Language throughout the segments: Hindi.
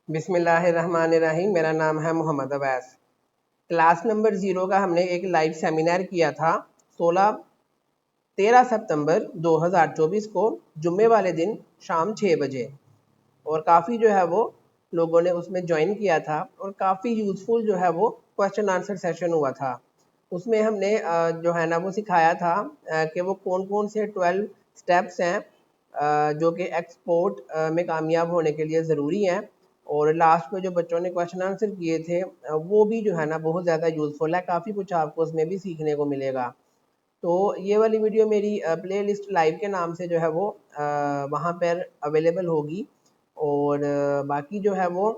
बिस्मिल्लाहिर्रहमानिर्रहीम। मेरा नाम है मोहम्मद अवैस। क्लास नंबर 0 का हमने एक लाइव सेमिनार किया था 13 सितंबर 2024 को जुम्मे वाले दिन शाम 6 बजे, और काफ़ी जो है वो लोगों ने उसमें ज्वाइन किया था और काफ़ी यूज़फुल जो है वो क्वेश्चन आंसर सेशन हुआ था। उसमें हमने जो है ना वो सिखाया था कि वो कौन कौन से 12 स्टेप्स हैं जो कि एक्सपोर्ट में कामयाब होने के लिए ज़रूरी हैं, और लास्ट में जो बच्चों ने क्वेश्चन आंसर किए थे वो भी जो है ना बहुत ज़्यादा यूज़फुल है। काफ़ी कुछ आपको उसमें भी सीखने को मिलेगा। तो ये वाली वीडियो मेरी प्ले लिस्ट लाइव के नाम से जो है वो वहाँ पर अवेलेबल होगी, और बाकी जो है वो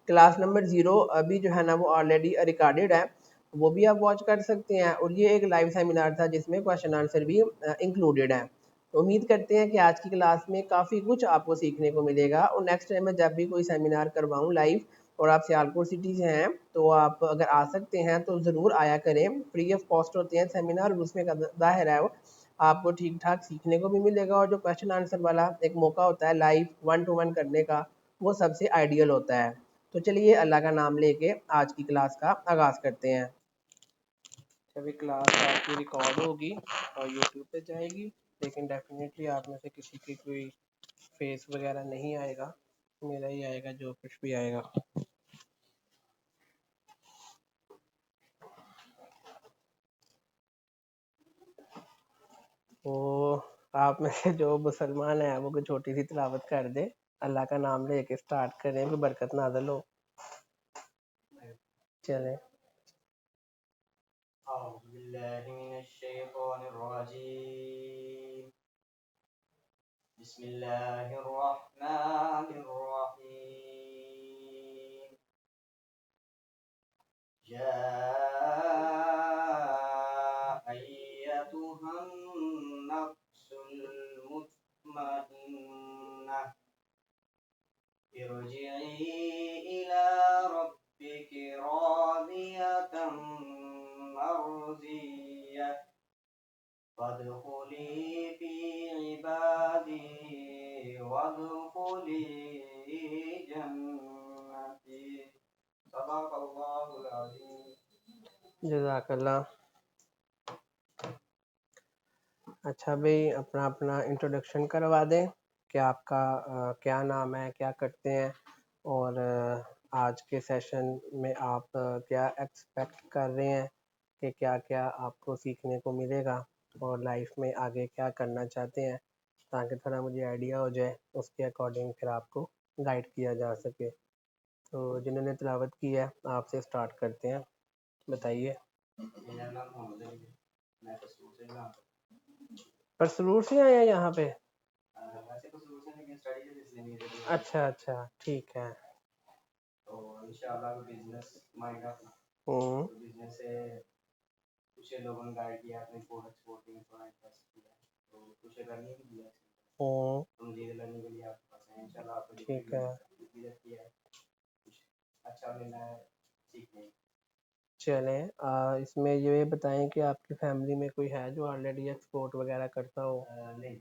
क्लास नंबर 0 अभी जो है ना वो ऑलरेडी रिकॉर्डेड है, वो भी आप वॉच कर सकते हैं। और ये एक लाइव सेमिनार था जिसमें क्वेश्चन आंसर भी इंक्लूडेड है। तो उम्मीद करते हैं कि आज की क्लास में काफ़ी कुछ आपको सीखने को मिलेगा, और नेक्स्ट टाइम मैं जब भी कोई सेमिनार करवाऊँ लाइव और आप सियालकोट सिटी से हैं तो आप अगर आ सकते हैं तो ज़रूर आया करें। फ्री ऑफ कॉस्ट होते हैं सेमिनार, और उसमें ज़ाहिर है वो आपको ठीक ठाक सीखने को भी मिलेगा, और जो क्वेश्चन आंसर वाला एक मौका होता है लाइव 1 to 1 करने का, वो सबसे आइडियल होता है। तो चलिए अल्लाह का नाम लेके आज की क्लास का आगाज़ करते हैं। अभी क्लास आपकी रिकॉर्ड होगी और यूट्यूब पे जाएगी, लेकिन डेफिनेटली आप में से किसी की कोई फेस वगैरह नहीं आएगा, मेरा ही आएगा जो कुछ भी आएगा। तो आप में से जो मुसलमान है वो कोई छोटी सी तिलावत कर दे, अल्लाह का नाम लेके स्टार्ट करें, कोई बरकत नाज़िल हो। चलें। बिस्मिल्लाहिर्रहमानिर्रहीम। या अय्यतुहन नफ्सुल मुतमइन्नह इरजिई इला रब्बिकी रादियतम मर्दियह फदखुली फी इबादी वदखुली जन्नती। सदाकल्लाहुल अज़ीम। जज़ाकल्लाह। अच्छा भाई, अपना अपना इंट्रोडक्शन करवा दें कि आपका क्या नाम है, क्या करते हैं, और आज के सेशन में आप क्या एक्सपेक्ट कर रहे हैं कि क्या क्या आपको सीखने को मिलेगा, और लाइफ में आगे क्या करना चाहते हैं, ताकि थोड़ा मुझे आइडिया हो जाए, उसके अकॉर्डिंग फिर आपको गाइड किया जा सके। तो जिन्होंने तिलावत की है आपसे स्टार्ट करते हैं, बताइए। मेरा नाम मोहम्मद अली है। मैं कसूर से यहाँ पर सरूर से आए हैं यहाँ पे? वैसे कसूर से लेकिन स्टडी के सिलसिले में इधर ही अच्छा अच्छा, ठीक है। तो इंशाल्लाह बिजनेस माइंड अपना, हम्म। तो बिजनेस से कुछ लोगों ने गाइड किया, अपने कोड एक्सपोर्ट में थोड़ा इंटरेस्ट किया, तो कुछ लर्निंग भी दिया, तो मुझे लर्निंग के लिए आपके पास है। इंशाल्लाह आपको ठीक है। डिग्री किया है, कुछ अच्छा मिलना है सीखने। चलें, इसमें ये बताएं कि आपकी फैमिली में कोई है जो ऑलरेडी एक्सपोर्ट वगैरह करता हो? नहीं,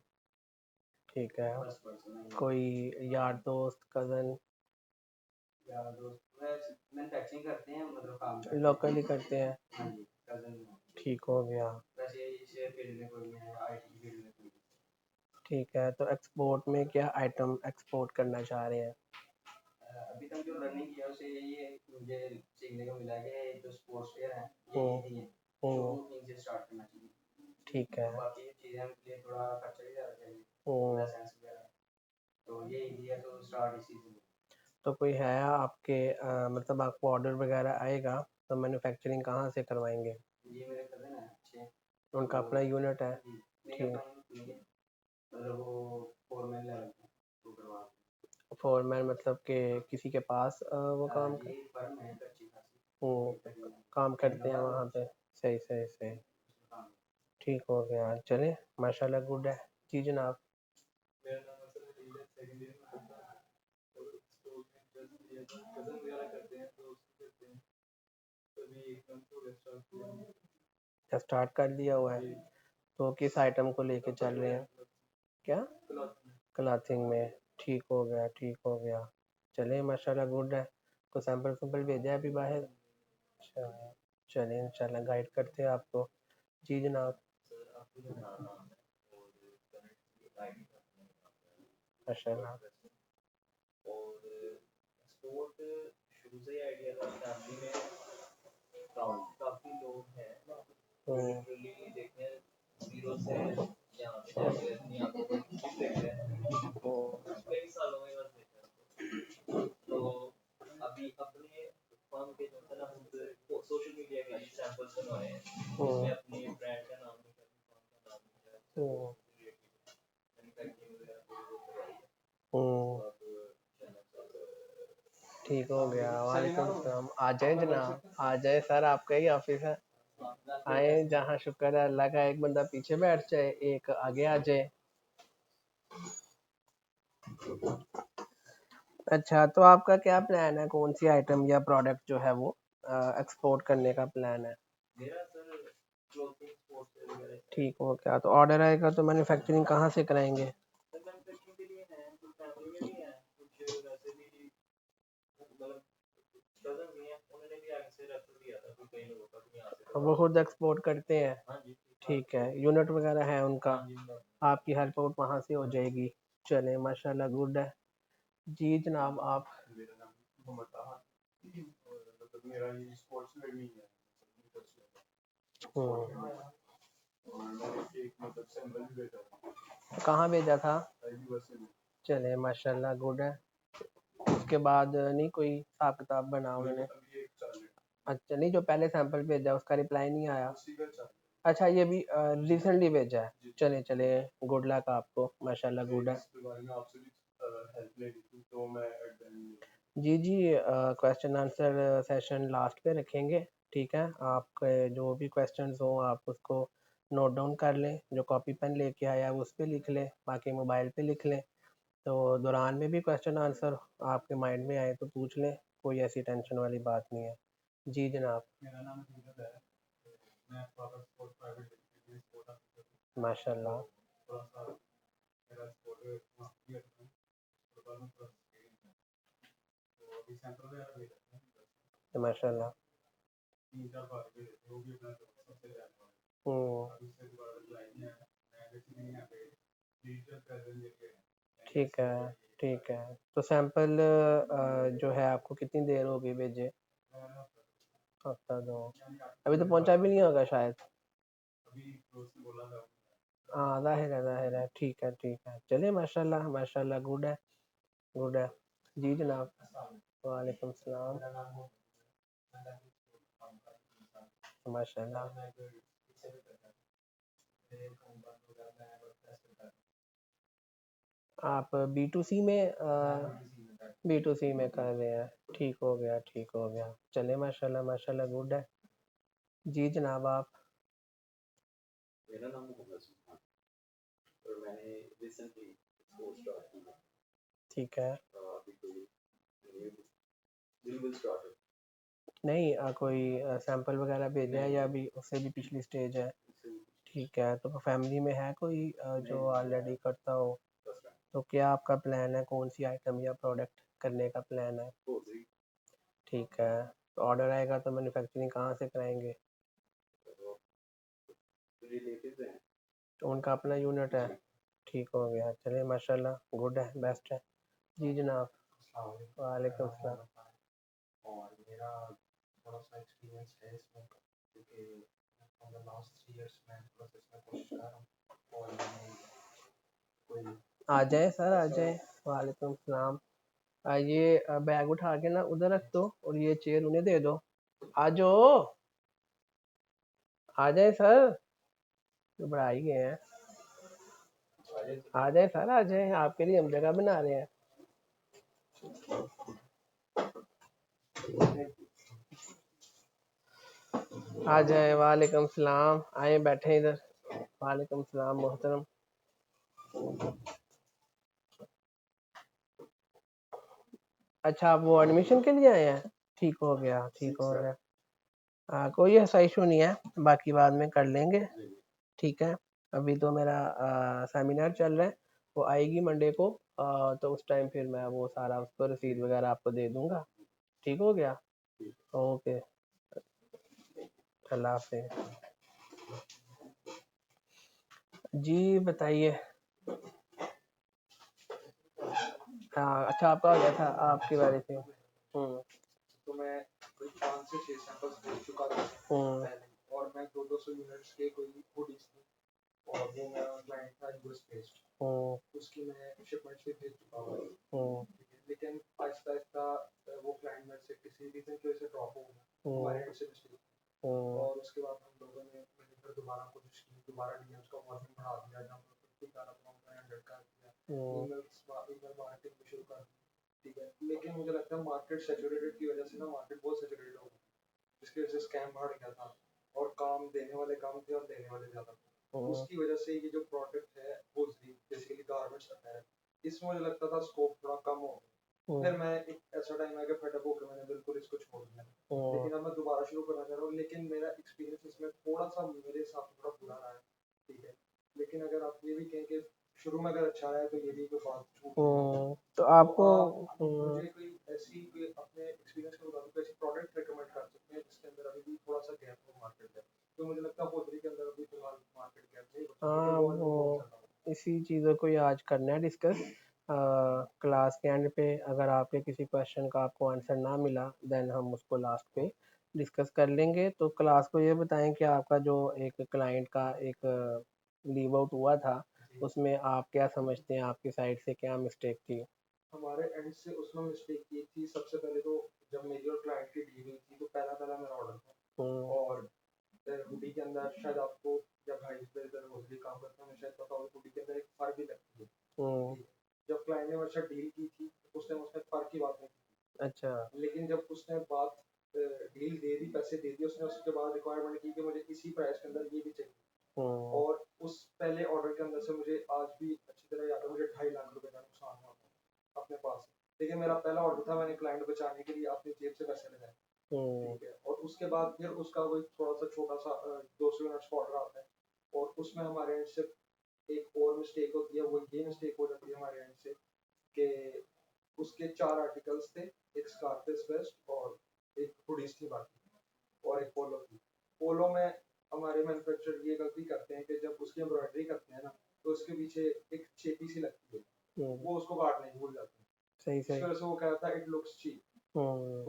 ठीक है। फर्स्ट पर्सन है। कोई यार दोस्त, कज़न? यार दोस्त मैन्युफैक्चरिंग करते हैं, मतलब काम करते हैं, लोकली करते हैं? हाँ जी, कजन। ठीक हो गया। वैसे इस फील्ड में कोई नहीं है, आईटी फील्ड में कोई नहीं। ठीक है, तो एक्सपोर्ट में क्या आइटम एक्सपोर्ट करना चाह रहे हैं? अभी तक जो लर्निंग किया उसे यही है कि मुझे सीखने को मिला कि जो स्पोर्ट्स वेयर है ये इजी है, शुरू से स्टार्ट करना चाहिए। ठीक है। बाकी चीज़ें के लिए थोड़ा खर्चा भी ज़्यादा चाहिए, लाइसेंस वगैरह, तो ये इजी है, तो स्टार्ट इसी से। तो कोई है आपके मतलब आपको ऑर्डर वगैरह आएगा तो मैन्युफैक्चरिंग कहाँ से करवाएंगे? ये मेरे कज़न है अच्छे, उनका अपना यूनिट है? नहीं ठीक। अपना नहीं है, मतलब वो फोरमैन लेवल पे तो करवा। फोरमैन मतलब कि किसी के पास वो काम कर, ये फर्म है अच्छी खासी, काम करते हैं वहाँ पे? सही सही सही, ठीक हो गया। चले, माशाल्लाह, गुड है जी जनाब। मेरा नाम असल में लीला सेकंड ईयर में पढ़ता है, तो स्कूल में इंटरेस्ट लिया था, कज़न वगैरह करते हैं तो उससे करते हैं, तभी एक मंथ हो गया स्टार्ट किया। स्टार्ट कर दिया हुआ है? तो किस आइटम को लेके चल रहे हैं? क्या? क्लॉथिंग में? ठीक हो गया, ठीक हो गया। चले माशाल्लाह गुड है। तो सैंपल भेजा है अभी बाहर। अच्छा चलें इंशाल्लाह गाइड करते हैं आपको। जी जनाब। माशाल्लाह। ठीक हो गया। वालेकुम सलाम। आ जाए जनाब, आ जाए सर, आपका ही ऑफिस है। आए जहाँ शुक्र है अल्लाह का, एक बंदा पीछे बैठ जाए, एक आगे आ जाए। अच्छा तो आपका क्या प्लान है, कौन सी आइटम या प्रोडक्ट जो है वो एक्सपोर्ट करने का प्लान है? ठीक हो गया। तो ऑर्डर आएगा तो मैन्युफैक्चरिंग कहाँ से कराएंगे? वो खुद एक्सपोर्ट करते हैं? ठीक है, यूनिट वगैरह है उनका, आपकी हेल्प आउट वहाँ से हो जाएगी। चलें माशाल्लाह गुड है। जी जनाब आप। कहाँ भेजा था? चले माशाल्लाह गुड है। उसके बाद नहीं कोई हिसाब किताब बना उन्होंने? अच्छा नहीं, जो पहले सैंपल भेजा उसका रिप्लाई नहीं आया? अच्छा ये भी रिसेंटली भेजा है। चले चले गुड लक आपको, माशाल्लाह गुड है। जी जी क्वेश्चन आंसर सेशन लास्ट पे रखेंगे। ठीक है, आपके जो भी क्वेश्चंस हो आप उसको नोट डाउन कर लें, जो कॉपी पेन लेके आया है उस पर लिख लें, बाकी मोबाइल पे लिख लें। तो दौरान में भी क्वेश्चन आंसर आपके माइंड में आए तो पूछ लें, कोई ऐसी टेंशन वाली बात नहीं है। जी जनाब। माशाल्लाह। माशाल्लाह। ठीक है ठीक है। तो सैंपल जो है आपको कितनी देर हो गई भेजे? हफ्ता दो। अभी तो पहुंचा भी नहीं होगा शायद। हाँ जाहिर है। ठीक है ठीक है। चलिए माशाल्लाह माशाल्लाह गुड है गुड है। जी जनाब। वालेकुम सलाम। माशाल्लाह। आप B2C में B2C में कर रहे हैं? ठीक हो गया ठीक हो गया। चले माशाल्लाह माशाल्लाह गुड है। जी जनाब आप। ठीक है। नहीं कोई सैंपल वगैरह भेजा है या अभी उससे भी पिछली स्टेज है? ठीक है, तो फैमिली में है कोई जो ऑलरेडी करता हो? तो क्या आपका प्लान है, कौन सी आइटम या प्रोडक्ट करने का प्लान है? ठीक है, तो ऑर्डर आएगा तो मैन्युफैक्चरिंग कहाँ से कराएंगे? तो उनका अपना यूनिट है? ठीक हो गया। चलिए माशाल्लाह गुड है बेस्ट है। जी जनाब। वालेकुम सलाम। आ जाए सर आ जाए। वालेकुम सलाम। ये बैग उठा के ना उधर रख दो और ये चेयर उन्हें दे दो। आ जाओ, आ जाए सर, घबरा ही गए हैं। आ जाए सर आ जाए, आपके लिए हम जगह बना रहे हैं। आ जाए। वालेकुम सलाम। आए बैठे इधर। वालेकुम सलाम मोहतरम। अच्छा आप वो एडमिशन के लिए आए हैं? ठीक हो गया ठीक हो गया। कोई ऐसा इशू नहीं है, बाकी बाद में कर लेंगे। ठीक है, अभी तो मेरा सेमिनार चल रहा है, वो आएगी मंडे को। तो उस टाइम फिर मैं वो सारा उसको रसीद वगैरह आपको दे दूंगा। ठीक हो गया। ओके, अल्लाह हाफिज़। जी बताइए। हाँ अच्छा, आपका हो गया था, आपके बारे से। तो मैं कोई 5 से 6 सैंपल्स भेज चुका था पहले, और मैं 200 यूनिट्स के कोई हुडीज थी, और वो मेरा क्लाइंट था यूएस बेस्ड, उसकी मैं शिपमेंट से भेज चुका हूँ। लेकिन आहिस्ता आहिस्ता वो क्लाइंट मेरे से किसी रीजन की वजह से ड्रॉप हो गया, हमारे एंड से मिस्टेक, और उसके बाद हम लोगों ने मैंने फिर दोबारा कोशिश की, दोबारा डीएम्स का वॉल्यूम बढ़ा दिया, जब 50 का 100 कर दिया, ईमेल मार्केटिंग भी शुरू कर दी। ठीक है, लेकिन मुझे लगता है मार्केट सैचुरेटेड की वजह से ना, मार्केट बहुत सैचुरेटेड हो गई, जिसकी वजह से स्कैम बढ़ गया था, और काम देने वाले कम थे और लेने वाले ज्यादा थे। उसकी वजह से ये जो प्रोडक्ट है होजरी बेसिकली गारमेंट्स है, इसमें मुझे लगता था स्कोप थोड़ा कम हो गया। फिर मैं एक ऐसा टाइम आया कि फटअप होकर मैंने बिल्कुल इसको छोड़ दिया, लेकिन अब मैं दोबारा शुरू करना चाह रहा हूँ, लेकिन मेरा एक्सपीरियंस इसमें थोड़ा सा मेरे हिसाब से थोड़ा बुरा रहा है। ठीक है, लेकिन अगर आप ये भी कहें कि शुरू में अगर अच्छा है तो ये भी कोई बात छूट नहीं। तो आपको आप मुझे कोई ऐसी कोई अपने एक्सपीरियंस के मुताबिक ऐसी प्रोडक्ट रिकमेंड कर सकते हैं जिसके अंदर अभी भी थोड़ा सा गैप हो मार्केट गैप, तो मुझे लगता है होजरी के अंदर अभी फिलहाल मार्केट गैप नहीं बचा, हाँ वो वो बहुत ज्यादा। इसी चीज़ों को ही आज करना है डिस्कस। क्लास के एंड पे अगर आपके किसी क्वेश्चन का आपको आंसर ना मिला, देन हम उसको लास्ट पे डिस्कस कर लेंगे। तो क्लास को ये बताएं कि आपका जो एक क्लाइंट का एक लीव आउट हुआ था, उसमें आप क्या समझते हैं, आपकी साइड से क्या मिस्टेक थी? हमारे एंड से उसमें मिस्टेक की थी, सबसे पहले तो जब मेरी और क्लाइंट की डील हुई थी, तो पहला पहला मेरा ऑर्डर था, और हुडी के अंदर शायद आपको, जब भाई इधर होजरी काम करता है, शायद पता हो, हुडी के अंदर एक फर भी लगती है। ठीक है, जब क्लाइंट ने मेरे साथ डील की थी, उस टाइम उसने फर की बात नहीं की। अच्छा, लेकिन जब उसने बात डील दे दी, पैसे दे दिए उसने, उसके बाद रिक्वायरमेंट की कि मुझे इसी प्राइस के अंदर ये भी चाहिए, और उस पहले ऑर्डर के अंदर से मुझे आज भी अच्छी तरह याद है, मुझे 2.5 लाख रुपए का नुकसान हुआ था अपने पास। लेकिन मेरा पहला ऑर्डर था, मैंने क्लाइंट बचाने के लिए अपनी जेब से पैसे लगाए। ठीक है, और उसके बाद फिर उसका कोई थोड़ा सा छोटा सा 200 यूनिट्स का ऑर्डर आता है, और उसमें हमारे एंड से एक और मिस्टेक होती है, वो ये मिस्टेक हो जाती है हमारे एंड से कि उसके 4 आर्टिकल्स थे, एक स्कारफेस वेस्ट और एक हुडीज थी बाकी, और एक पोलो थी। पोलो में हमारे मैन्युफैक्चरर ये गलती करते हैं कि जब उसकी एम्ब्रॉयडरी करते हैं ना, तो उसके पीछे एक चेपी सी लगती है, वो उसको काटने भूल जाते हैं। सही सही इस वजह से वो कह रहा था इट लुक्स चीप,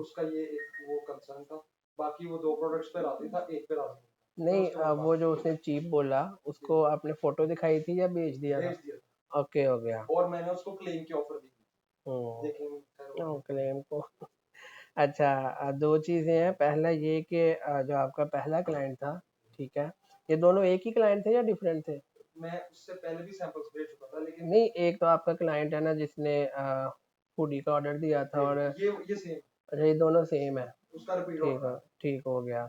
उसका ये एक वो कंसर्न था। बाकी वो 2 प्रोडक्ट्स पे राजी था, एक पे राजी नहीं था। नहीं, उसका वो जो उसने चीप बोला, उसको आपने फोटो दिखाई थी या भेज दिया था? भेज दिया ओके, हो गया। था, और मैंने उसको क्लेम की ऑफर दी थी, लेकिन क्लेम को अच्छा, दो चीज़ें हैं। पहला ये कि जो आपका पहला क्लाइंट था, ठीक है, ये दोनों एक ही क्लाइंट थे या डिफरेंट थे? मैं उससे पहले भी सैंपल्स भेज चुका था, लेकिन नहीं, एक तो आपका क्लाइंट है ना जिसने हुडी का ऑर्डर दिया था, और ये सेम, अच्छा ये दोनों सेम है। उसका रिपीट ठीक ऑर्डर है, है। ठीक हो गया।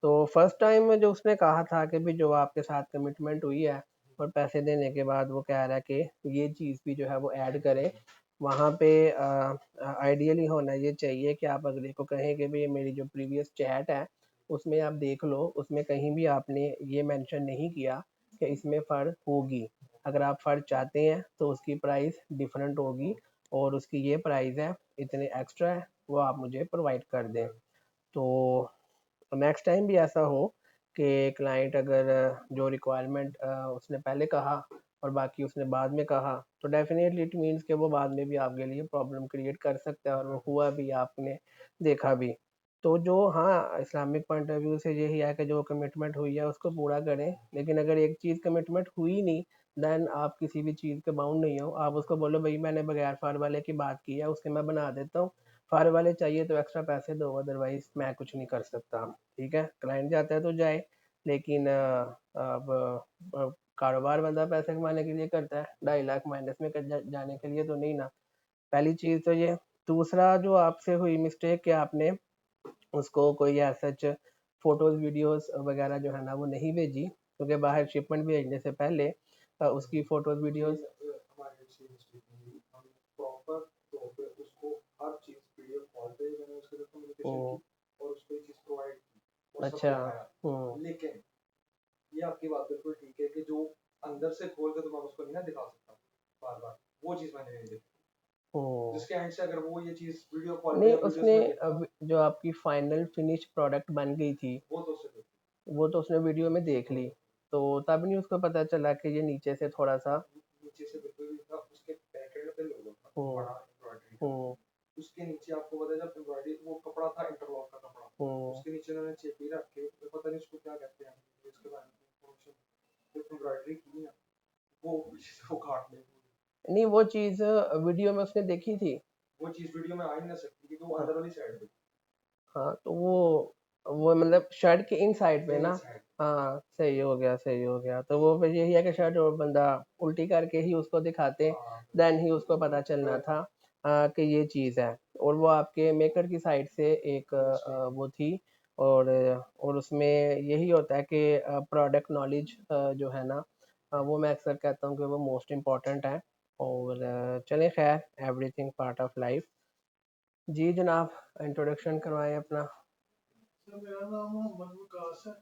तो फर्स्ट टाइम में जो उसने कहा था कि भी जो आपके साथ कमिटमेंट हुई है, और पैसे देने के बाद वो कह रहा है कि ये चीज़ भी जो है वो ऐड करे, वहाँ पे आइडियली होना ये चाहिए कि आप अगले को कहें कि भी मेरी जो प्रीवियस चैट है उसमें आप देख लो, उसमें कहीं भी आपने ये मेंशन नहीं किया कि इसमें फ़र्क होगी। अगर आप फ़र्क चाहते हैं तो उसकी प्राइस डिफरेंट होगी, और उसकी ये प्राइस है, इतने एक्स्ट्रा है, वो आप मुझे प्रोवाइड कर दें। तो नेक्स्ट टाइम भी ऐसा हो कि क्लाइंट अगर जो रिक्वायरमेंट उसने पहले कहा और बाकी उसने बाद में कहा, तो डेफिनेटली इट मीन्स कि वो बाद में भी आपके लिए प्रॉब्लम क्रिएट कर सकता है, और वो हुआ भी, आपने देखा भी। तो जो हाँ, इस्लामिक पॉइंट ऑफ व्यू से यही है कि जो कमिटमेंट हुई है उसको पूरा करें, लेकिन अगर एक चीज़ कमिटमेंट हुई नहीं, देन आप किसी भी चीज़ के बाउंड नहीं हो। आप उसको बोलो भाई मैंने बगैर फार वाले की बात की है, उसके मैं बना देता हूँ, फार वाले चाहिए तो एक्स्ट्रा पैसे दो, अदरवाइज मैं कुछ नहीं कर सकता। ठीक है, क्लाइंट जाता है तो जाए, लेकिन अब कारोबार बंदा पैसे कमाने के लिए करता है, 2.5 लाख माइनस में जाने के लिए तो नहीं ना। पहली चीज़ तो ये। दूसरा जो आपसे हुई मिस्टेक कि आपने उसको कोई सच फोटोज वीडियोस वगैरह जो है ना वो नहीं भेजी, क्योंकि बाहर शिपमेंट भेजने से पहले उसकी फोटोज वीडियोस। हमारे हम प्रॉपर तौर पे उसको हर चीज पीडीएफ कॉल पे ही मैंने उसके साथ कम्युनिकेशन की, और उसको ये चीज प्रोवाइड की और सब अच्छा। दिखाया। लेकिन ये आपकी बात बिल्कुल ठीक है कि जो अंदर से खोल के तो मैं उसको नहीं ना दिखा सकता बार बार, वो चीज मैंने नहीं देखी। हम्म। जिसके एंड से अगर वो ये चीज वीडियो कॉल पे नहीं या वीडियोस उसने में देखता, जो आपकी फाइनल फिनिश प्रोडक्ट बन गई थी वो तो उससे देखी। वो तो उसने वीडियो में देख ली, तो तब नहीं उसको पता चला कि ये नीचे से थोड़ा सा। नीचे से बिल्कुल भी था, उसके बैकएंड पे लोगो था हम्म। बड़ा एम्ब्रॉयडरी का। हम्म। उसके नीचे आपको पता है जब एम्ब्रॉयडरी वो कपड़ा था इंटरलॉक का कपड़ा, हम्म। उसके नीचे उन्होंने चेपी रख के, पता नहीं उसको क्या कहते हैं इसके बारे में इंफॉर्मेशन, जो एम्ब्रॉयडरी की ना वो पीछे से वो काट ले। नहीं वो चीज़ वीडियो में उसने देखी थी। वो चीज वीडियो में आ ही नहीं सकती क्योंकि वो हाँ। अंदर वाली साइड पे हाँ तो वो मतलब शर्ट के इन साइड पे ना। इनसाइड। हाँ सही हो गया, सही हो गया। तो वो फिर यही है कि शर्ट और बंदा उल्टी करके ही उसको दिखाते, हाँ देन ही उसको पता चलना था कि ये चीज़ है। और वो आपके मेकर की साइड से एक मिस्टेक। वो थी। और उसमें यही होता है कि प्रोडक्ट नॉलेज जो है ना, वो मैं अक्सर कहता हूँ कि वो मोस्ट इम्पॉर्टेंट है। और चलें खैर, एवरीथिंग पार्ट ऑफ लाइफ। जी जनाब, इंट्रोडक्शन करवाएं अपना। सर मेरा नाम मोहम्मद वकास है।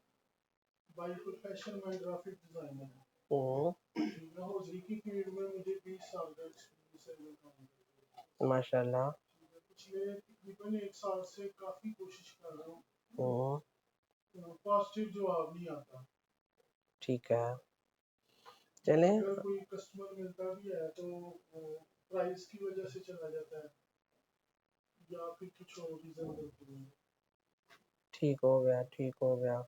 बाय प्रोफेशन मैं ग्राफिक डिजाइनर हम्म। हूँ। मैं हौजरी की फील्ड में मुझे 20 साल का एक्सपीरियंस है। मैं काम करता हूँ। माशाल्लाह। पिछले तकरीबन 1 साल से काफ़ी कोशिश कर रहा हूँ, हम्म। पॉजिटिव जवाब नहीं आता। ठीक है, चलें। अगर कोई कस्टमर मिलता भी है तो प्राइस की वजह से चला जाता है या फिर कुछ और रीज़न होती है। ठीक हो गया, ठीक हो गया।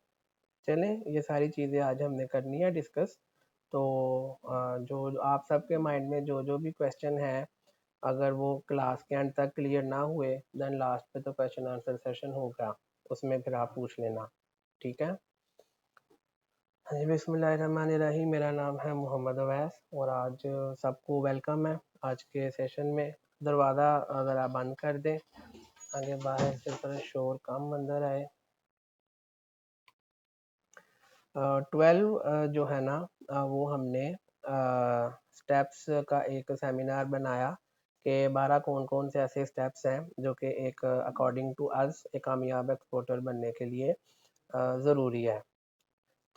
चलें, ये सारी चीज़ें आज हमने करनी है डिस्कस। तो जो आप सबके माइंड में जो जो भी क्वेश्चन है, अगर वो क्लास के एंड तक क्लियर ना हुए, देन लास्ट पे तो क्वेश्चन आंसर सेशन होगा, उसमें फिर आप पूछ लेना। ठीक है। हाँ जी, बिस्मिल्लाहिर्रहमानिर्रहीम। मेरा नाम है मोहम्मद अवैस और आज सबको वेलकम है आज के सेशन में। दरवाज़ा अगर आप बंद कर दें, आगे बाहर से थोड़ा शोर कम अंदर आए। 12 जो है ना, वो हमने स्टेप्स का एक सेमिनार बनाया कि 12 कौन कौन से ऐसे स्टेप्स हैं जो कि एक अकॉर्डिंग टू अस एक कामयाब एक्सपोर्टर बनने के लिए ज़रूरी है।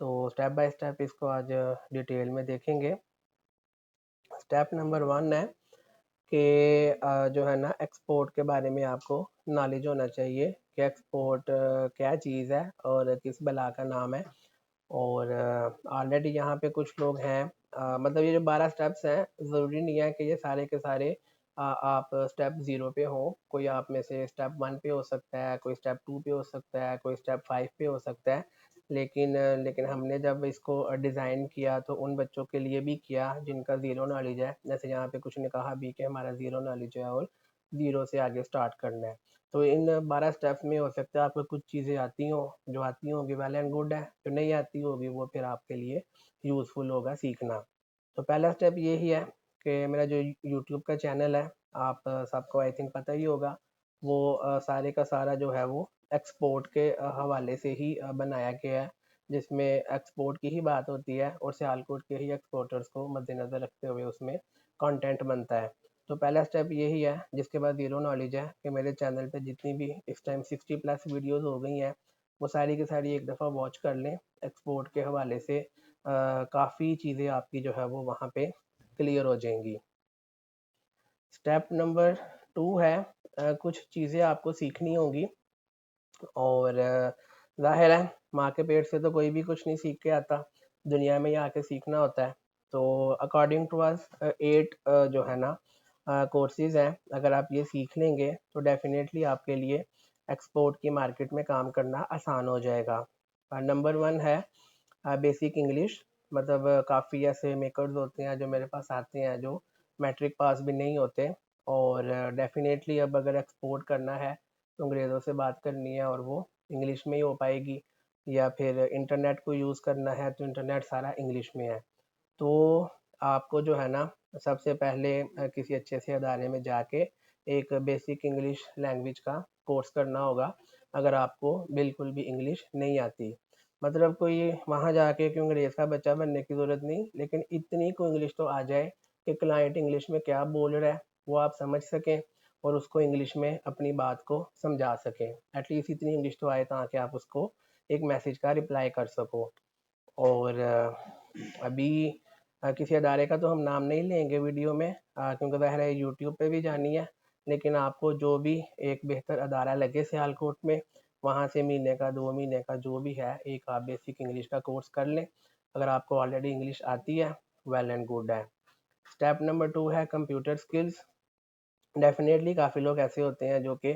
तो स्टेप बाय स्टेप इसको आज डिटेल में देखेंगे। स्टेप नंबर 1 है कि जो है ना, एक्सपोर्ट के बारे में आपको नॉलेज होना चाहिए कि एक्सपोर्ट क्या चीज़ है और किस बला का नाम है। और ऑलरेडी यहाँ पे कुछ लोग हैं, मतलब ये जो 12 स्टेप्स हैं, ज़रूरी नहीं है कि ये सारे के सारे आप स्टेप 0 पे हो। कोई आप में से स्टेप 1 पे हो सकता है, कोई स्टेप 2 पे हो सकता है, कोई स्टेप 5 पे हो सकता है। लेकिन हमने जब इसको डिज़ाइन किया तो उन बच्चों के लिए भी किया जिनका ज़ीरो नॉलेज है। जैसे यहाँ पे कुछ ने कहा भी कि हमारा ज़ीरो नॉलेज है और ज़ीरो से आगे स्टार्ट करना है। तो इन 12 स्टेप्स में हो सकता है आपको कुछ चीज़ें आती हों, जो आती होंगी वेल एंड गुड है, जो नहीं आती होगी वो फिर आपके लिए यूज़फुल होगा सीखना। तो पहला स्टेप यही है कि मेरा जो यूट्यूब का चैनल है, आप सबको आई थिंक पता ही होगा, वो सारे का सारा जो है वो एक्सपोर्ट के हवाले से ही बनाया गया है, जिसमें एक्सपोर्ट की ही बात होती है और सियालकोट के ही एक्सपोर्टर्स को मद्देनज़र रखते हुए उसमें कंटेंट बनता है। तो पहला स्टेप यही है। जिसके बाद ज़ीरो नॉलेज है कि मेरे चैनल पे जितनी भी इस टाइम 60+ वीडियोस हो गई हैं, वो सारी की सारी एक दफ़ा वॉच कर लें। एक्सपोर्ट के हवाले से काफ़ी चीज़ें आपकी जो है वो वहाँ पे क्लियर हो जाएंगी। स्टेप नंबर 2 है, कुछ चीज़ें आपको सीखनी होंगी। और ज़ाहिर है माँ के पेट से तो कोई भी कुछ नहीं सीख के आता, दुनिया में ही आके सीखना होता है। तो अकॉर्डिंग टू अस 8 जो है ना कोर्सेज़ हैं। अगर आप ये सीख लेंगे तो डेफिनेटली आपके लिए एक्सपोर्ट की मार्केट में काम करना आसान हो जाएगा। नंबर 1 है बेसिक इंग्लिश। मतलब काफ़ी ऐसे मेकर्स होते हैं जो मेरे पास आते हैं जो मैट्रिक पास भी नहीं होते, और डेफिनेटली अब अगर एक्सपोर्ट करना है तो अंग्रेज़ों से बात करनी है और वो इंग्लिश में ही हो पाएगी, या फिर इंटरनेट को यूज़ करना है तो इंटरनेट सारा इंग्लिश में है। तो आपको जो है ना, सबसे पहले किसी अच्छे से अदारे में जाके एक बेसिक इंग्लिश लैंग्वेज का कोर्स करना होगा, अगर आपको बिल्कुल भी इंग्लिश नहीं आती। मतलब कोई वहाँ जाके कि अंग्रेज़ का बच्चा बनने की ज़रूरत नहीं, लेकिन इतनी को इंग्लिश तो आ जाए कि क्लाइंट इंग्लिश में क्या बोल रहा है वो आप समझ सकें और उसको इंग्लिश में अपनी बात को समझा सकें। एटलीस्ट इतनी इंग्लिश तो आए ताकि आप उसको एक मैसेज का रिप्लाई कर सको। और अभी किसी अदारे का तो हम नाम नहीं लेंगे वीडियो में, क्योंकि ज़ाहिर है यूट्यूब पे भी जानी है। लेकिन आपको जो भी एक बेहतर अदारा लगे सियालकोट में, वहाँ से महीने का 2 महीने का जो भी है एक आप बेसिक इंग्लिश का कोर्स कर लें। अगर आपको ऑलरेडी इंग्लिश आती है, वेल एंड गुड है। स्टेप नंबर 2 है कंप्यूटर स्किल्स। डेफिनेटली काफ़ी लोग ऐसे होते हैं जो कि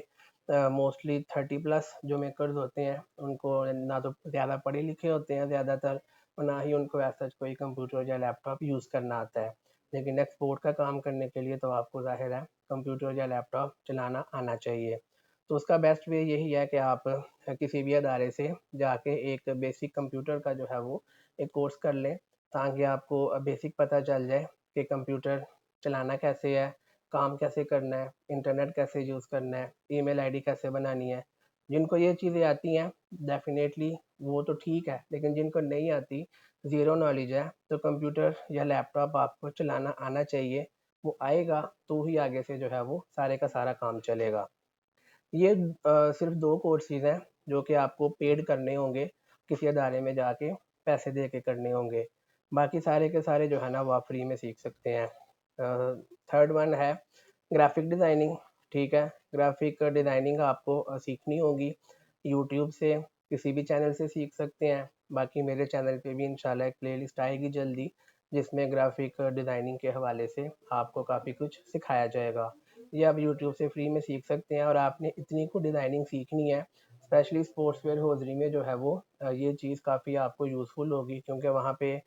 मोस्टली 30+ जो मेकर्स होते हैं, उनको ना तो ज़्यादा पढ़े लिखे होते हैं ज़्यादातर, और ना ही उनको ऐसा कोई कंप्यूटर या लैपटॉप यूज़ करना आता है। लेकिन एक्सपोर्ट का काम करने के लिए तो आपको ज़ाहिर है कंप्यूटर या लैपटॉप चलाना आना चाहिए। तो उसका बेस्ट वे यही है कि आप किसी भी अदारे से जाके एक बेसिक कंप्यूटर का जो है वो एक कोर्स कर लें, ताकि आपको बेसिक पता चल जाए कि कंप्यूटर चलाना कैसे है, काम कैसे करना है, इंटरनेट कैसे यूज़ करना है, ईमेल आईडी कैसे बनानी है। जिनको ये चीज़ें आती हैं डेफिनेटली वो तो ठीक है, लेकिन जिनको नहीं आती, ज़ीरो नॉलेज है, तो कंप्यूटर या लैपटॉप आपको चलाना आना चाहिए। वो आएगा तो ही आगे से जो है वो सारे का सारा काम चलेगा। ये सिर्फ 2 कोर्सेज़ हैं जो कि आपको पेड करने होंगे, किसी अदारे में जाके पैसे दे के करने होंगे। बाकी सारे के सारे जो है ना वो आप फ्री में सीख सकते हैं। थर्ड वन है ग्राफिक डिज़ाइनिंग। ठीक है, ग्राफिक डिज़ाइनिंग आपको सीखनी होगी यूट्यूब से, किसी भी चैनल से सीख सकते हैं। बाकी मेरे चैनल पे भी इंशाल्लाह एक प्लेलिस्ट आएगी जल्दी, जिसमें ग्राफिक डिज़ाइनिंग के हवाले से आपको काफ़ी कुछ सिखाया जाएगा। ये आप यूट्यूब से फ्री में सीख सकते हैं, और आपने इतनी को डिज़ाइनिंग सीखनी है, स्पेशली स्पोर्ट्स वेयर हौजरी में जो है वो ये चीज़ काफ़ी आपको यूज़फुल होगी, क्योंकि वहाँ पे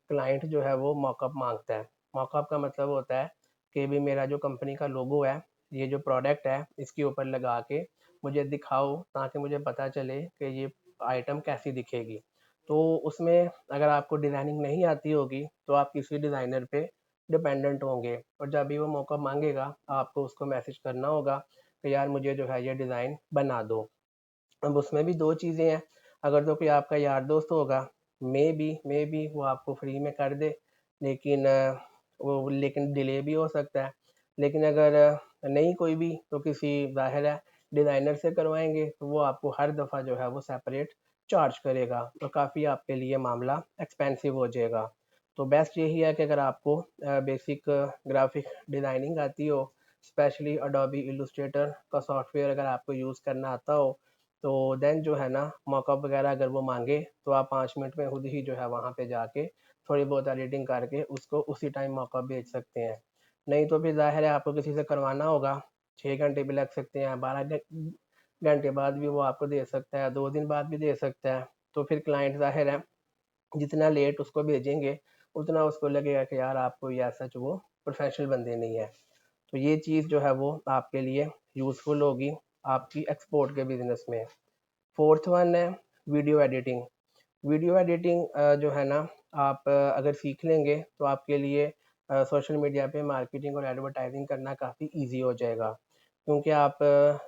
क्लाइंट जो है वो मॉकअप मांगता है। मॉकअप का मतलब होता है कि भी मेरा जो कंपनी का लोगो है, ये जो प्रोडक्ट है, इसके ऊपर लगा के मुझे दिखाओ, ताकि मुझे पता चले कि ये आइटम कैसी दिखेगी। तो उसमें अगर आपको डिज़ाइनिंग नहीं आती होगी तो आप किसी डिज़ाइनर पे डिपेंडेंट होंगे, और जब भी वो मौका मांगेगा आपको उसको मैसेज करना होगा कि यार मुझे जो है ये डिज़ाइन बना दो। अब उसमें भी 2 चीज़ें हैं, अगर तो कोई आपका यार दोस्त होगा, मे बी वो आपको फ्री में कर दे, लेकिन वो लेकिन डिले भी हो सकता है। लेकिन अगर नहीं कोई भी, तो किसी ज़ाहिर है डिज़ाइनर से करवाएँगे तो वो आपको हर दफ़ा जो है वो सेपरेट चार्ज करेगा, तो काफ़ी आपके लिए मामला एक्सपेंसिव हो जाएगा। तो बेस्ट यही है कि अगर आपको बेसिक ग्राफिक डिज़ाइनिंग आती हो, स्पेशली अडोबी इलस्ट्रेटर का सॉफ्टवेयर अगर आपको यूज़ करना आता हो, तो देन जो है ना मॉकअप वगैरह अगर वो मांगे तो आप 5 मिनट में खुद ही जो है वहाँ पे जाके थोड़ी बहुत एडिटिंग करके उसको उसी टाइम मॉकअप भेज सकते हैं। नहीं तो फिर ज़ाहिर है आपको किसी से करवाना होगा, 6 घंटे भी लग सकते हैं, 12 घंटे बाद भी वो आपको दे सकता है, 2 दिन बाद भी दे सकता है। तो फिर क्लाइंट ज़ाहिर है जितना लेट उसको भेजेंगे, उतना उसको लगेगा कि यार आप कोई ऐसा जो वो प्रोफेशनल बंदे नहीं है। तो ये चीज़ जो है वो आपके लिए यूज़फुल होगी आपकी एक्सपोर्ट के बिज़नेस में। फोर्थ वन है वीडियो एडिटिंग। वीडियो एडिटिंग जो है ना आप अगर सीख लेंगे तो आपके लिए सोशल मीडिया पे मार्केटिंग और एडवर्टाइजिंग करना काफ़ी इजी हो जाएगा, क्योंकि आप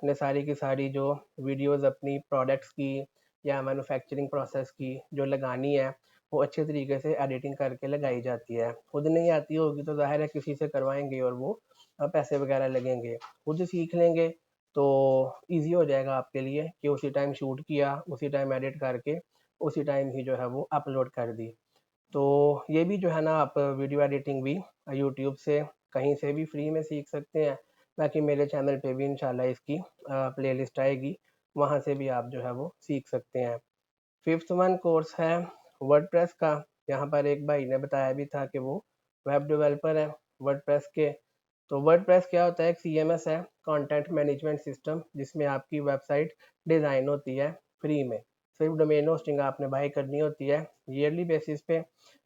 ने सारी की सारी जो वीडियोस अपनी प्रोडक्ट्स की या मैन्युफैक्चरिंग प्रोसेस की जो लगानी है, वो अच्छे तरीके से एडिटिंग करके लगाई जाती है। खुद नहीं आती होगी तो ज़ाहिर है किसी से करवाएंगे और वो पैसे वगैरह लगेंगे। खुद सीख लेंगे तो ईज़ी हो जाएगा आपके लिए कि उसी टाइम शूट किया, उसी टाइम एडिट करके उसी टाइम ही जो है वो अपलोड कर दी। तो ये भी जो है ना आप वीडियो एडिटिंग भी यूट्यूब से कहीं से भी फ्री में सीख सकते हैं। बाकी मेरे चैनल पे भी इंशाल्लाह इसकी प्लेलिस्ट आएगी, वहाँ से भी आप जो है वो सीख सकते हैं। फिफ्थ वन कोर्स है वर्डप्रेस का। यहाँ पर एक भाई ने बताया भी था कि वो वेब डेवलपर है वर्डप्रेस के। तो वर्डप्रेस क्या होता है, एक सीएमएस है, कंटेंट मैनेजमेंट सिस्टम, जिसमें आपकी वेबसाइट डिज़ाइन होती है फ्री में। सिर्फ डोमेन होस्टिंग आपने बाई करनी होती है ईयरली बेसिस पे।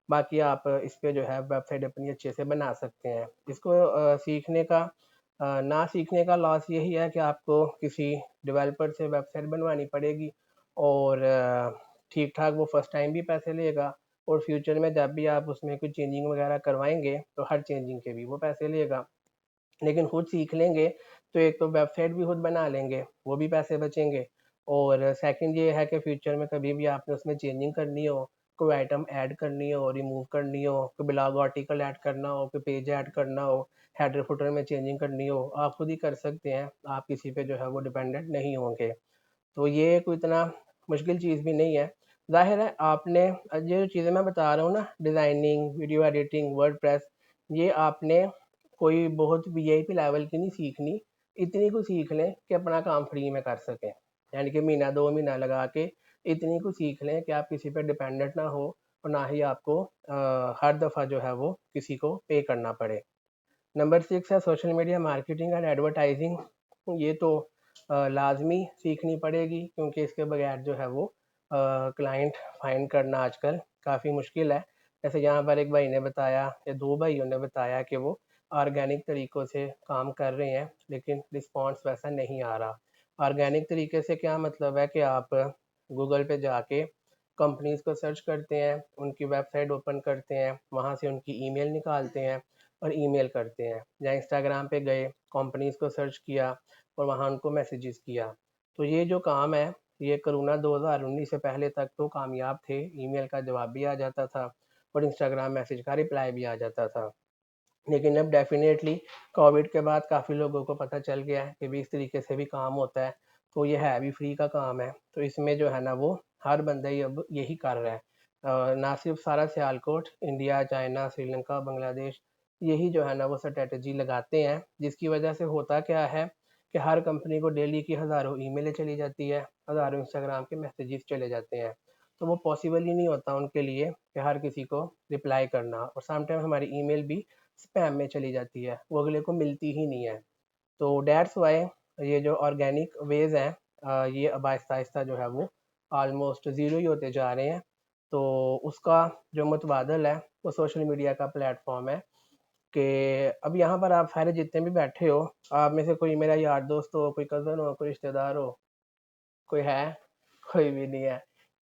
बाकी आप इस पे जो है वेबसाइट अपनी अच्छे से बना सकते हैं। इसको सीखने का ना सीखने का लॉस यही है कि आपको किसी डेवलपर से वेबसाइट बनवानी पड़ेगी, और ठीक ठाक वो फर्स्ट टाइम भी पैसे लेगा, और फ्यूचर में जब भी आप उसमें कुछ चेंजिंग वगैरह करवाएंगे तो हर चेंजिंग के भी वो पैसे लेगा। लेकिन खुद सीख लेंगे तो एक तो वेबसाइट भी खुद बना लेंगे, वो भी पैसे बचेंगे, और सेकंड ये है कि फ्यूचर में कभी भी आपने उसमें चेंजिंग करनी हो, कोई आइटम ऐड करनी हो, रिमूव करनी हो, कोई ब्लॉग आर्टिकल ऐड करना हो, कोई पेज ऐड करना हो, हेडर फुटर में चेंजिंग करनी हो, आप खुद ही कर सकते हैं। आप किसी पे जो है वो डिपेंडेंट नहीं होंगे। तो ये कोई इतना मुश्किल चीज़ भी नहीं है। ज़ाहिर है आपने ये जो चीज़ें मैं बता रहा हूँ ना, डिज़ाइनिंग, वीडियो एडिटिंग, वर्डप्रेस, ये आपने कोई बहुत वीआईपी लेवल की नहीं सीखनी, इतनी कुछ सीख लें कि अपना काम फ्री में कर सकें। यानी कि महीना 2 महीना लगा के इतनी कुछ सीख लें कि आप किसी पे डिपेंडेंट ना हो और ना ही आपको हर दफ़ा जो है वो किसी को पे करना पड़े। नंबर 6 है social media marketing and advertising. ये तो लाजमी सीखनी पड़ेगी, क्योंकि इसके बगैर जो है वो क्लाइंट फाइंड करना आजकल काफ़ी मुश्किल है। जैसे यहाँ पर एक भाई ने बताया या दो भाइयों ने बताया कि वो ऑर्गेनिक तरीक़ों से काम कर रहे हैं, लेकिन रिस्पॉन्स वैसा नहीं आ रहा। ऑर्गेनिक तरीके से क्या मतलब है कि आप गूगल पे जाके कंपनीज़ को सर्च करते हैं, उनकी वेबसाइट ओपन करते हैं, वहाँ से उनकी ईमेल निकालते हैं और ईमेल करते हैं, या इंस्टाग्राम पे गए, कंपनीज़ को सर्च किया और वहाँ उनको मैसेजेस किया। तो ये जो काम है, ये कोरोना 2019 से पहले तक तो कामयाब थे, ईमेल का जवाब भी आ जाता था और इंस्टाग्राम मैसेज का रिप्लाई भी आ जाता था। लेकिन अब डेफ़िनेटली कोविड के बाद काफ़ी लोगों को पता चल गया है कि भी इस तरीके से भी काम होता है, तो ये है भी फ्री का काम है। तो इसमें जो है ना वो हर बंदा ही अब यही कर रहा है। ना सिर्फ सारा सियालकोट, इंडिया, चाइना, श्रीलंका, बांग्लादेश, यही जो है ना वो स्ट्रैटेजी लगाते हैं, जिसकी वजह से होता क्या है कि हर कंपनी को डेली की हज़ारों ईमेलें चली जाती है, हज़ारों इंस्टाग्राम के मैसेजेस चले जाते हैं। तो वो पॉसिबल ही नहीं होता उनके लिए कि हर किसी को रिप्लाई करना, और समटाइम हमारी ईमेल भी स्पैम में चली जाती है, वो अगले को मिलती ही नहीं है। तो डेट्स वाई ये जो ऑर्गेनिक वेज हैं, ये अब आहिस्ता आहिस्ता जो है वो ऑलमोस्ट ज़ीरो ही होते जा रहे हैं। तो उसका जो मुतबादल है वो सोशल मीडिया का प्लेटफॉर्म है कि अब यहाँ पर आप सारे जितने भी बैठे हो, आप में से कोई मेरा यार दोस्त हो, कोई कज़न हो, कोई रिश्तेदार हो, कोई है? कोई भी नहीं है,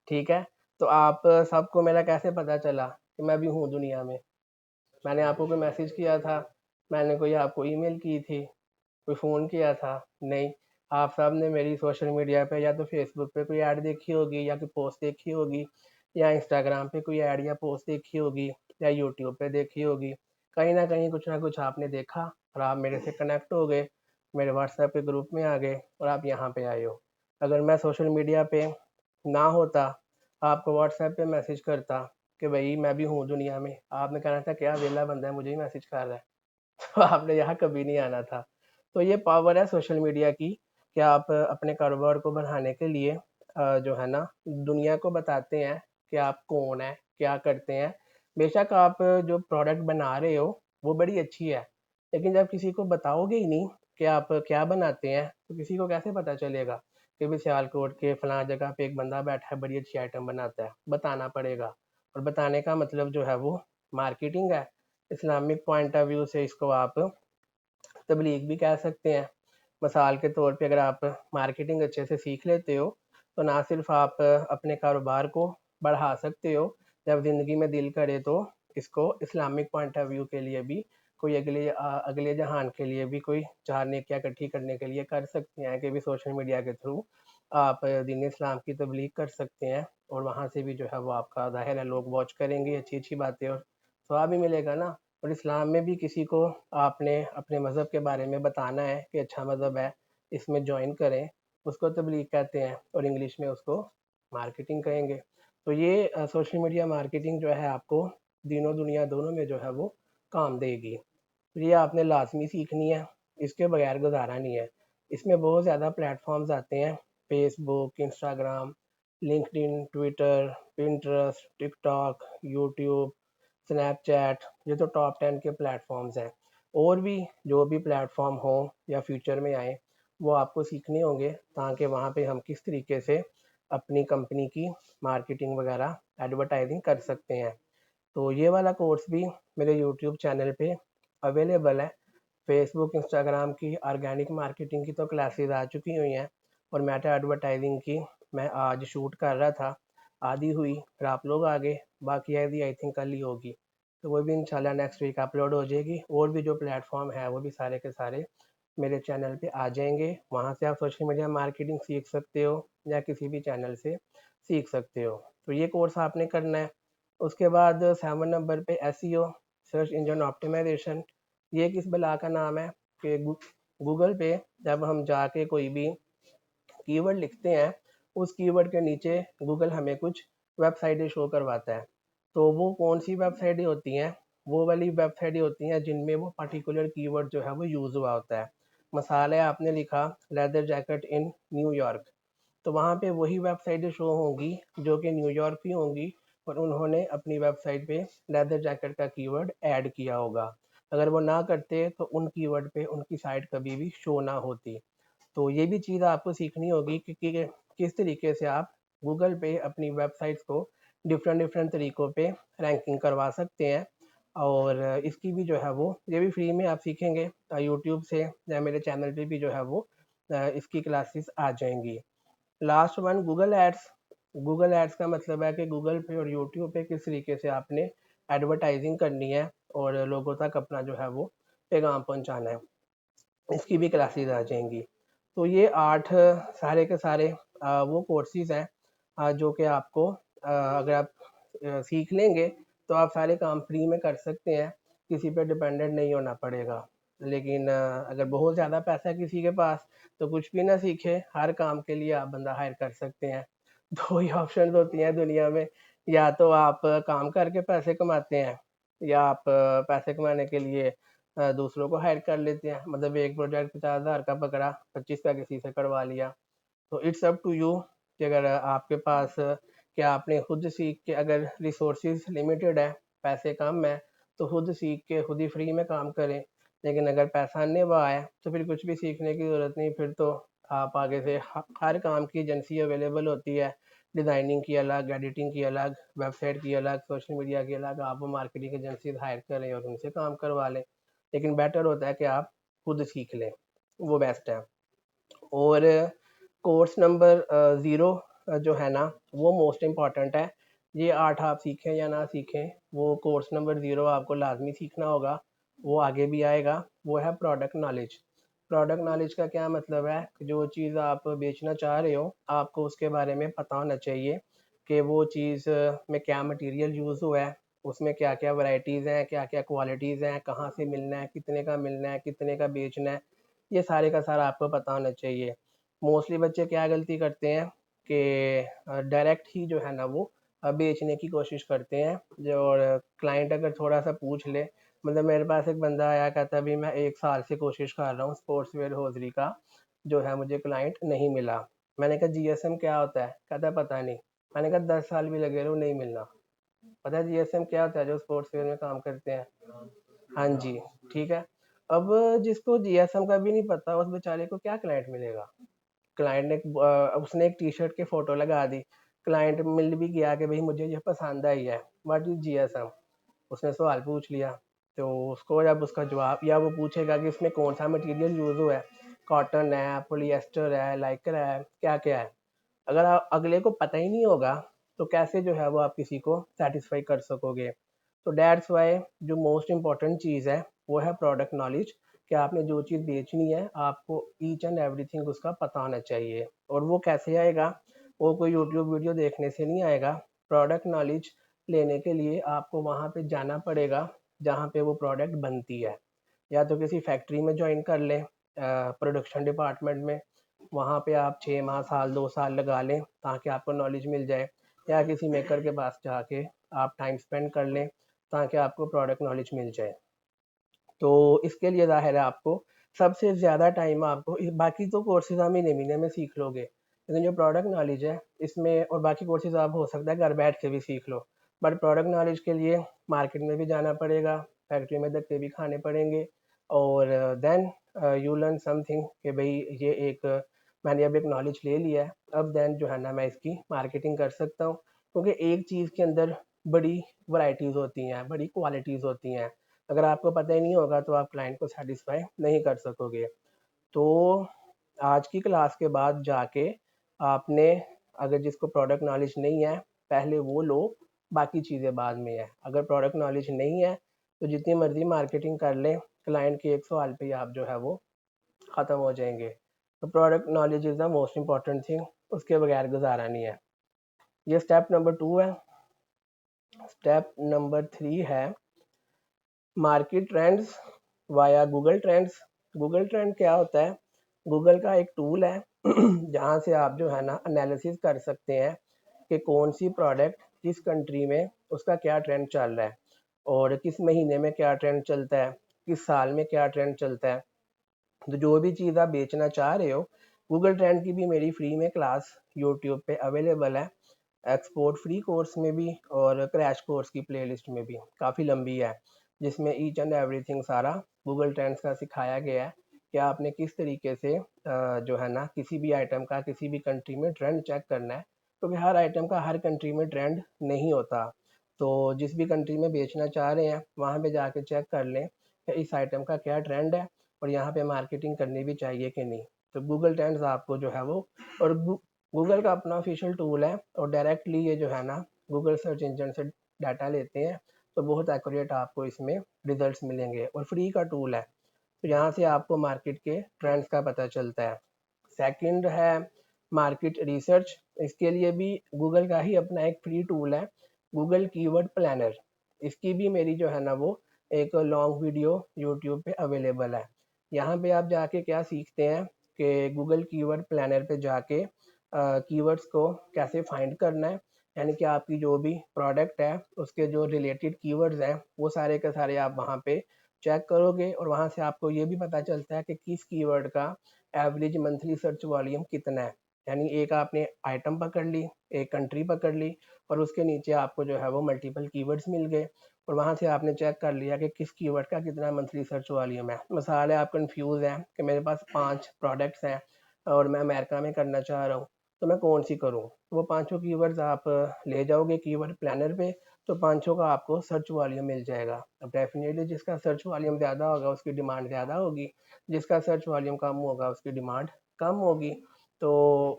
ठीक है। तो आप सबको मेरा कैसे पता चला कि मैं भी हूँ दुनिया में? मैंने आपको कोई मैसेज किया था? मैंने कोई आपको ईमेल की थी? कोई फ़ोन किया था? नहीं। आप सब ने मेरी सोशल मीडिया पे या तो फ़ेसबुक पे कोई ऐड देखी होगी, या कोई पोस्ट देखी होगी, या इंस्टाग्राम पे कोई ऐड या पोस्ट देखी होगी, या यूट्यूब पे देखी होगी। कहीं न कहीं कुछ ना कुछ आपने देखा और आप मेरे से कनेक्ट हो गए, मेरे व्हाट्सएप के ग्रुप में आ गए और आप यहाँ पे आए हो। अगर मैं सोशल मीडिया पे ना होता, आपको व्हाट्सएप पे मैसेज करता कि भई मैं भी हूँ दुनिया में, आपने कहना था क्या वेला बंदा है मुझे ही मैसेज कर रहा है। तो आपने यहाँ कभी नहीं आना था। तो ये पावर है सोशल मीडिया की कि आप अपने कारोबार को बढ़ाने के लिए जो है ना दुनिया को बताते हैं कि आप कौन हैं, क्या करते हैं। बेशक आप जो प्रोडक्ट बना रहे हो वो बड़ी अच्छी है, लेकिन जब किसी को बताओगे ही नहीं कि आप क्या बनाते हैं, तो किसी को कैसे पता चलेगा कि भी सियालकोट के फलां जगह पे एक बंदा बैठा है, बड़ी अच्छी आइटम बनाता है। बताना पड़ेगा, और बताने का मतलब जो है वो मार्केटिंग है। इस्लामिक पॉइंट ऑफ व्यू से इसको आप तबलीग भी कह सकते हैं। मिसाल के तौर पे अगर आप मार्केटिंग अच्छे से सीख लेते हो, तो ना सिर्फ आप अपने कारोबार को बढ़ा सकते हो, जब ज़िंदगी में दिल करे तो इसको इस्लामिक पॉइंट ऑफ व्यू के लिए भी कोई अगले जहान के लिए भी कोई चार नेकियां इकट्ठी करने के लिए कर सकते हैं कि भी सोशल मीडिया के थ्रू आप दीन इस्लाम की तबलीग कर सकते हैं, और वहाँ से भी जो है वो आपका ज़ाहिर है लोग वॉच करेंगे, अच्छी अच्छी बातें, और सवाब भी मिलेगा ना। और इस्लाम में भी किसी को आपने अपने मज़हब के बारे में बताना है कि अच्छा मज़हब है, इसमें जॉइन करें, उसको तबलीग कहते हैं, और इंग्लिश में उसको मार्केटिंग कहेंगे। तो ये सोशल मीडिया मार्केटिंग जो है आपको दीनों दुनिया दोनों में जो है वो काम देगी। तो ये आपने लाजमी सीखनी है, इसके बगैर गुजारा नहीं है। इसमें बहुत ज़्यादा प्लेटफॉर्म्स आते हैं, Facebook, Instagram, LinkedIn, Twitter, Pinterest, TikTok, YouTube, Snapchat, ये तो टॉप 10 के प्लेटफॉर्म्स हैं। और भी जो भी प्लेटफॉर्म हो या फ्यूचर में आए, वो आपको सीखने होंगे, ताकि वहाँ पे हम किस तरीके से अपनी कंपनी की मार्केटिंग वगैरह एडवर्टाइजिंग कर सकते हैं। तो ये वाला कोर्स भी मेरे यूट्यूब चैनल पे अवेलेबल है। फेसबुक, इंस्टाग्राम की ऑर्गेनिक मार्केटिंग की तो क्लासेस आ चुकी हुई हैं, और मेटा एडवर्टाइजिंग की मैं आज शूट कर रहा था, आधी हुई, फिर आप लोग आ गए, बाकी आधी आई थिंक कल ही होगी। तो वो भी इंशाल्लाह नेक्स्ट वीक अपलोड हो जाएगी, और भी जो प्लेटफॉर्म है वो भी सारे के सारे मेरे चैनल पे आ जाएंगे। वहाँ से आप सोशल मीडिया मार्केटिंग सीख सकते हो, या किसी भी चैनल से सीख सकते हो। तो ये कोर्स आपने करना है। उसके बाद 7 नंबर पे एसईओ, सर्च इंजन ऑप्टिमाइजेशन। ये किस बला का नाम है कि गूगल पे जब हम जाके कोई भी कीवर्ड लिखते हैं, उस कीवर्ड के नीचे गूगल हमें कुछ वेबसाइटें शो करवाता है। तो वो कौन सी वेबसाइटें होती हैं? वो वाली वेबसाइटें होती हैं जिनमें वो पर्टिकुलर कीवर्ड जो है वो यूज़ हुआ होता है। मिसाल है, आपने लिखा लेदर जैकेट इन न्यूयॉर्क, तो वहाँ पे वही वेबसाइटें शो होंगी जो कि न्यूयॉर्क की होंगी, और उन्होंने अपनी वेबसाइट पे लेदर जैकेट का कीवर्ड ऐड किया होगा। अगर वो ना करते तो उन कीवर्ड पे उनकी साइट कभी भी शो ना होती। तो ये भी चीज़ आपको सीखनी होगी कि किस तरीके से आप गूगल पे अपनी वेबसाइट्स को डिफरेंट डिफरेंट तरीक़ों पे रैंकिंग करवा सकते हैं। और इसकी भी जो है वो ये भी फ्री में आप सीखेंगे यूट्यूब से, या मेरे चैनल पे भी जो है वो इसकी क्लासेस आ जाएंगी। Last one, Google ads. Google ads का मतलब है कि गूगल पे और यूट्यूब पे किस तरीके से आपने एडवर्टाइजिंग करनी है और लोगों तक अपना जो है वो पैगाम पहुंचाना है, इसकी भी क्लासेस आ जाएंगी। तो ये 8 सारे के सारे वो कोर्सेज हैं जो कि आपको अगर आप सीख लेंगे तो आप सारे काम फ्री में कर सकते हैं, किसी पे डिपेंडेंट नहीं होना पड़ेगा। लेकिन अगर बहुत ज़्यादा पैसा है किसी के पास तो कुछ भी ना सीखे, हर काम के लिए आप बंदा हायर कर सकते हैं। 2 ही ऑप्शंस होती हैं दुनिया में, या तो आप काम करके पैसे कमाते हैं, या आप पैसे कमाने के लिए दूसरों को हायर कर लेते हैं। मतलब एक प्रोजेक्ट 50,000 का पकड़ा, 25 का किसी से करवा लिया। तो इट्स अप टू यू कि अगर आपके पास क्या आपने खुद सीख के, अगर रिसोर्सेज लिमिटेड है, पैसे कम है, तो खुद सीख के खुद ही फ्री में काम करें। लेकिन अगर पैसा अन्य हुआ है तो फिर कुछ भी सीखने की ज़रूरत नहीं, फिर तो आप आगे से हर काम की एजेंसी अवेलेबल होती है, डिज़ाइनिंग की अलग, एडिटिंग की अलग, वेबसाइट की अलग, सोशल मीडिया की अलग। आप वो मार्केटिंग एजेंसी हायर करें और उनसे काम करवा लें, लेकिन बेटर होता है कि आप खुद सीख लें, वो बेस्ट है। और कोर्स नंबर 0 जो है ना, वो मोस्ट इम्पॉर्टेंट है। ये 8 आप सीखें या ना सीखें, वो कोर्स नंबर 0 आपको लाजमी सीखना होगा, वो आगे भी आएगा। वो है प्रोडक्ट नॉलेज। प्रोडक्ट नॉलेज का क्या मतलब है कि जो चीज़ आप बेचना चाह रहे हो, आपको उसके बारे में पता होना चाहिए कि वो चीज़ में क्या मटेरियल यूज़ हुआ है, उसमें क्या क्या वैरायटीज़ हैं, क्या क्या क्वालिटीज़ हैं, कहाँ से मिलना है, कितने का मिलना है, कितने का बेचना है, ये सारे का सारा आपको पता होना चाहिए। मोस्टली बच्चे क्या गलती करते हैं कि डायरेक्ट ही जो है ना वो बेचने की कोशिश करते हैं। जो और क्लाइंट अगर थोड़ा सा पूछ ले, मतलब मेरे पास एक बंदा आया, कहता भी मैं 1 साल से कोशिश कर रहा हूँ स्पोर्ट्स वेयर हॉजरी का, जो है मुझे क्लाइंट नहीं मिला। मैंने कहा जीएसएम क्या होता है? कहता पता नहीं। मैंने कहा 10 साल भी लगे रहो नहीं मिलना। पता है जीएसएम क्या होता है जो स्पोर्ट्स वेयर में काम करते हैं? हाँ जी, ठीक है। अब जिसको जीएसएम का भी नहीं पता उस बेचारे को क्या क्लाइंट मिलेगा? क्लाइंट ने उसने एक टी शर्ट की फ़ोटो लगा दी, क्लाइंट मिल भी गया कि भाई मुझे ये पसंद आई है, व्हाट इज़ जीएसएम? उसने सवाल पूछ लिया, तो उसको जब उसका जवाब, या वो पूछेगा कि इसमें कौन सा मटेरियल यूज़ हुआ है, कॉटन है, पॉलिएस्टर है, लाइक्रा है, क्या क्या है। अगर अगले को पता ही नहीं होगा तो कैसे जो है वो आप किसी को सेटिस्फाई कर सकोगे। तो डैट्स वाई जो मोस्ट इम्पॉर्टेंट चीज़ है वो है प्रोडक्ट नॉलेज, कि आपने जो चीज़ बेचनी है आपको ईच एंड एवरीथिंग उसका पता होना चाहिए। और वो कैसे आएगा? वो कोई यूट्यूब वीडियो देखने से नहीं आएगा। प्रोडक्ट नॉलेज लेने के लिए आपको वहाँ पे जाना पड़ेगा जहाँ पे वो प्रोडक्ट बनती है, या तो किसी फैक्ट्री में ज्वाइन कर लें प्रोडक्शन डिपार्टमेंट में, वहाँ पे आप 6 माह, साल, 2 साल लगा लें ताकि आपको नॉलेज मिल जाए, या किसी मेकर के पास जाके आप टाइम स्पेंड कर लें ताकि आपको प्रोडक्ट नॉलेज मिल जाए। तो इसके लिए ज़ाहिर है आपको सबसे ज़्यादा टाइम आपको, बाकी तो कोर्सेज आप महीने में सीख लोगे, लेकिन जो प्रोडक्ट नॉलेज है इसमें, और बाकी कोर्सेज आप हो सकता है घर बैठ के भी सीख लो, बट प्रोडक्ट नॉलेज के लिए मार्केट में भी जाना पड़ेगा, फैक्ट्री में धक्के भी खाने पड़ेंगे, और देन यू लर्न समथिंग कि भाई ये एक मैंने अब एक नॉलेज ले लिया है, अब देन जो है ना मैं इसकी मार्केटिंग कर सकता हूँ। क्योंकि एक चीज़ के अंदर बड़ी वैरायटीज़ होती हैं, बड़ी क्वालिटीज़ होती हैं, अगर आपको पता ही नहीं होगा तो आप क्लाइंट को सेटिस्फाई नहीं कर सकोगे। तो आज की क्लास के बाद जाके आपने, अगर जिसको प्रोडक्ट नॉलेज नहीं है पहले वो लो, बाकी चीज़ें बाद में है। अगर प्रोडक्ट नॉलेज नहीं है तो जितनी मर्जी मार्केटिंग कर लें, क्लाइंट के एक सवाल पे ही आप जो है वो ख़त्म हो जाएंगे। तो product knowledge is the most important thing, उसके बगैर गुजारा नहीं है। ये स्टेप नंबर 2 है। स्टेप नंबर 3 है market trends via Google trends. Google trend क्या होता है? गूगल का एक टूल है जहाँ से आप जो है ना एनालिसिस कर सकते हैं कि कौन सी प्रोडक्ट किस कंट्री में उसका क्या ट्रेंड चल रहा है और किस महीने में क्या ट्रेंड चलता है, किस साल में क्या ट्रेंड चलता है। तो जो भी चीज़ आप बेचना चाह रहे हो, गूगल ट्रेंड की भी मेरी फ्री में क्लास यूट्यूब पे अवेलेबल है, एक्सपोर्ट फ्री कोर्स में भी और क्रैश कोर्स की प्लेलिस्ट में भी, काफ़ी लंबी है, जिसमें ईच एंड एवरीथिंग सारा गूगल ट्रेंड्स का सिखाया गया है कि आपने किस तरीके से जो है ना किसी भी आइटम का किसी भी कंट्री में ट्रेंड चेक करना है, क्योंकि हर आइटम का हर कंट्री में ट्रेंड नहीं होता। तो जिस भी कंट्री में बेचना चाह रहे हैं वहाँ पे जाके चेक कर लें कि इस आइटम का क्या ट्रेंड है और यहाँ पे मार्केटिंग करनी भी चाहिए कि नहीं। तो गूगल ट्रेंड्स आपको जो है वो, और गूगल का अपना ऑफिशियल टूल है और डायरेक्टली ये जो है ना गूगल सर्च इंजन से डाटा लेते हैं, तो बहुत एक्यूरेट आपको इसमें रिजल्ट्स मिलेंगे और फ्री का टूल है, तो यहाँ से आपको मार्केट के ट्रेंड्स का पता चलता है। सेकंड है मार्केट रिसर्च, इसके लिए भी गूगल का ही अपना एक फ्री टूल है, गूगल कीवर्ड प्लानर। इसकी भी मेरी जो है ना वो एक लॉन्ग वीडियो यूट्यूब पे अवेलेबल है। यहाँ पे आप जाके क्या सीखते हैं कि गूगल कीवर्ड प्लानर पे जाके कीवर्ड्स को कैसे फाइंड करना है, यानी कि आपकी जो भी प्रोडक्ट है उसके जो रिलेटेड कीवर्ड्स हैं वो सारे के सारे आप वहाँ पे चेक करोगे और वहाँ से आपको ये भी पता चलता है कि किस कीवर्ड का एवरेज मंथली सर्च वॉल्यूम कितना है। यानी एक आपने आइटम पकड़ ली, एक कंट्री पकड़ ली और उसके नीचे आपको जो है वो मल्टीपल कीवर्ड्स मिल गए और वहाँ से आपने चेक कर लिया कि किस कीवर्ड का कितना मंथली सर्च वॉल्यूम है। मिसाल है आप कंफ्यूज हैं कि मेरे पास 5 प्रोडक्ट्स हैं और मैं अमेरिका में करना चाह रहा हूँ, तो मैं कौन सी करूँ। तो वो पाँचों कीवर्ड्स आप ले जाओगे कीवर्ड प्लानर पे, तो पाँचों का आपको सर्च वॉल्यूम मिल जाएगा। अब डेफिनेटली जिसका सर्च वॉल्यूम ज़्यादा होगा उसकी डिमांड ज़्यादा होगी, जिसका सर्च वॉल्यूम कम होगा उसकी डिमांड कम होगी। तो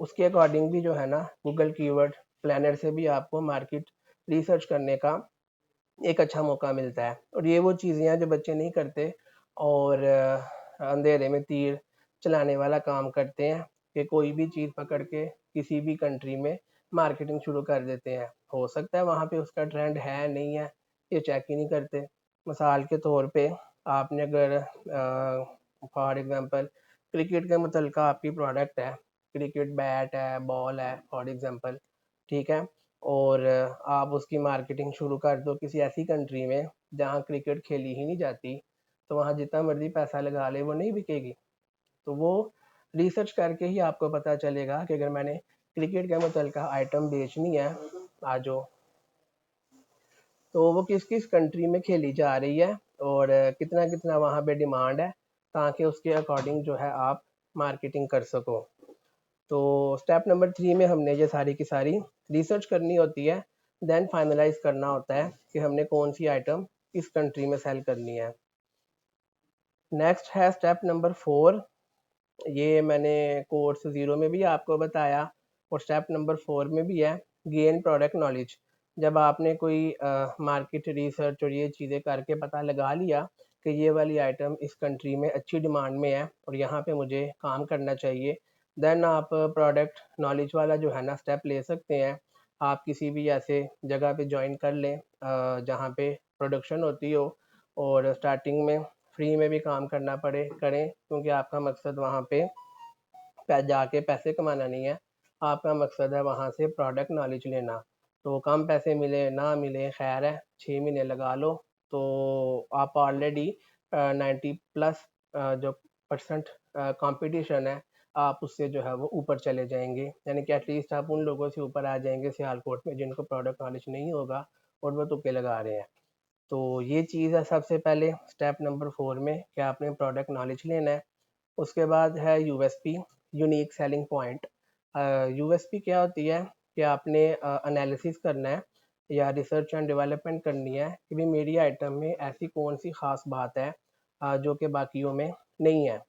उसके अकॉर्डिंग भी जो है ना गूगल कीवर्ड प्लानर से भी आपको मार्केट रिसर्च करने का एक अच्छा मौका मिलता है। और ये वो चीज़ें हैं जो बच्चे नहीं करते और अंधेरे में तीर चलाने वाला काम करते हैं कि कोई भी चीज़ पकड़ के किसी भी कंट्री में मार्केटिंग शुरू कर देते हैं। हो सकता है वहाँ पे उसका ट्रेंड है नहीं है, ये चेक ही नहीं करते। मिसाल के तौर पे आपने अगर फॉर एग्जांपल क्रिकेट के मुतलका आपकी प्रोडक्ट है, क्रिकेट बैट है, बॉल है फॉर एग्जांपल, ठीक है, और आप उसकी मार्केटिंग शुरू कर दो किसी ऐसी कंट्री में जहाँ क्रिकेट खेली ही नहीं जाती, तो वहाँ जितना मर्जी पैसा लगा ले वो नहीं बिकेगी। तो वो रिसर्च करके ही आपको पता चलेगा कि अगर मैंने क्रिकेट के मुतलका आइटम बेचनी है आजो, तो वो किस किस कंट्री में खेली जा रही है और कितना कितना वहाँ पे डिमांड है, ताकि उसके अकॉर्डिंग जो है आप मार्केटिंग कर सको। तो स्टेप नंबर 3 में हमने ये सारी की सारी रिसर्च करनी होती है, देन फाइनलाइज करना होता है कि हमने कौन सी आइटम किस कंट्री में सेल करनी है। नेक्स्ट है स्टेप नंबर 4, ये मैंने कोर्स 0 में भी आपको बताया और स्टेप नंबर 4 में भी है, गेन प्रोडक्ट नॉलेज। जब आपने कोई मार्केट रिसर्च और ये चीज़ें करके पता लगा लिया कि ये वाली आइटम इस कंट्री में अच्छी डिमांड में है और यहाँ पे मुझे काम करना चाहिए, देन आप प्रोडक्ट नॉलेज वाला जो है ना स्टेप ले सकते हैं। आप किसी भी ऐसे जगह पे ज्वाइन कर लें जहाँ पे प्रोडक्शन होती हो और स्टार्टिंग में फ्री में भी काम करना पड़े करें, क्योंकि आपका मकसद वहाँ पे जाके पैसे कमाना नहीं है, आपका मकसद है वहाँ से प्रोडक्ट नॉलेज लेना। तो कम पैसे मिले ना मिले खैर है, 6 महीने लगा लो तो आप ऑलरेडी 90+ जो परसेंट कंपटीशन है आप उससे जो है वो ऊपर चले जाएंगे, यानी कि एटलीस्ट आप उन लोगों से ऊपर आ जाएंगे सियालकोट में जिनको प्रोडक्ट नॉलेज नहीं होगा और वो तुक्के लगा रहे हैं। तो ये चीज़ है सबसे पहले स्टेप नंबर 4 में कि आपने प्रोडक्ट नॉलेज लेना है। उसके बाद है USP, unique selling point. USP क्या होती है कि आपने एनालिसिस करना है या रिसर्च एंड डेवलपमेंट करनी है कि भाई मेरी आइटम में ऐसी कौन सी ख़ास बात है जो कि बाकियों में नहीं है।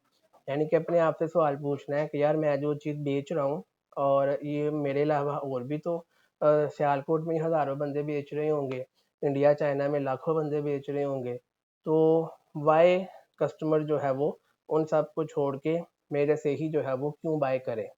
यानी कि अपने आप से सवाल पूछना है कि यार मैं जो चीज़ बेच रहा हूँ और ये मेरे अलावा और भी तो सियालकोट में हज़ारों बंदे बेच रहे होंगे, इंडिया चाइना में लाखों बंदे बेच रहे होंगे, तो वाई कस्टमर जो है वो उन सब को छोड़ के मेरे से ही जो है वो क्यों बाय करे।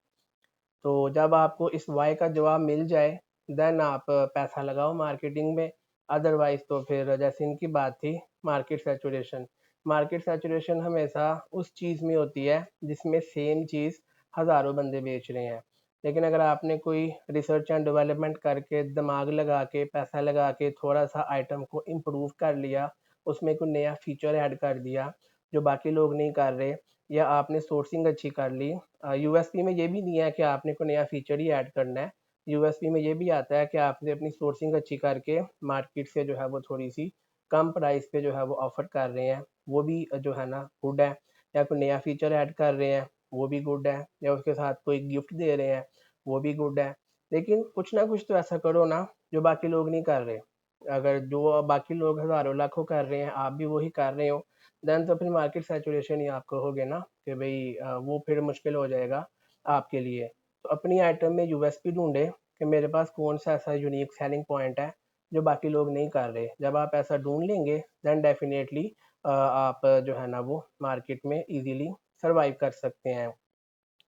तो जब आपको इस वाई का जवाब मिल जाए देन आप पैसा लगाओ मार्केटिंग में, अदरवाइज तो फिर जैसे इनकी बात थी मार्केट सैचुरेशन। मार्केट सैचुरेशन हमेशा उस चीज़ में होती है जिसमें सेम चीज़ हज़ारों बंदे बेच रहे हैं। लेकिन अगर आपने कोई रिसर्च एंड डेवलपमेंट करके दिमाग लगा के पैसा लगा के थोड़ा सा आइटम को इम्प्रूव कर लिया, उसमें कोई नया फीचर ऐड कर दिया जो बाकी लोग नहीं कर रहे, या आपने सोर्सिंग अच्छी कर ली। यूएसपी में ये भी नहीं है कि आपने कोई नया फीचर ही ऐड करना है। यूएसपी में ये भी आता है कि आपने अपनी सोर्सिंग अच्छी करके मार्केट से जो है वो थोड़ी सी कम प्राइस पे जो है वो ऑफर कर रहे हैं, वो भी जो है ना गुड है। या कोई नया फीचर ऐड कर रहे हैं, वो भी गुड है। या उसके साथ कोई गिफ्ट दे रहे हैं, वो भी गुड है। लेकिन कुछ ना कुछ तो ऐसा करो ना जो बाकी लोग नहीं कर रहे। अगर जो बाकी लोग हज़ारों लाखों कर रहे हैं, आप भी वही कर रहे हो, देन तो फिर मार्केट सैचुरेशन ही आप कहोगे ना कि भाई वो फिर मुश्किल हो जाएगा आपके लिए। तो अपनी आइटम में यूएसपी ढूंढे कि मेरे पास कौन सा ऐसा यूनिक सेलिंग पॉइंट है जो बाकी लोग नहीं कर रहे। जब आप ऐसा ढूंढ लेंगे देन डेफिनेटली आप जो है ना वो मार्केट में इजीली सरवाइव कर सकते हैं।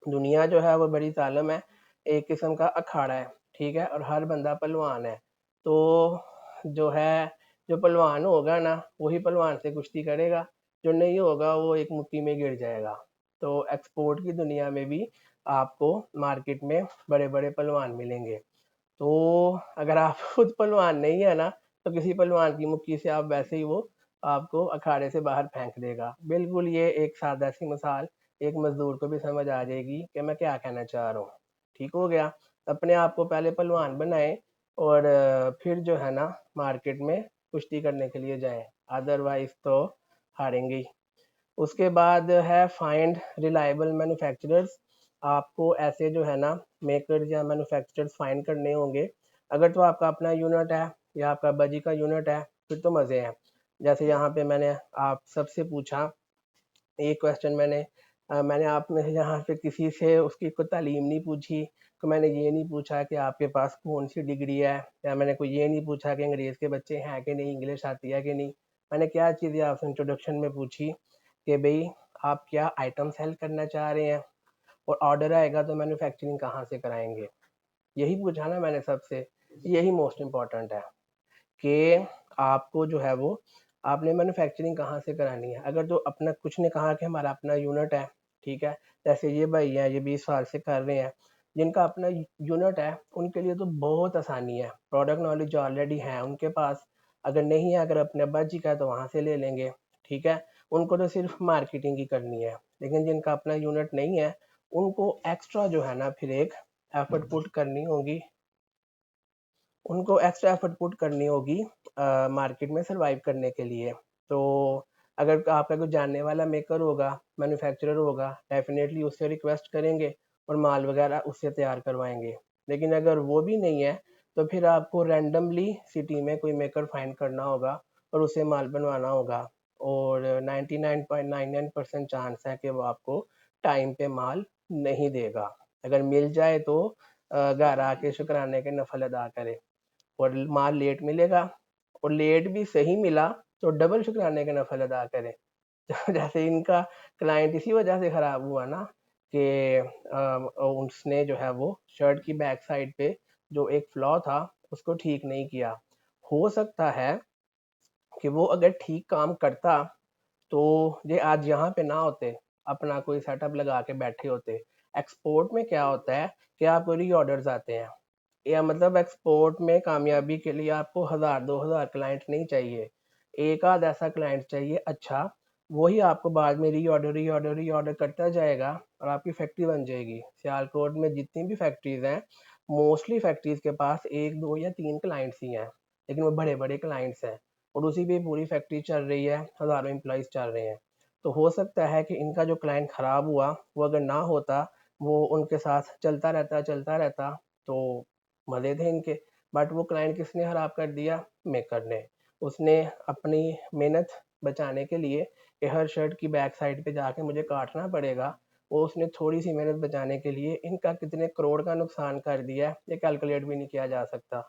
दुनिया जो है वो बड़ी जालिम है, एक किस्म का अखाड़ा है, ठीक है, और हर बंदा पहलवान है। तो जो है, जो पहलवान होगा ना वही पहलवान से कुश्ती करेगा, जो नहीं होगा वो एक मुट्ठी में गिर जाएगा। तो एक्सपोर्ट की दुनिया में भी आपको मार्केट में बड़े बड़े पहलवान मिलेंगे। तो अगर आप खुद पहलवान नहीं है ना, तो किसी पहलवान की मुक्की से आप वैसे ही वो आपको अखाड़े से बाहर फेंक देगा। बिल्कुल ये एक सादा सी मिसाल एक मजदूर को भी समझ आ जाएगी कि मैं क्या कहना चाह रहा हूँ। ठीक हो गया। अपने आप को पहले पहलवान बनाएं और फिर जो है ना मार्केट में कुश्ती करने के लिए जाएं, अदरवाइज तो हारेंगे ही। उसके बाद है फाइंड रिलायबल मैन्युफैक्चरर्स। आपको ऐसे जो है ना मेकर्स या मैन्युफैक्चरर्स फाइंड करने होंगे। अगर तो आपका अपना यूनिट है या आपका बजी का यूनिट है फिर तो मज़े हैं। जैसे यहाँ पे मैंने आप सबसे पूछा एक क्वेश्चन, मैंने आप में से यहाँ पे किसी से उसकी कोई तालीम नहीं पूछी। तो मैंने ये नहीं पूछा कि आपके पास कौन सी डिग्री है, या मैंने कोई ये नहीं पूछा कि अंग्रेज़ के बच्चे हैं कि नहीं, इंग्लिश आती है कि नहीं। मैंने क्या चीज़ें आपसे इंट्रोडक्शन में पूछी कि भाई आप क्या आइटम सेल करना चाह रहे हैं, और ऑर्डर आएगा तो मैन्युफैक्चरिंग कहाँ से कराएंगे। यही पूछा ना मैंने सबसे। यही मोस्ट इम्पॉर्टेंट है कि आपको जो है वो आपने मैन्युफैक्चरिंग कहाँ से करानी है। अगर तो अपना कुछ ने कहा कि हमारा अपना यूनिट है, ठीक है, जैसे ये भाई हैं ये 20 साल से कर रहे हैं, जिनका अपना यूनिट है उनके लिए तो बहुत आसानी है, प्रोडक्ट नॉलेज ऑलरेडी है उनके पास। अगर नहीं है, अगर अपने अब्बा जी का है तो वहाँ से ले लेंगे, ठीक है। उनको तो सिर्फ मार्केटिंग ही करनी है। लेकिन जिनका अपना यूनिट नहीं है उनको एक्स्ट्रा जो है ना फिर एक एफर्ट पुट करनी होगी, उनको एक्स्ट्रा एफर्ट पुट करनी होगी मार्केट में सरवाइव करने के लिए। तो अगर आपका कोई जानने वाला मेकर होगा, मैन्युफैक्चरर होगा, डेफिनेटली उससे रिक्वेस्ट करेंगे और माल वगैरह उससे तैयार करवाएंगे। लेकिन अगर वो भी नहीं है तो फिर आपको रैंडमली सिटी में कोई मेकर फाइंड करना होगा और उसे माल बनवाना होगा। और 99.99% चांस है कि वो आपको टाइम पे माल नहीं देगा। अगर मिल जाए तो घर आके शुक्राने के नफल अदा करें। और माल लेट मिलेगा, और लेट भी सही मिला तो डबल शुक्राने के नफल अदा करें। जैसे इनका क्लाइंट इसी वजह से ख़राब हुआ ना कि उसने जो है वो शर्ट की बैक साइड पे जो एक फ्लॉ था उसको ठीक नहीं किया। हो सकता है कि वो अगर ठीक काम करता तो ये आज यहाँ पे ना होते, अपना कोई सेटअप लगा के बैठे होते। एक्सपोर्ट में क्या होता है कि आपको री ऑर्डर्स आते हैं, या मतलब एक्सपोर्ट में कामयाबी के लिए आपको 1000-2000 क्लाइंट नहीं चाहिए, एक आध ऐसा क्लाइंट चाहिए अच्छा, वही आपको बाद में री ऑर्डर करता जाएगा और आपकी फैक्ट्री बन जाएगी। सियालकोट में जितनी भी फैक्ट्रीज हैं, मोस्टली फैक्ट्रीज के पास एक दो या तीन क्लाइंट्स ही हैं, लेकिन वो बड़े बड़े क्लाइंट्स हैं और उसी पे पूरी फैक्ट्री चल रही है, हज़ारों एम्प्लॉयज़ चल रहे हैं। तो हो सकता है कि इनका जो क्लाइंट ख़राब हुआ वो अगर ना होता, वो उनके साथ चलता रहता तो मज़े थे इनके। बट वो क्लाइंट किसने ख़राब कर दिया? मेकर ने। उसने अपनी मेहनत बचाने के लिए कि हर शर्ट की बैक साइड पे जाके मुझे काटना पड़ेगा, वो उसने थोड़ी सी मेहनत बचाने के लिए इनका कितने करोड़ का नुकसान कर दिया है, ये कैलकुलेट भी नहीं किया जा सकता।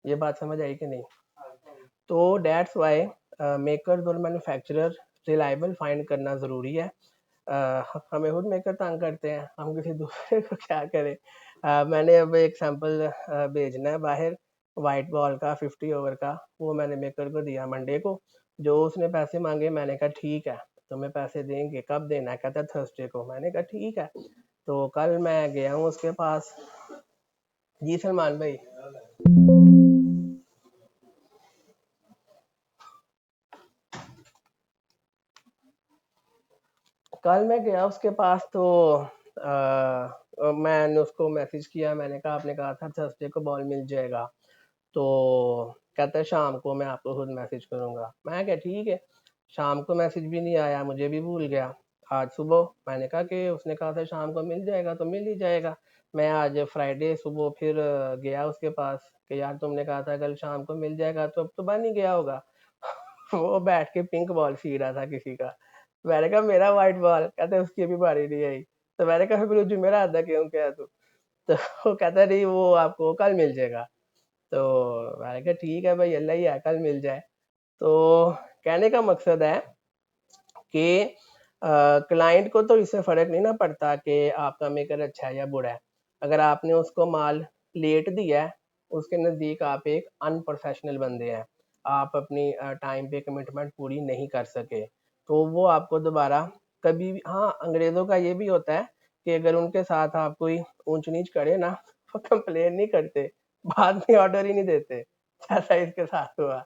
ये बात समझ आई कि नहीं? तो डेट्स वाई मेकर्स और मैन्युफैक्चरर रिलायबल फाइंड करना ज़रूरी है। हमें खुद मेकर तंग करते हैं, हम किसी दूसरे को क्या करें। मैंने अब एक सैंपल भेजना है बाहर, वाइट बॉल का 50 ओवर का, वो मैंने मेकर को दिया मंडे को। जो उसने पैसे मांगे मैंने कहा ठीक है तुम्हें पैसे देंगे, कब देना है, कहता है थर्सडे को। मैंने कहा ठीक है। तो कल मैं गया हूँ उसके पास। जी सलमान भाई, कल मैं गया उसके पास तो मैंने उसको मैसेज किया, मैंने कहा आपने कहा था थर्सडे को बॉल मिल जाएगा, तो कहता है शाम को मैं आपको खुद मैसेज करूँगा। मैं क्या ठीक है, शाम को मैसेज भी नहीं आया, मुझे भी भूल गया। आज सुबह मैंने कहा कि उसने कहा था शाम को मिल जाएगा तो मिल ही जाएगा। मैं आज फ्राइडे सुबह फिर गया उसके पास कि यार तुमने कहा था कल शाम को मिल जाएगा, तो अब तो बन ही गया होगा। वो बैठ के पिंक बॉल सी रहा था किसी का। मैंने कहा मेरा वाइट बॉल, कहते उसकी अभी बारी नहीं आई। तो मैंने कहा फिर जुमेरात था क्यों क्या तू? तो वो कहता नहीं वो आपको कल मिल जाएगा। तो मैंने कहा ठीक है भाई, अल्लाह ही है, कल मिल जाए। तो कहने का मकसद है कि क्लाइंट को तो इससे फ़र्क नहीं ना पड़ता कि आपका मेकर अच्छा है या बुरा है। अगर आपने उसको माल लेट दिया है, उसके नज़दीक आप एक अनप्रोफेशनल बंदे हैं, आप अपनी टाइम पे कमिटमेंट पूरी नहीं कर सके, तो वो आपको दोबारा कभी भी, हाँ अंग्रेज़ों का ये भी होता है कि अगर उनके साथ आप कोई ऊंच नीच करे ना, वो कंप्लेन नहीं करते, बाद में ऑर्डर ही नहीं देते, जैसा इसके साथ हुआ।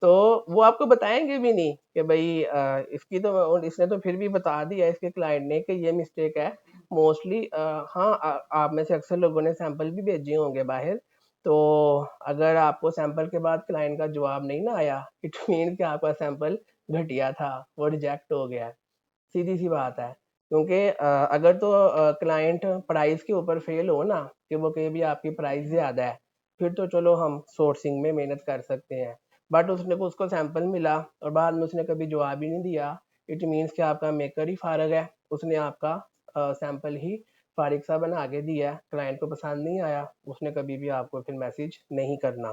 तो वो आपको बताएँगे भी नहीं कि भई इसकी तो, और इसने तो फिर भी बता दिया इसके क्लाइंट ने कि ये मिस्टेक है। मोस्टली हाँ, आप में से अक्सर लोगों ने सैंपल भी भेजे होंगे बाहर। तो अगर आपको सैंपल के बाद क्लाइंट का जवाब नहीं ना आया, इट मीन्स कि आपका सैंपल घटिया था, वो रिजेक्ट हो गया है। सीधी-सी बात है। क्योंकि अगर तो क्लाइंट प्राइस के ऊपर फेल हो ना, कि वो कहे भी आपकी प्राइस ज़्यादा है, फिर तो चलो हम सोर्सिंग में मेहनत कर सकते हैं। बट उसने को उसको सैंपल मिला और बाद में उसने कभी जवाब ही नहीं दिया, इट मीन्स कि आपका मेकर ही फारग है, उसने आपका सैंपल ही फारिग सा बना के दिया है, क्लाइंट को पसंद नहीं आया, उसने कभी भी आपको फिर मैसेज नहीं करना।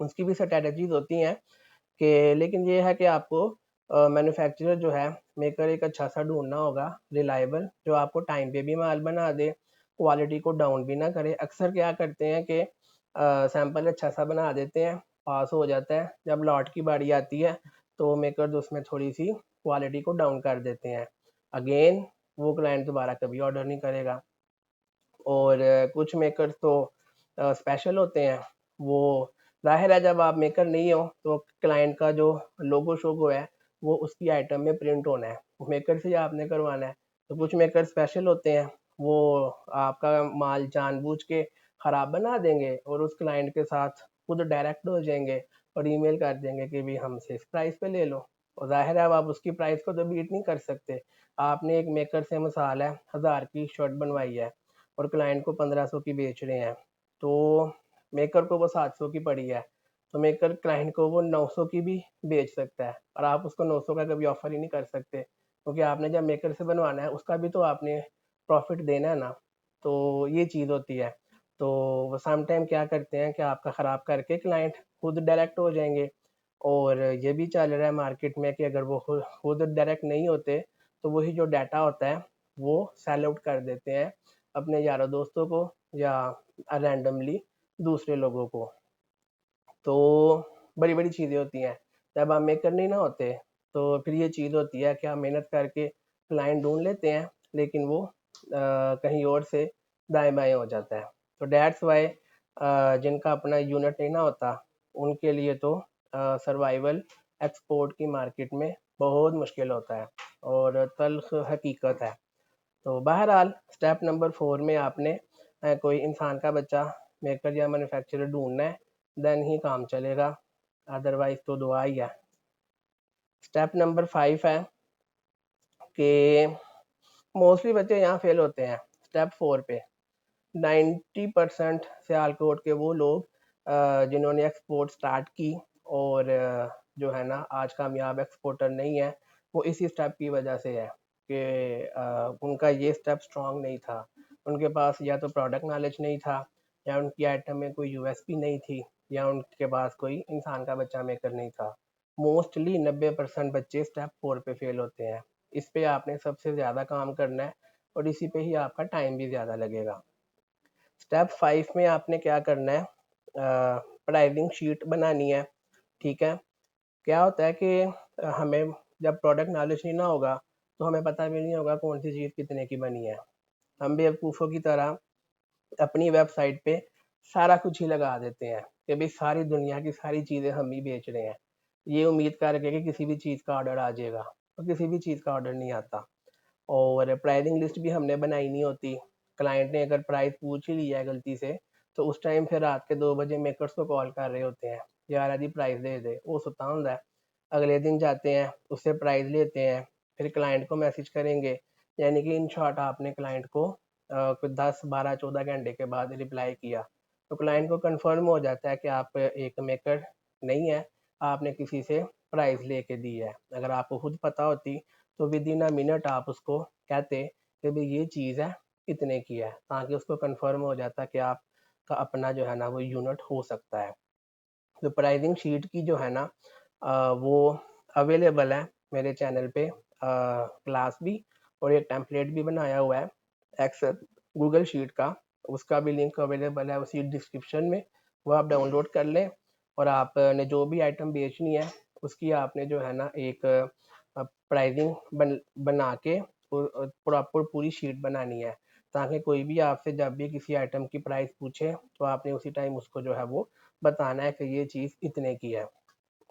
उसकी भी स्ट्रैटेजीज़ होती हैं कि, लेकिन ये है कि आपको मैन्युफैक्चरर जो है, मेकर एक अच्छा सा ढूंढना होगा, रिलायबल, जो आपको टाइम पे भी माल बना दे, क्वालिटी को डाउन भी ना करे। अक्सर क्या करते हैं कि सैंपल अच्छा सा बना देते हैं, पास हो जाता है, जब लॉट की बारी आती है तो मेकर उसमें थोड़ी सी क्वालिटी को डाउन कर देते हैं। अगेन वो क्लाइंट दोबारा कभी ऑर्डर नहीं करेगा। और कुछ मेकर्स तो स्पेशल होते हैं, वो ज़ाहिर है जब आप मेकर नहीं हो तो क्लाइंट का जो लोगो शोगो है वो उसकी आइटम में प्रिंट होना है, मेकर से ही आपने करवाना है। तो कुछ मेकर स्पेशल होते हैं, वो आपका माल जानबूझ के ख़राब बना देंगे और उस क्लाइंट के साथ खुद डायरेक्ट हो जाएंगे और ईमेल कर देंगे कि भी हमसे इस प्राइस पे ले लो। और ज़ाहिर है अब आप उसकी प्राइस को तो बीट नहीं कर सकते। आपने एक मेकर से मिसाल है 1000 की शर्ट बनवाई है और क्लाइंट को 1500 की बेच रहे हैं, तो मेकर को वो 700 की पड़ी है, तो मेकर क्लाइंट को वो 900 की भी बेच सकता है और आप उसको 900 का कभी ऑफर ही नहीं कर सकते, क्योंकि आपने जब मेकर से बनवाना है उसका भी तो आपने प्रॉफिट देना है ना। तो ये चीज़ होती है। तो वो सम टाइम क्या करते हैं कि आपका ख़राब करके क्लाइंट खुद डायरेक्ट हो जाएंगे। और ये भी चल रहा है मार्केट में कि अगर वो खुद डायरेक्ट नहीं होते तो वही जो डाटा होता है वो सेल आउट कर देते हैं अपने यारों दोस्तों को या रैंडमली दूसरे लोगों को। तो बड़ी बड़ी चीज़ें होती हैं, जब आप मेकर नहीं ना होते तो फिर ये चीज़ होती है कि आप मेहनत करके क्लाइंट ढूंढ लेते हैं, लेकिन वो कहीं और से दाएं बाएं हो जाता है। तो डैट्स वाई जिनका अपना यूनिट नहीं ना होता उनके लिए तो सर्वाइवल एक्सपोर्ट की मार्केट में बहुत मुश्किल होता है और तल्ख हकीकत है। तो बहरहाल स्टेप नंबर 4 में आपने कोई इंसान का बच्चा मेकर या मैन्युफैक्चरर ढूंढना है, देन ही काम चलेगा, अदरवाइज तो दुआ ही है। स्टेप नंबर 5 है कि मोस्टली बच्चे यहाँ फेल होते हैं स्टेप 4 पे। 90% सियालकोट के वो लोग जिन्होंने एक्सपोर्ट स्टार्ट की और जो है ना आज कामयाब एक्सपोर्टर नहीं है, वो इसी स्टेप की वजह से है कि उनका ये स्टेप स्ट्रांग नहीं था। उनके पास या तो प्रोडक्ट नॉलेज नहीं था, या उनकी आइटम में कोई यूएसपी नहीं थी, या उनके पास कोई इंसान का बच्चा मेकर नहीं था। मोस्टली 90% बच्चे स्टेप 4 पे फेल होते हैं। इस पे आपने सबसे ज़्यादा काम करना है और इसी पे ही आपका टाइम भी ज़्यादा लगेगा। स्टेप 5 में आपने क्या करना है, प्राइसिंग शीट बनानी है। ठीक है, क्या होता है कि हमें जब प्रोडक्ट नॉलेज नहीं ना होगा तो हमें पता भी नहीं होगा कौन सी चीज़ कितने की बनी है। हम बेवकूफ़ों की तरह अपनी वेबसाइट पे सारा कुछ ही लगा देते हैं कि भाई सारी दुनिया की सारी चीज़ें हम ही बेच रहे हैं, ये उम्मीद करके कि किसी भी चीज़ का ऑर्डर आ जाएगा, तो किसी भी चीज़ का ऑर्डर नहीं आता। और प्राइसिंग लिस्ट भी हमने बनाई नहीं होती। क्लाइंट ने अगर प्राइस पूछ ही लिया है गलती से, तो उस टाइम फिर रात के 2 बजे मेकर्स को कॉल कर रहे होते हैं, यार जी प्राइस दे दे, वो सुता हुंदा है। अगले दिन जाते हैं, उससे प्राइस लेते हैं, फिर क्लाइंट को मैसेज करेंगे, यानी कि इन शॉर्ट आपने क्लाइंट को कुछ 10 12 14 घंटे के बाद रिप्लाई किया, तो क्लाइंट को कंफर्म हो जाता है कि आप एक मेकर नहीं है, आपने किसी से प्राइस लेके दी है। अगर आपको खुद पता होती तो विद इन अ मिनट आप उसको कहते कि भाई ये चीज़ है, इतने की है, ताकि उसको कंफर्म हो जाता कि आपका अपना जो है ना वो यूनिट हो सकता है। तो प्राइसिंग शीट की जो है ना वो अवेलेबल है मेरे चैनल पे, क्लास भी और एक टेम्पलेट भी बनाया हुआ है एक्सेल गूगल शीट का, उसका भी लिंक अवेलेबल है उसी डिस्क्रिप्शन में, वो आप डाउनलोड कर लें। और आपने जो भी आइटम बेचनी है उसकी आपने जो है ना एक प्राइसिंग बना के प्रॉपर पूरी शीट बनानी है, ताकि कोई भी आपसे जब भी किसी आइटम की प्राइस पूछे तो आपने उसी टाइम उसको जो है वो बताना है कि ये चीज़ इतने की है।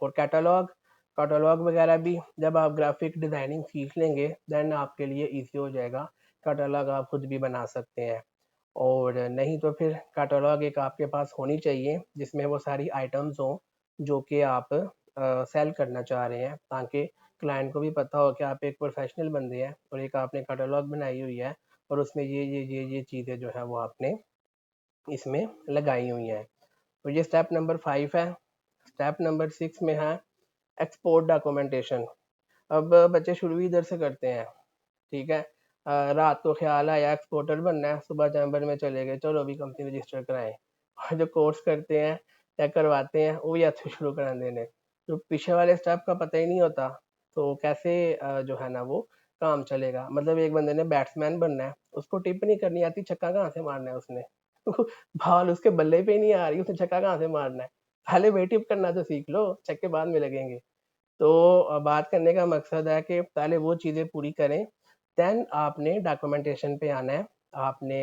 और कैटलॉग कैटलॉग वगैरह भी जब आप ग्राफिक डिज़ाइनिंग सीख लेंगे देन आपके लिए इजी हो जाएगा, कैटलॉग आप खुद भी बना सकते हैं। और नहीं तो फिर कैटलॉग एक आपके पास होनी चाहिए जिसमें वो सारी आइटम्स हों जो कि आप सेल करना चाह रहे हैं, ताकि क्लाइंट को भी पता हो कि आप एक प्रोफेशनल बंदे हैं और एक आपने कैटलॉग बनाई हुई है और उसमें ये चीज़ें जो है वो आपने इसमें लगाई हुई हैं। तो ये स्टेप नंबर 5 है। स्टेप नंबर 6 में है एक्सपोर्ट डॉक्यूमेंटेशन। अब बच्चे शुरू ही इधर से करते हैं, ठीक है। रात को ख्याल आया एक्सपोर्टर बनना है, सुबह चैम्बर में चले गए, चलो अभी कंपनी रजिस्टर कराएं। और जो कोर्स करते हैं या करवाते हैं वो या तो शुरू करा देने, जो पीछे वाले स्टेप का पता ही नहीं होता, तो कैसे जो है ना वो काम चलेगा। मतलब एक बंदे ने बैट्समैन बनना है, उसको टिप नहीं करनी आती, छक्का कहाँ से मारना है उसने बॉल उसके बल्ले पे ही नहीं आ रही, उसने छक्का कहाँ से मारना है। पहले वही टिप करना तो सीख लो, छक्के बाद में लगेंगे। तो बात करने का मकसद है कि पहले वो चीज़ें पूरी करें, देन आपने डॉक्यूमेंटेशन पे आना है। आपने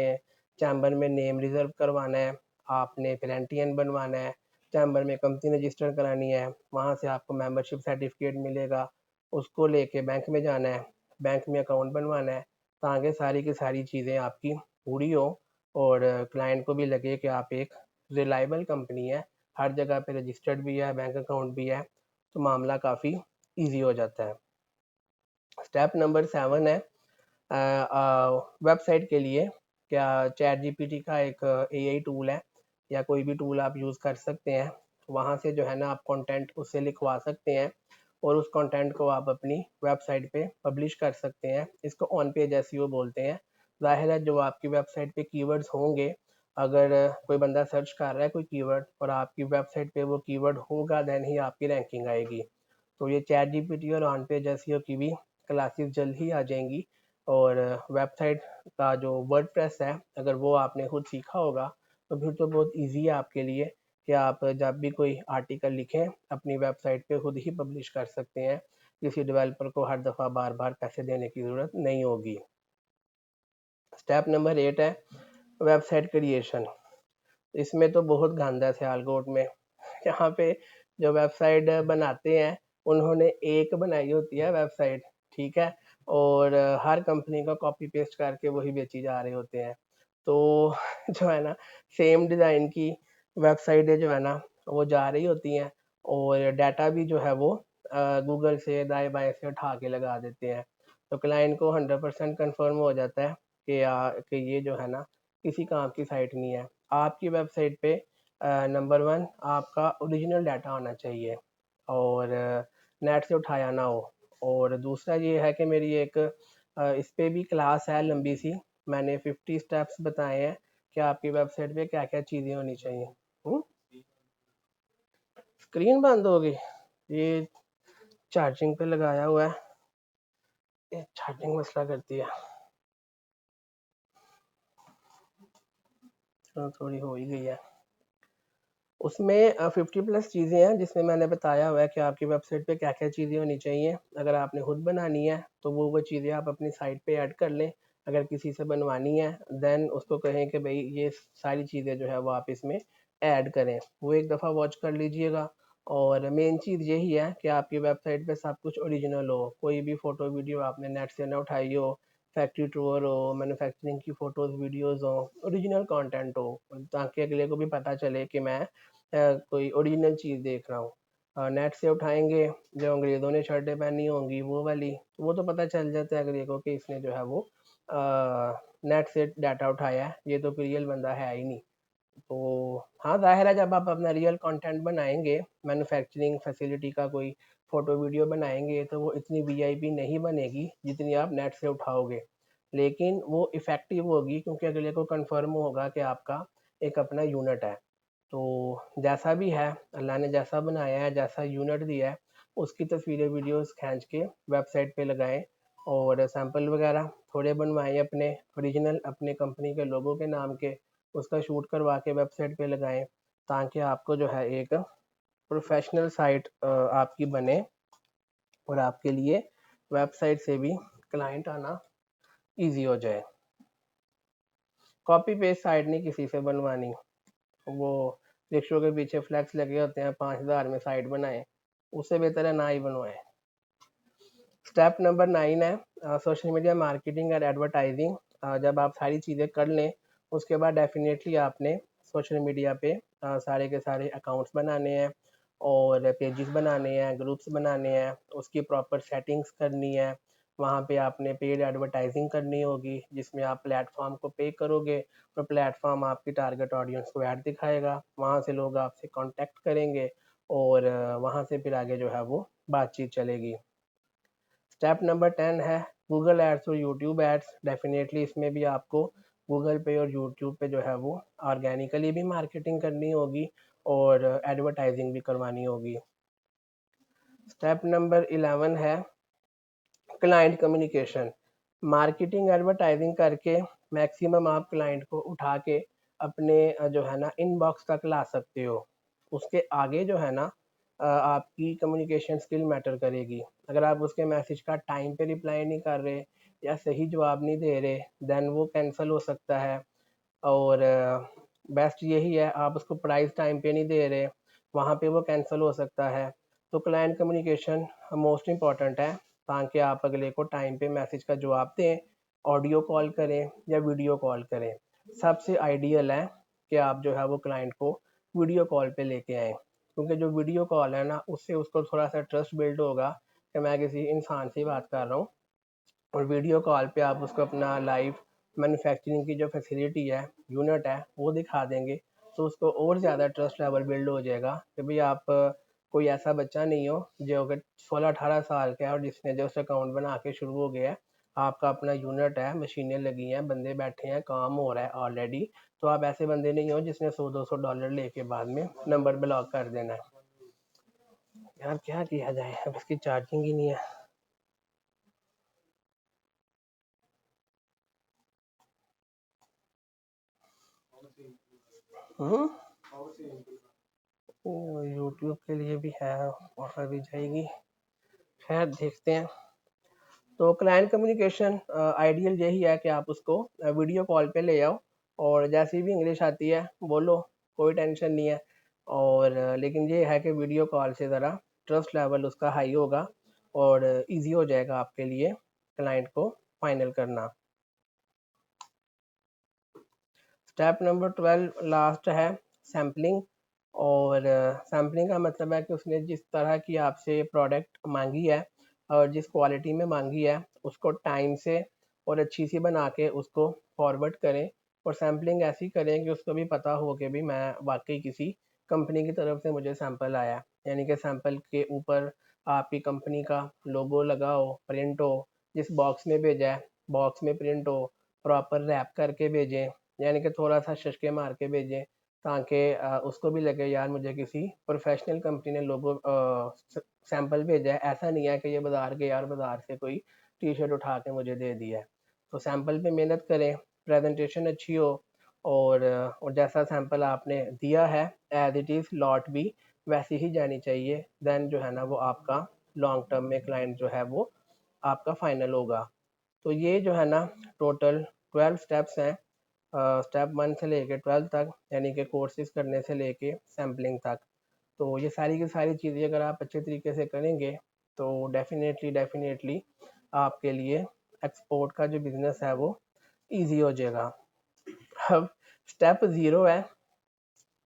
चैम्बर में नेम रिज़र्व करवाना है, आपने फिर एनटीएन बनवाना है, चैम्बर में कंपनी रजिस्टर करानी है, वहाँ से आपको मेंबरशिप सर्टिफिकेट मिलेगा, उसको लेके बैंक में जाना है, बैंक में अकाउंट बनवाना है, ताकि सारी की सारी चीज़ें आपकी पूरी हो और क्लाइंट को भी लगे कि आप एक रिलायबल कंपनी है, हर जगह पे रजिस्टर्ड भी है, बैंक अकाउंट भी है, तो मामला काफ़ी ईजी हो जाता है। स्टेप नंबर 7 है वेबसाइट के लिए क्या चैट जीपीटी का एक एआई टूल है या कोई भी टूल आप यूज़ कर सकते हैं, वहाँ से जो है ना आप कंटेंट उससे लिखवा सकते हैं और उस कंटेंट को आप अपनी वेबसाइट पे पब्लिश कर सकते हैं। इसको ऑन पेज एसईओ बोलते हैं। ज़ाहिर है जो आपकी वेबसाइट पे कीवर्ड्स होंगे, अगर कोई बंदा सर्च कर रहा है कोई कीवर्ड और आपकी वेबसाइट पे वो कीवर्ड होगा देन ही आपकी रैंकिंग आएगी। तो ये चैट जीपीटी और ऑन पेज एसईओ की भी क्लासेस जल्द ही आ जाएंगी। और वेबसाइट का जो वर्डप्रेस है अगर वो आपने खुद सीखा होगा तो फिर तो बहुत इजी है आपके लिए कि आप जब भी कोई आर्टिकल लिखें अपनी वेबसाइट पे खुद ही पब्लिश कर सकते हैं, किसी डेवलपर को हर दफ़ा बार बार पैसे देने की ज़रूरत नहीं होगी। स्टेप नंबर 8 है वेबसाइट क्रिएशन। इसमें तो बहुत गंदा है सियालकोट में यहाँ पे जो वेबसाइट बनाते हैं उन्होंने एक बनाई होती है वेबसाइट, ठीक है, और हर कंपनी का कॉपी पेस्ट करके वही बेची जा रहे होते हैं। तो जो है ना सेम डिज़ाइन की वेबसाइटें जो है ना वो जा रही होती हैं और डाटा भी जो है वो गूगल से दाएं बाएं से उठा के लगा देते हैं। तो क्लाइंट को 100% कन्फर्म हो जाता है कि ये जो है ना किसी काम की साइट नहीं है। आपकी वेबसाइट पे नंबर 1 आपका ओरिजिनल डाटा होना चाहिए और नेट से उठाया ना हो। और दूसरा ये है कि मेरी एक इस पे भी क्लास है लंबी सी, मैंने 50 स्टेप्स बताए हैं कि आपकी वेबसाइट पे क्या क्या चीज़ें होनी चाहिए। स्क्रीन बंद हो गई, ये चार्जिंग पे लगाया हुआ है, ये चार्जिंग मसला करती है। तो थोड़ी हो ही गई है। उसमें 50+ चीज़ें हैं जिसमें मैंने बताया हुआ है कि आपकी वेबसाइट पे क्या क्या चीज़ें होनी चाहिए। अगर आपने खुद बनानी है तो वो चीज़ें आप अपनी साइट पे ऐड कर लें, अगर किसी से बनवानी है देन उसको कहें कि भाई ये सारी चीज़ें जो है वो आप इसमें ऐड करें, वो एक दफ़ा वॉच कर लीजिएगा। और मेन चीज़ यही है कि आपकी वेबसाइट पे सब कुछ ओरिजिनल हो, कोई भी फ़ोटो वीडियो आपने नेट से ना उठाई हो, फैक्ट्री टूर हो, मैन्युफैक्चरिंग की फ़ोटोज़ वीडियोज़ हो, ओरिजिनल कंटेंट हो, ताकि अगले को भी पता चले कि मैं कोई ओरिजिनल चीज़ देख रहा हूँ। नेट से उठाएंगे जो अंग्रेज़ों ने शर्टें पहनी होंगी वो वाली, तो वो तो पता चल जाता है अगले को कि इसने जो है वो नेट से डाटा उठाया है, ये तो कोई रियल बंदा है ही नहीं। तो हाँ, ज़ाहिर है जब आप अपना रियल कंटेंट बनाएंगे, मैन्युफैक्चरिंग फैसिलिटी का कोई फ़ोटो वीडियो बनाएंगे, तो वो इतनी वीआईपी नहीं बनेगी जितनी आप नेट से उठाओगे, लेकिन वो इफ़ेक्टिव होगी क्योंकि अगले को कंफर्म होगा कि आपका एक अपना यूनिट है। तो जैसा भी है, अल्लाह ने जैसा बनाया है, जैसा यूनिट दिया है, उसकी तस्वीरें वीडियोस खींच के वेबसाइट पे लगाएं और सैंपल वगैरह थोड़े बनवाएं अपने ओरिजिनल, अपने कंपनी के लोगों के नाम के, उसका शूट करवा के वेबसाइट पे लगाएं, ताकि आपको जो है एक प्रोफेशनल साइट आपकी बने और आपके लिए वेबसाइट से भी क्लाइंट आना ईजी हो जाए। कॉपी पेस्ट साइट नहीं किसी से बनवानी, वो रिक्शों के पीछे फ्लैक्स लगे होते हैं 5,000 में साइट बनाएं, उससे बेहतर है ना ही बनवाएं। स्टेप नंबर 9 है सोशल मीडिया मार्केटिंग और एडवर्टाइजिंग। जब आप सारी चीज़ें कर लें उसके बाद डेफिनेटली आपने सोशल मीडिया पे सारे के सारे अकाउंट्स बनाने हैं और पेजेस बनाने हैं, ग्रुप्स बनाने हैं, उसकी प्रॉपर सेटिंग्स करनी है। वहाँ पे आपने पेड एडवर्टाइजिंग करनी होगी जिसमें आप प्लेटफॉर्म को पे करोगे और प्लेटफॉर्म आपकी टारगेट ऑडियंस को ऐड दिखाएगा, वहाँ से लोग आपसे कांटेक्ट करेंगे और वहाँ से फिर आगे जो है वो बातचीत चलेगी। स्टेप नंबर 10 है गूगल एड्स और यूट्यूब एड्स। डेफिनेटली इसमें भी आपको गूगल पे और यूट्यूब पे जो है वो ऑर्गेनिकली भी मार्केटिंग करनी होगी और एडवर्टाइजिंग भी करवानी होगी। स्टेप नंबर 11 है क्लाइंट कम्युनिकेशन। मार्केटिंग एडवर्टाइजिंग करके मैक्सिमम आप क्लाइंट को उठा के अपने जो है ना इनबॉक्स तक ला सकते हो। उसके आगे जो है ना आपकी कम्युनिकेशन स्किल मैटर करेगी। अगर आप उसके मैसेज का टाइम पे रिप्लाई नहीं कर रहे या सही जवाब नहीं दे रहे देन वो कैंसिल हो सकता है। और बेस्ट यही है आप उसको प्राइस टाइम पे नहीं दे रहे, वहाँ पे वो कैंसिल हो सकता है। तो क्लाइंट कम्युनिकेशन मोस्ट इम्पॉर्टेंट है, ताकि आप अगले को टाइम पे मैसेज का जवाब दें, ऑडियो कॉल करें या वीडियो कॉल करें। सबसे आइडियल है कि आप जो है वो क्लाइंट को वीडियो कॉल पे लेके आएँ, क्योंकि जो वीडियो कॉल है ना उससे उसको थोड़ा सा ट्रस्ट बिल्ड होगा कि मैं किसी इंसान से बात कर रहा हूँ। और वीडियो कॉल पे आप उसको अपना लाइव मैन्युफैक्चरिंग की जो फैसिलिटी है, यूनिट है, वो दिखा देंगे, तो उसको और ज़्यादा ट्रस्ट लेवल बिल्ड हो जाएगा कि भाई आप कोई ऐसा बच्चा नहीं हो जो अगर 16-18 साल का है और जिसने जस्ट अकाउंट बना के शुरू हो गया है। आपका अपना यूनिट है, मशीनें लगी हैं, बंदे बैठे हैं, काम हो रहा है ऑलरेडी। तो आप ऐसे बंदे नहीं हो जिसने $100-200 लेके बाद में नंबर ब्लॉक कर देना है। यार क्या किया जाए, अब इसकी चार्जिंग ही नहीं है। हम्म यूट्यूब के लिए भी है, ऑफर भी जाएगी, खैर देखते हैं। तो क्लाइंट कम्युनिकेशन आइडियल यही है कि आप उसको वीडियो कॉल पे ले आओ और जैसी भी इंग्लिश आती है बोलो, कोई टेंशन नहीं है। और लेकिन ये है कि वीडियो कॉल से ज़रा ट्रस्ट लेवल उसका हाई होगा और इजी हो जाएगा आपके लिए क्लाइंट को फाइनल करना। स्टेप नंबर 12 लास्ट है सैम्पलिंग। और सैम्पलिंग का मतलब है कि उसने जिस तरह की आपसे प्रोडक्ट मांगी है और जिस क्वालिटी में मांगी है उसको टाइम से और अच्छी सी बना के उसको फॉरवर्ड करें। और सैम्पलिंग ऐसी करें कि उसको भी पता हो कि भी मैं वाकई किसी कंपनी की तरफ से मुझे सैंपल आया है, यानी कि सैंपल के ऊपर आपकी कंपनी का लोगो लगा हो, प्रिंट हो, जिस बॉक्स में भेजा है बॉक्स में प्रिंट हो, प्रॉपर रैप करके भेजें, यानी कि थोड़ा सा शशके मार के भेजें, ताकि उसको भी लगे यार मुझे किसी प्रोफेशनल कंपनी ने लोगो सैंपल भेजा है, ऐसा नहीं है कि ये बाज़ार के यार बाज़ार से कोई टी शर्ट उठा के मुझे दे दिया है। तो सैंपल पे मेहनत करें, प्रेजेंटेशन अच्छी हो और जैसा सैंपल आपने दिया है एज इट इज़ लॉट भी वैसी ही जानी चाहिए। देन जो है ना वो आपका लॉन्ग टर्म में क्लाइंट जो है वो आपका फाइनल होगा। तो ये जो है ना टोटल 12 स्टेप्स हैं, स्टेप 1 से लेके 12 तक, यानी कि कोर्सेज करने से लेके सैम्पलिंग तक। तो ये सारी की सारी चीज़ें अगर आप अच्छे तरीके से करेंगे तो डेफिनेटली आपके लिए एक्सपोर्ट का जो बिज़नेस है वो इजी हो जाएगा। अब स्टेप 0 है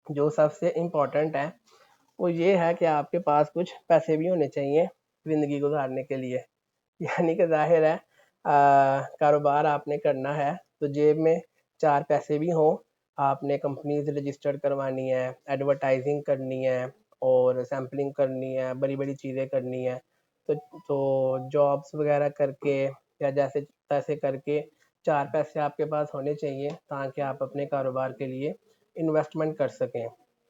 जो सबसे इम्पोर्टेंट है, वो ये है कि आपके पास कुछ पैसे भी होने चाहिए ज़िंदगी गुजारने के लिए। यानी कि ज़ाहिर है कारोबार आपने करना है तो जेब में 4 पैसे भी हों। आपने कंपनीज रजिस्टर्ड करवानी है, एडवर्टाइजिंग करनी है और सैम्पलिंग करनी है, बड़ी बड़ी चीज़ें करनी है। तो जॉब्स वगैरह करके या जैसे तैसे करके 4 पैसे आपके पास होने चाहिए ताकि आप अपने कारोबार के लिए इन्वेस्टमेंट कर सकें।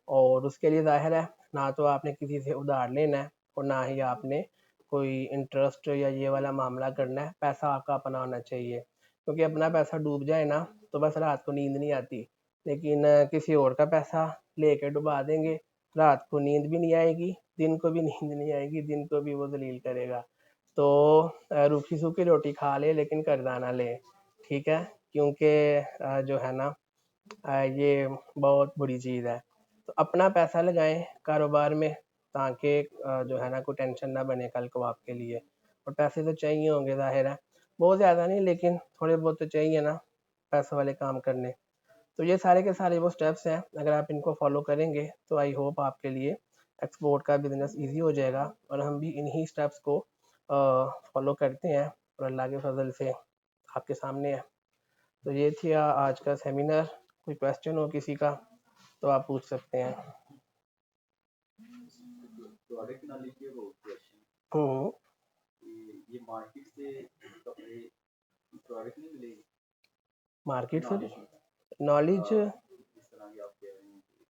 और उसके लिए ज़ाहिर है ना तो आपने किसी से उधार लेना है और ना ही आपने कोई इंटरेस्ट या ये वाला मामला करना है। पैसा आपका अपना होना चाहिए, क्योंकि अपना पैसा डूब जाए ना तो बस रात को नींद नहीं आती, लेकिन किसी और का पैसा लेके डुबा देंगे, रात को नींद भी नहीं आएगी, दिन को भी नींद नहीं आएगी, दिन को भी वो जलील करेगा। तो रूखी सूखी रोटी खा ले लेकिन कर्जा ना ले, ठीक है, क्योंकि जो है ना ये बहुत बुरी चीज़ है। तो अपना पैसा लगाएं कारोबार में ताकि जो है ना कोई टेंशन ना बने कल को आपके लिए। और पैसे तो चाहिए होंगे ज़ाहिर है, बहुत ज़्यादा नहीं लेकिन थोड़े बहुत तो चाहिए ना पैसे वाले काम करने। तो ये सारे के सारे वो स्टेप्स हैं, अगर आप इनको फॉलो करेंगे तो आई होप आपके लिए एक्सपोर्ट का बिज़नेस ईजी हो जाएगा। और हम भी इन्हीं स्टेप्स को फॉलो करते हैं और अल्लाह के फजल से आपके सामने है। तो ये थी आज का सेमिनार। कोई क्वेश्चन हो किसी का तो आप पूछ सकते हैं। प्रोडक्ट नॉलेज के वो क्वेश्चन हम्म, ये मार्केट से कपड़े प्रोडक्ट नहीं मिलेगी मार्केट से नॉलेज नॉलेज इस तरह की आप कह रहे हैं कि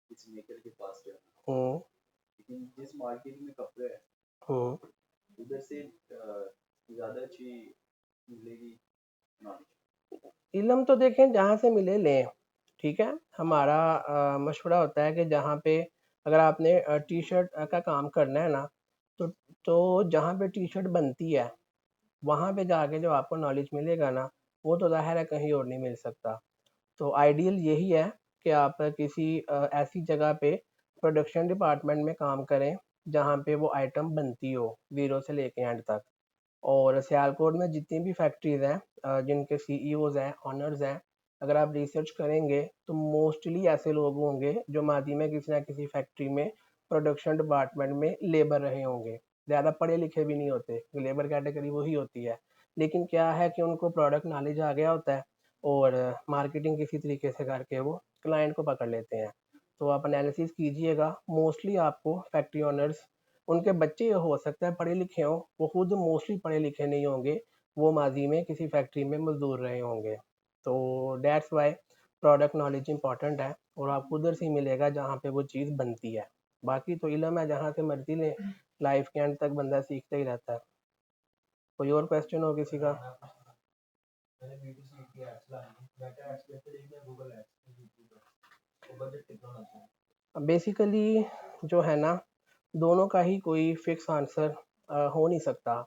किस मेकर के पास जाना, हम्म लेकिन जिस मार्केट में कपड़े है हम्म उधर से ज़्यादा अच्छी मिलेगी नॉलेज। इल्म तो देखें जहाँ से मिले लें, ठीक है। हमारा मशवरा होता है कि जहाँ पे अगर आपने टी शर्ट का काम करना है ना तो जहाँ पे टी शर्ट बनती है वहाँ पे जाके जो आपको नॉलेज मिलेगा ना वो तो ज़ाहिर है कहीं और नहीं मिल सकता। तो आइडियल यही है कि आप किसी ऐसी जगह पे प्रोडक्शन डिपार्टमेंट में काम करें जहाँ पे वो आइटम बनती हो ज़ीरो से लेके एंड तक। और सियालकोट में जितनी भी फैक्ट्रीज़ हैं जिनके सीईओज़ हैं, ऑनर्स हैं, अगर आप रिसर्च करेंगे तो मोस्टली ऐसे लोग होंगे जो माजी में किसी ना किसी फैक्ट्री में प्रोडक्शन डिपार्टमेंट में लेबर रहे होंगे। ज़्यादा पढ़े लिखे भी नहीं होते, लेबर कैटेगरी वही होती है, लेकिन क्या है कि उनको प्रोडक्ट नॉलेज आ गया होता है और मार्केटिंग किसी तरीके से करके वो क्लाइंट को पकड़ लेते हैं। तो आप एनालिसिस कीजिएगा, मोस्टली आपको फैक्ट्री ओनर्स, उनके बच्चे हो सकता है पढ़े लिखे हों, वो खुद मोस्टली पढ़े लिखे नहीं होंगे, वो माजी में किसी फैक्ट्री में मजदूर रहे होंगे। तो that's why product knowledge important है और आपको उधर से ही मिलेगा जहाँ पे वो चीज़ बनती है। बाकी तो इल्म है जहाँ से मर्जी लें, लाइफ के एंड तक बंदा सीखता ही रहता है। कोई और क्वेश्चन हो किसी का? मैंने B2C की एड्स लानी है, मेटा एड्स बेहतर है या गूगल एड्स यूट्यूब पर, और बजट कितना होना चाहिए? बेसिकली जो है ना दोनों का ही कोई फिक्स आंसर हो नहीं सकता।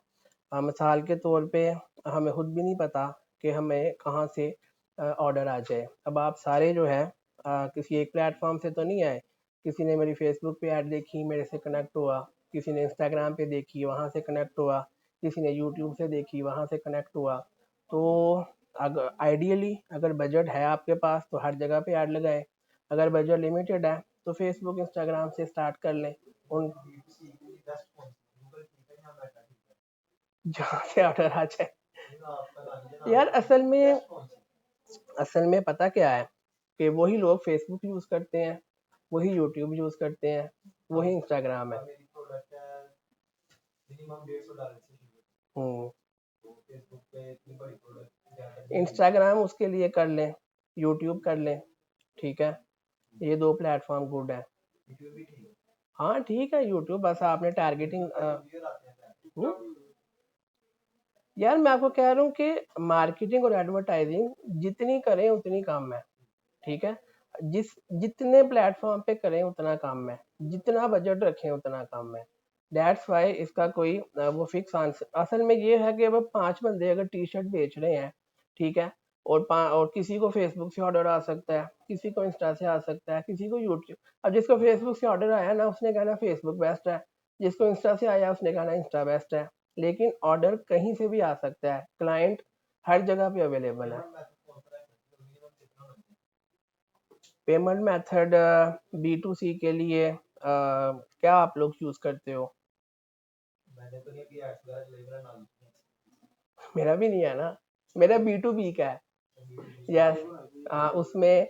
मिसाल के तौर पे हमें खुद भी नहीं पता कि हमें कहाँ से ऑर्डर आ जाए। अब आप सारे जो है किसी एक प्लेटफॉर्म से तो नहीं आए, किसी ने मेरी फेसबुक पे ऐड देखी मेरे से कनेक्ट हुआ, किसी ने इंस्टाग्राम पे देखी वहाँ से कनेक्ट हुआ, किसी ने यूट्यूब से देखी वहाँ से कनेक्ट हुआ। तो अगर आइडियली अगर बजट है आपके पास तो हर जगह पे ऐड लगाएं, अगर बजट लिमिटेड है तो फेसबुक इंस्टाग्राम से स्टार्ट कर लें। उन B2C के लिए बेस्ट कौन सी है? गूगल ठीक है या मेटा ठीक है? जहाँ से ऑर्डर आ जाए। ना आपका ना लीजिए यार ना, बेस्ट कौन सी? असल में पता क्या है कि वही लोग फेसबुक यूज़ करते हैं, वही यूट्यूब यूज़ करते हैं, वही इंस्टाग्राम है। मेरी प्रोडक्ट है मिनिमम $150 से शुरू, हम्म तो फेसबुक पे इतनी बड़ी प्रोडक्ट ज़्यादा नहीं मिलेगी। इंस्टाग्राम उसके लिए कर लें, यूट्यूब कर लें, ठीक है। ये दो प्लेटफॉर्म गुड है। यूट्यूब भी ठीक है, हाँ ठीक है यूट्यूब, बस आपने टारगेटिंग व्यूअर आते हैं। यार मैं आपको कह रहा हूँ कि मार्केटिंग और एडवर्टाइजिंग जितनी करें उतनी कम है, ठीक है। जितने प्लेटफॉर्म पे करें उतना कम है, जितना बजट रखें उतना कम है। दैट्स वाई इसका कोई वो फिक्स आंसर असल में ये है कि अब 5 बंदे अगर टी शर्ट बेच रहे हैं, ठीक है, और किसी को फेसबुक से ऑर्डर आ सकता है, किसी को इंस्टा से आ सकता है, किसी को यूट्यूब। अब जिसको फेसबुक से ऑर्डर आया ना उसने कहना फेसबुक बेस्ट है, जिसको इंस्टा से आया उसने कहना इंस्टा बेस्ट है। लेकिन ऑर्डर कहीं से भी आ सकता है, क्लाइंट हर जगह पे अवेलेबल है। पेमेंट मेथड B2C के लिए क्या आप लोग यूज़ करते हो? मेरा भी नहीं है ना, मेरा B2B का है। यस, उसमें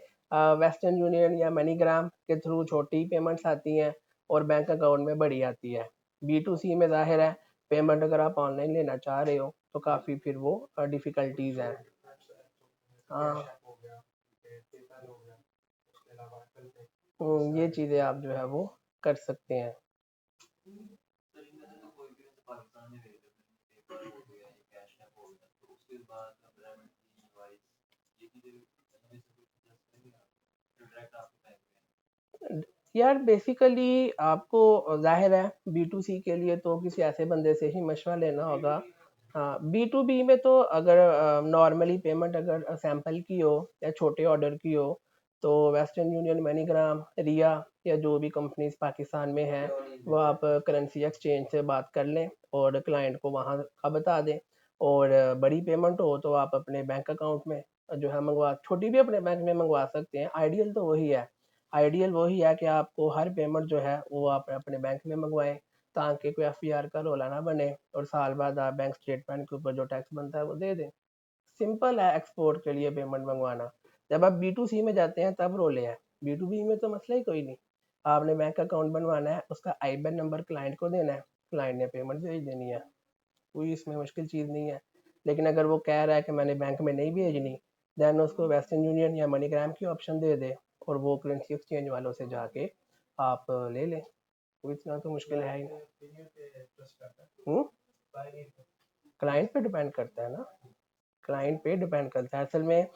वेस्टर्न यूनियन या मनीग्राम के थ्रू छोटी पेमेंट्स आती हैं और बैंक अकाउंट में बड़ी आती है। B2C में जाहिर है पेमेंट अगर आप ऑनलाइन लेना चाह रहे हो तो काफ़ी फिर वो डिफ़िकल्टीज़ हैं। हाँ, हो गया, पेपल हो गया, उसके अलावा एप्पल पे। ये चीज़ें आप जो है वो कर सकते हैं। सर इनमें से तो कोई भी जैसे पाकिस्तान में पेपर हो गया या कैश ऐप हो गया, तो उसके बाद पेमेंट की डिवाइस ये चीज़ें इनमें से कुछ सजेस्ट करेंगे आप जो डायरेक्ट आपके बैंक में यार बेसिकली आपको जाहिर है B2C के लिए तो किसी ऐसे बंदे से ही मशवरा लेना होगा। हाँ, B2B में तो अगर नॉर्मली पेमेंट अगर सैंपल की हो या छोटे ऑर्डर की हो तो वेस्टर्न यूनियन, मनीग्राम, रिया या जो भी कंपनीज पाकिस्तान में हैं वो आप करेंसी एक्सचेंज से बात कर लें और क्लाइंट को वहाँ का बता दें। और बड़ी पेमेंट हो तो आप अपने बैंक अकाउंट में जो है मंगवा, छोटी भी अपने बैंक में मंगवा सकते हैं। आइडियल तो वही है, आइडियल वही है कि आपको हर पेमेंट जो है वो आप अपने बैंक में मंगवाएं ताकि कोई FIR का रोला ना बने और साल बाद आप बैंक स्टेटमेंट के ऊपर जो टैक्स बनता है वो दे दें। सिंपल है एक्सपोर्ट के लिए पेमेंट मंगवाना। जब आप B2C में जाते हैं तब रोले हैं, B2B में तो मसला ही कोई नहीं। आपने बैंक अकाउंट बनवाना है, उसका IBAN नंबर क्लाइंट को देना है, क्लाइंट ने पेमेंट भेज देनी है, कोई इसमें मुश्किल चीज़ नहीं है। लेकिन अगर वो कह रहा है कि मैंने बैंक में नहीं भेजनी, देन उसको वेस्टर्न यूनियन या मनीग्राम की ऑप्शन दे दे और वो करेंसी एक्सचेंज वालों से जाके आप ले लें, कोई इतना तो मुश्किल है ही नहीं। क्लाइंट पे डिपेंड करता है ना, क्लाइंट पे डिपेंड करता है असल में।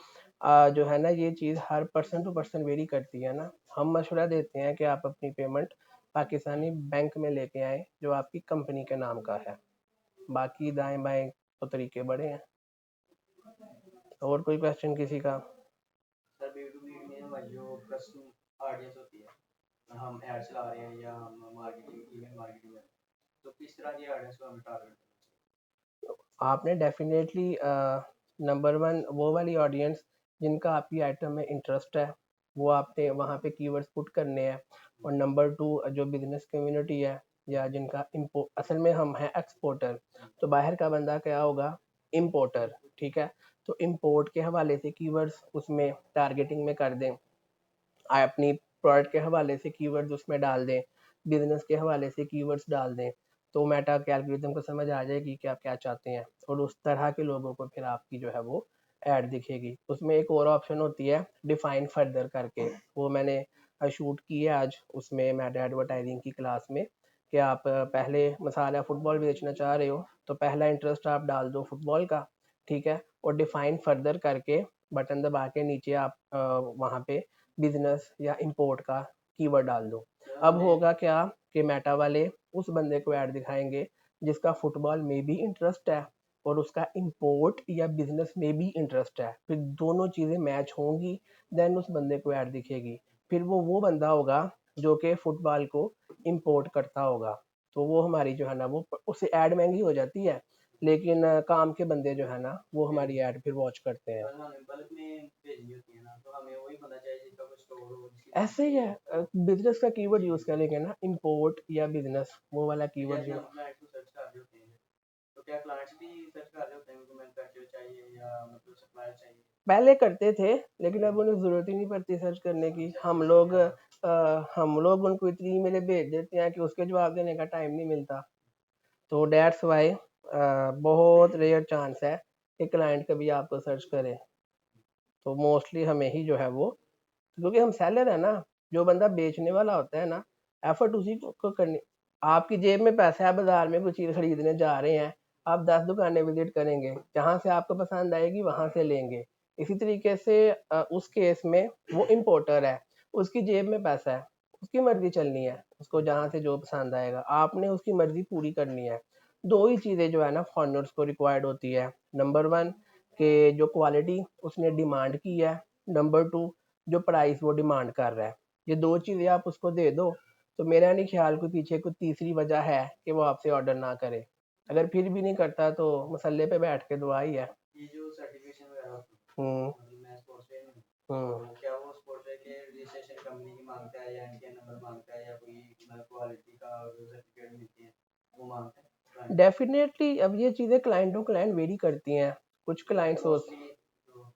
जो है ना ये चीज़ हर पर्सन टू पर्सन वेरी करती है ना। हम मशवरा देते हैं कि आप अपनी पेमेंट पाकिस्तानी बैंक में लेके आए जो आपकी कंपनी के नाम का है, बाकी दाएं बाएं तो तरीके बड़े हैं। और कोई क्वेश्चन किसी का? सर B2B में हमारी जो कस्टमर ऑडियंस होती है, हम ऐड चला रहे हैं या हम मार्केटिंग ईमेल मार्केटिंग है, तो किस तरह की ऑडियंस को हमें टारगेट करना चाहिए? आपने डेफिनेटली नंबर 1 वो वाली ऑडियंस जिनका आपकी आइटम में इंटरेस्ट है वो आपने वहाँ पे कीवर्ड्स पुट करने हैं। और नंबर 2 जो बिजनेस कम्युनिटी है या जिनका इम्पो असल में हम हैं एक्सपोर्टर, तो बाहर का बंदा क्या होगा, इम्पोर्टर, ठीक है। तो इम्पोर्ट के हवाले से कीवर्ड्स उसमें टारगेटिंग में कर दें, अपनी प्रोडक्ट के हवाले से कीवर्ड्स उसमें डाल दें, बिजनेस के हवाले से कीवर्ड्स डाल दें, तो मेटा के एल्गोरिथम को समझ आ जाएगी कि आप क्या चाहते हैं और उस तरह के लोगों को फिर आपकी जो है वो ऐड दिखेगी। उसमें एक और ऑप्शन होती है डिफाइन फर्दर करके, वो मैंने शूट की है आज उसमें मेटा एडवर्टाइजिंग की क्लास में, कि आप पहले मसाला फुटबॉल बेचना चाह रहे हो तो पहला इंटरेस्ट आप डाल दो फुटबॉल का, ठीक है, और डिफाइन फर्दर करके बटन दबा के नीचे आप वहाँ पे बिजनेस या इंपोर्ट का कीवर्ड डाल दो। अब होगा क्या कि मेटा वाले उस बंदे को ऐड दिखाएंगे जिसका फुटबॉल में भी इंटरेस्ट है और उसका इंपोर्ट या बिजनेस में भी इंटरेस्ट है, फिर दोनों चीज़ें मैच होंगी, देन उस बंदे को ऐड दिखेगी। फिर वो बंदा होगा जो कि फुटबॉल को इंपोर्ट करता होगा, तो वो हमारी जो है ना वो उससे ऐड महंगी हो जाती है, लेकिन काम के बंदे जो है ना वो हमारी ऐड फिर वॉच करते हैं। सर हमें बल्क में भेजनी होती है ना, तो हमें वही बंदा चाहिए जिसका कोई स्टोर हो ऐसे ही है, बिजनेस का कीवर्ड यूज करेंगे ना, इंपोर्ट या बिजनेस, वो वाला कीवर्ड जैसे जो हम क्लाइंट को सर्च कर रहे होते हैं, तो क्या क्लाइंट्स भी सर्च कर रहे होते हैं उनको मैन्युफैक्चरर चाहिए या मतलब सप्लायर चाहिए? पहले करते थे लेकिन अब उन्हें ज़रूरत ही नहीं पड़ती सर्च करने की। हम लोग उनको इतनी ईमेलें भेज देते हैं कि उसके जवाब देने का टाइम नहीं मिलता। तो डेट्स वाई बहुत रेयर चांस है कि क्लाइंट कभी आपको सर्च करे, तो मोस्टली हमें ही जो है वो, क्योंकि हम सेलर है ना, जो बंदा बेचने वाला होता है ना एफर्ट उसी को करनी। आपकी जेब में पैसा है, बाजार में कुछ चीज़ खरीदने जा रहे हैं, आप 10 दुकानें विजिट करेंगे, जहाँ से आपको पसंद आएगी वहाँ से लेंगे। इसी तरीके से उस केस में वो इम्पोर्टर है, उसकी जेब में पैसा है, उसकी मर्जी चलनी है, उसको जहाँ से जो पसंद आएगा, आपने उसकी मर्जी पूरी करनी है। दो ही चीज़ें जो है ना फॉरनर्स को रिक्वायर्ड होती है, नंबर वन कि जो क्वालिटी उसने डिमांड की है, नंबर टू जो प्राइस वो डिमांड कर रहा है। ये दो चीज़ें आप उसको दे दो तो मेरा नहीं ख्याल कोई पीछे कोई तीसरी वजह है कि वो आपसे ऑर्डर ना करे। अगर फिर भी नहीं करता तो मसल्ले पे बैठ के दुआ ही है। ये जो सर्टिफिकेशन वगैरह हम्म मतलब मैं स्पोर्ट्स वेयर में हूँ, हम्म तो क्या वो स्पोर्ट्स वेयर के रजिस्ट्रेशन कंपनी की मांगता है या एनटीएन नंबर मांगता है या कोई क्वालिटी का जो सर्टिफिकेट मिलती है वो मांगता है client? डेफिनेटली अब ये चीज़ें क्लाइंट टू क्लाइंट वेरी करती हैं। कुछ क्लाइंट्स Mostly तो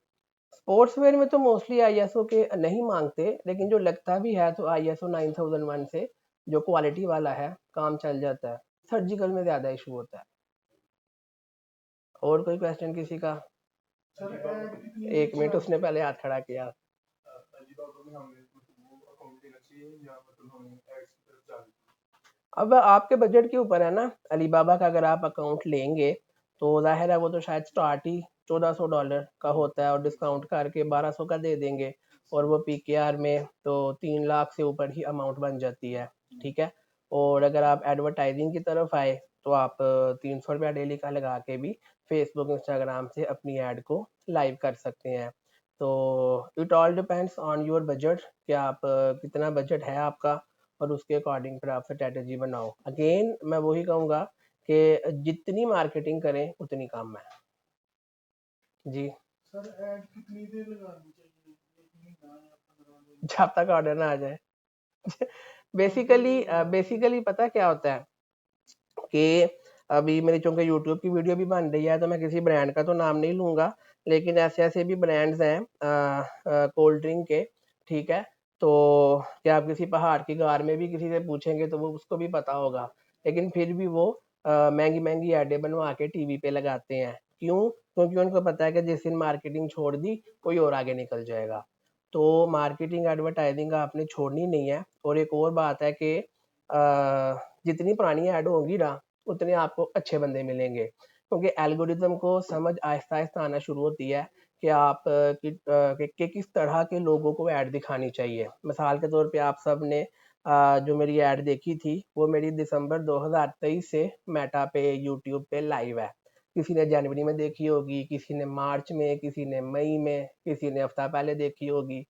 स्पोर्ट्स वेयर में तो मोस्टली आईएसओ के नहीं मांगते, लेकिन जो लगता भी है तो आईएसओ 9001 से जो क्वालिटी वाला है काम चल जाता है। सर्जिकल में ज़्यादा इशू होता है। और कोई क्वेश्चन किसी का? सर ऐड कितनी एक मिनट, उसने पहले हाथ खड़ा किया। अलीबाबा में हमें वो अकाउंट देना चाहिए या मतलब हमें एड्स की तरफ जाना चाहिए? अब आपके बजट के ऊपर है ना। अलीबाबा का अगर आप अकाउंट लेंगे तो ज़ाहिर है वो तो शायद स्टार्ट ही $1400 का होता है और डिस्काउंट करके 1200 का दे देंगे, और वो पीकेआर में तो 3 लाख से ऊपर ही अमाउंट बन जाती है। ठीक है। और अगर आप एडवर्टाइजिंग की तरफ आए तो आप 300 रुपया डेली का लगा के भी फेसबुक इंस्टाग्राम से अपनी ऐड को लाइव कर सकते हैं। तो it all depends on your budget कि आप कितना बजट है आपका, और उसके अकॉर्डिंग फिर आप स्ट्रेटेजी बनाओ। अगेन मैं वही कहूँगा कि जितनी मार्केटिंग करें उतनी कम है जी। सर ऐड कितनी देर लगानी चाहिए, एक महीना या 15 दिन? जब तक ऑर्डर ना आ जाए। बेसिकली पता क्या होता है कि अभी मेरी चूंकि यूट्यूब की वीडियो भी बन रही है तो मैं किसी ब्रांड का तो नाम नहीं लूँगा, लेकिन ऐसे ऐसे भी ब्रांड्स हैं कोल्ड ड्रिंक के। ठीक है। तो क्या आप किसी पहाड़ की गार में भी किसी से पूछेंगे तो वो उसको भी पता होगा, लेकिन फिर भी वो महंगी महंगी ऐडें बनवा के टीवी पे लगाते हैं। क्यों? क्योंकि उनको पता है कि जिस दिन मार्केटिंग छोड़ दी कोई और आगे निकल जाएगा। तो मार्केटिंग एडवर्टाइजिंग आपने छोड़नी नहीं है। और एक और बात है कि जितनी पुरानी ऐड होंगी ना उतने आपको अच्छे बंदे मिलेंगे, क्योंकि एल्गोरिदम को समझ आहिस्ता आहिस्ता आना शुरू होती है कि आप कि किस तरह के लोगों को ऐड दिखानी चाहिए। मिसाल के तौर पे आप सब ने जो मेरी ऐड देखी थी वो मेरी दिसंबर 2023 से मेटा पे यूट्यूब पे लाइव है। किसी ने जनवरी में देखी होगी, किसी ने मार्च में, किसी ने मई में, किसी ने हफ्ता पहले देखी होगी।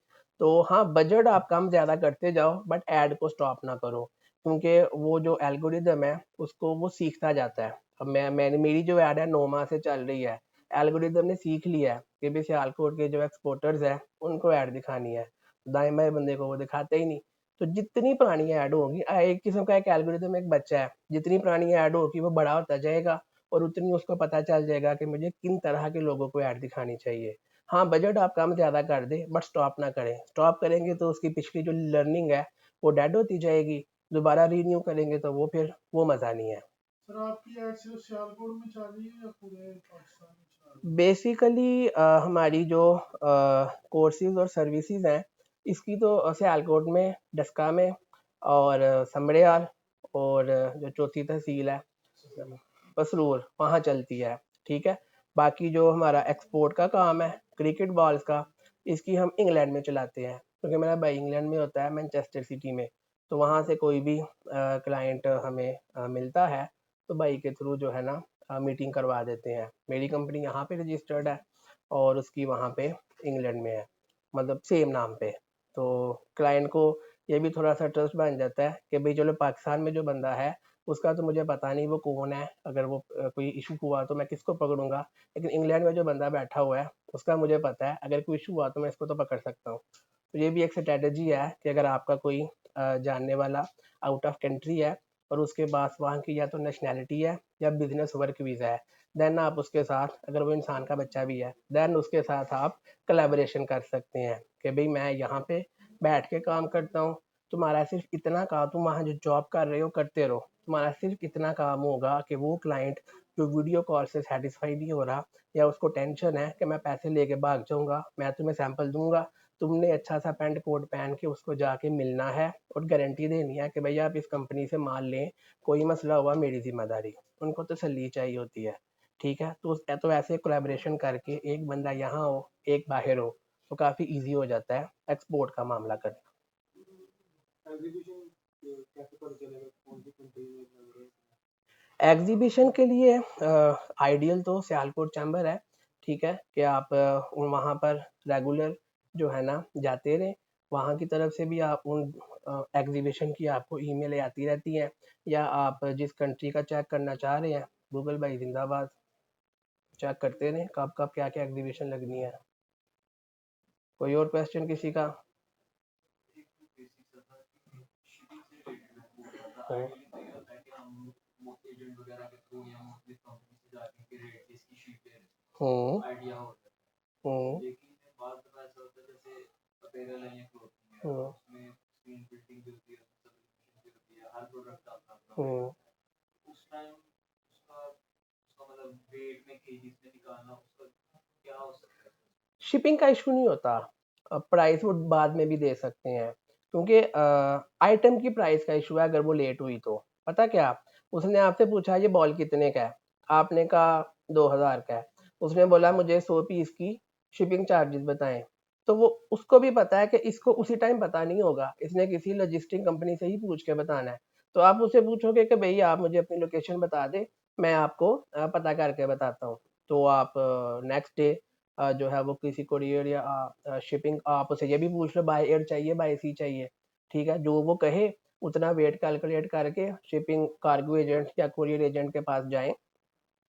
तो हाँ, बजट आप कम ज़्यादा करते जाओ बट ऐड को स्टॉप ना करो, क्योंकि वो जो एल्गोरिदम है उसको वो सीखता जाता है। अब मैंने मेरी जो ऐड है 9 माह से चल रही है, एल्गोरिदम ने सीख लिया है कि भी सियालकोट के जो एक्सपोर्टर्स हैं उनको ऐड दिखानी है, दाएं बाएं बंदे को वो दिखाते ही नहीं। तो जितनी पुरानी ऐड होगी एक किस्म का एक एल्गोरिदम एक बच्चा है, जितनी पुरानी ऐड होगी वो बड़ा होता जाएगा और उतनी उसको पता चल जाएगा कि मुझे किन तरह के लोगों को ऐड दिखानी चाहिए। हाँ, बजट आप कम ज़्यादा कर दें बट स्टॉप ना करें। स्टॉप करेंगे तो उसकी पिछली जो लर्निंग है वो डेड होती जाएगी, दोबारा रीन्यू करेंगे तो वो फिर वो मज़ा नहीं है। सर आपकी ऐड सिर्फ सियालकोट में चल रही है या पूरे पाकिस्तान में चल रही है? बेसिकली हमारी जो कोर्सेज और सर्विसेज हैं इसकी तो सियालकोट में, डस्का में और समड़ियाल और जो चौथी तहसील है पसरूर वहाँ चलती है। ठीक है। बाकी जो हमारा एक्सपोर्ट का काम है क्रिकेट बॉल्स का, इसकी हम इंग्लैंड में चलाते हैं, क्योंकि मेरा भाई इंग्लैंड में होता है मैनचेस्टर सिटी में। तो वहाँ से कोई भी क्लाइंट हमें मिलता है तो भाई के थ्रू जो है ना मीटिंग करवा देते हैं। मेरी कंपनी यहाँ पे रजिस्टर्ड है और उसकी वहाँ पे इंग्लैंड में है, मतलब सेम नाम पे। तो क्लाइंट को ये भी थोड़ा सा ट्रस्ट बन जाता है कि भाई चलो पाकिस्तान में जो बंदा है उसका तो मुझे पता नहीं वो कौन है, अगर वो कोई इशू हुआ तो मैं किसको पकड़ूंगा, लेकिन इंग्लैंड में जो बंदा बैठा हुआ है उसका मुझे पता है अगर कोई इशू हुआ तो मैं इसको तो पकड़ सकता हूँ। तो ये भी एक स्ट्रेटजी है कि अगर आपका कोई जानने वाला आउट ऑफ कंट्री है और उसके पास वहाँ की या तो नेशनैलिटी है या बिजनेस वर्क वीज़ा है, देन आप उसके साथ, अगर वो इंसान का बच्चा भी है, देन उसके साथ आप कोलैबोरेशन कर सकते हैं कि भाई मैं यहाँ पे बैठ के काम करता हूँ, तुम्हारा सिर्फ इतना काम, तुम वहाँ जो जॉब कर रहे हो करते रहो, तुम्हारा सिर्फ इतना काम होगा कि वो क्लाइंट जो वीडियो कॉल से सेटिस्फाई नहीं हो रहा या उसको टेंशन है कि मैं पैसे लेके भाग जाऊँगा, मैं तुम्हें सैंपल दूंगा, तुमने अच्छा सा पैंट कोट पहन के उसको जाके मिलना है और गारंटी देनी है कि भैया आप इस कंपनी से माल लें, कोई मसला हुआ मेरी जिम्मेदारी। उनको तसल्ली चाहिए होती है। ठीक है। तो ऐसे कोलैबोरेशन करके एक बंदा यहाँ हो एक बाहर हो तो काफ़ी इजी हो जाता है एक्सपोर्ट का मामला करना। एग्जीबिशन कैसे पता चलेगा कौन सी कंट्री में लग रहा है? एग्जीबिशन के लिए आइडियल तो सियालकोट चैम्बर है, ठीक है, कि आप वहाँ पर रेगुलर जो है ना जाते रहें। वहाँ की तरफ से भी आप उन एग्जीबिशन की आपको ईमेल आती रहती हैं, या आप जिस कंट्री का चेक करना चाह रहे हैं, गूगल भाई जिंदाबाद, चेक करते रहें कब कब क्या क्या एग्जीबिशन लगनी है। कोई और क्वेश्चन किसी का? एक तो बेसिक सा था कि शिपिंग से रिलेटेड मैं पूछ रहा था। हाँ। आइडियली तो ये होता है कि हम वो एजेंट वगैरह के थ्रू या मोस्टली कंपनी से जाके के रेट की इसकी शीट ले हम्म आइडिया हो जाता हम्म है। लेकिन बात तो ऐसा होता है जैसे अपैरल है या क्लोथिंग है, हम्म उसमें स्क्रीन प्रिंटिंग भी होती है, उसमें सब्सक्रिप्शन भी होती है, हर प्रोडक्ट अपना अपना वेट हम्म होता है। उस टाइम उसका उसका मतलब वेट में केजीस में निकालना उसका क्या हो सकता है? शिपिंग का इशू नहीं होता, प्राइस वो बाद में भी दे सकते हैं, क्योंकि आइटम की प्राइस का इशू है। अगर वो लेट हुई तो पता क्या, उसने आपसे पूछा ये बॉल कितने का है, आपने कहा 2000 का है, उसने बोला मुझे 100 पीस की शिपिंग चार्जेस बताएं, तो वो उसको भी पता है कि इसको उसी टाइम पता नहीं होगा, इसने किसी लॉजिस्टिक कंपनी से ही पूछ के बताना है। तो आप उससे पूछोगे कि भैया आप मुझे अपनी लोकेशन बता दें, मैं आपको पता करके बताता हूँ। तो आप नेक्स्ट डे जो है वो किसी कोरियर या शिपिंग, आप उसे ये भी पूछ लो बाय एयर चाहिए बाय सी चाहिए, ठीक है, जो वो कहे उतना वेट कैलकुलेट करके शिपिंग कार्गो एजेंट या कोरियर एजेंट के पास जाएं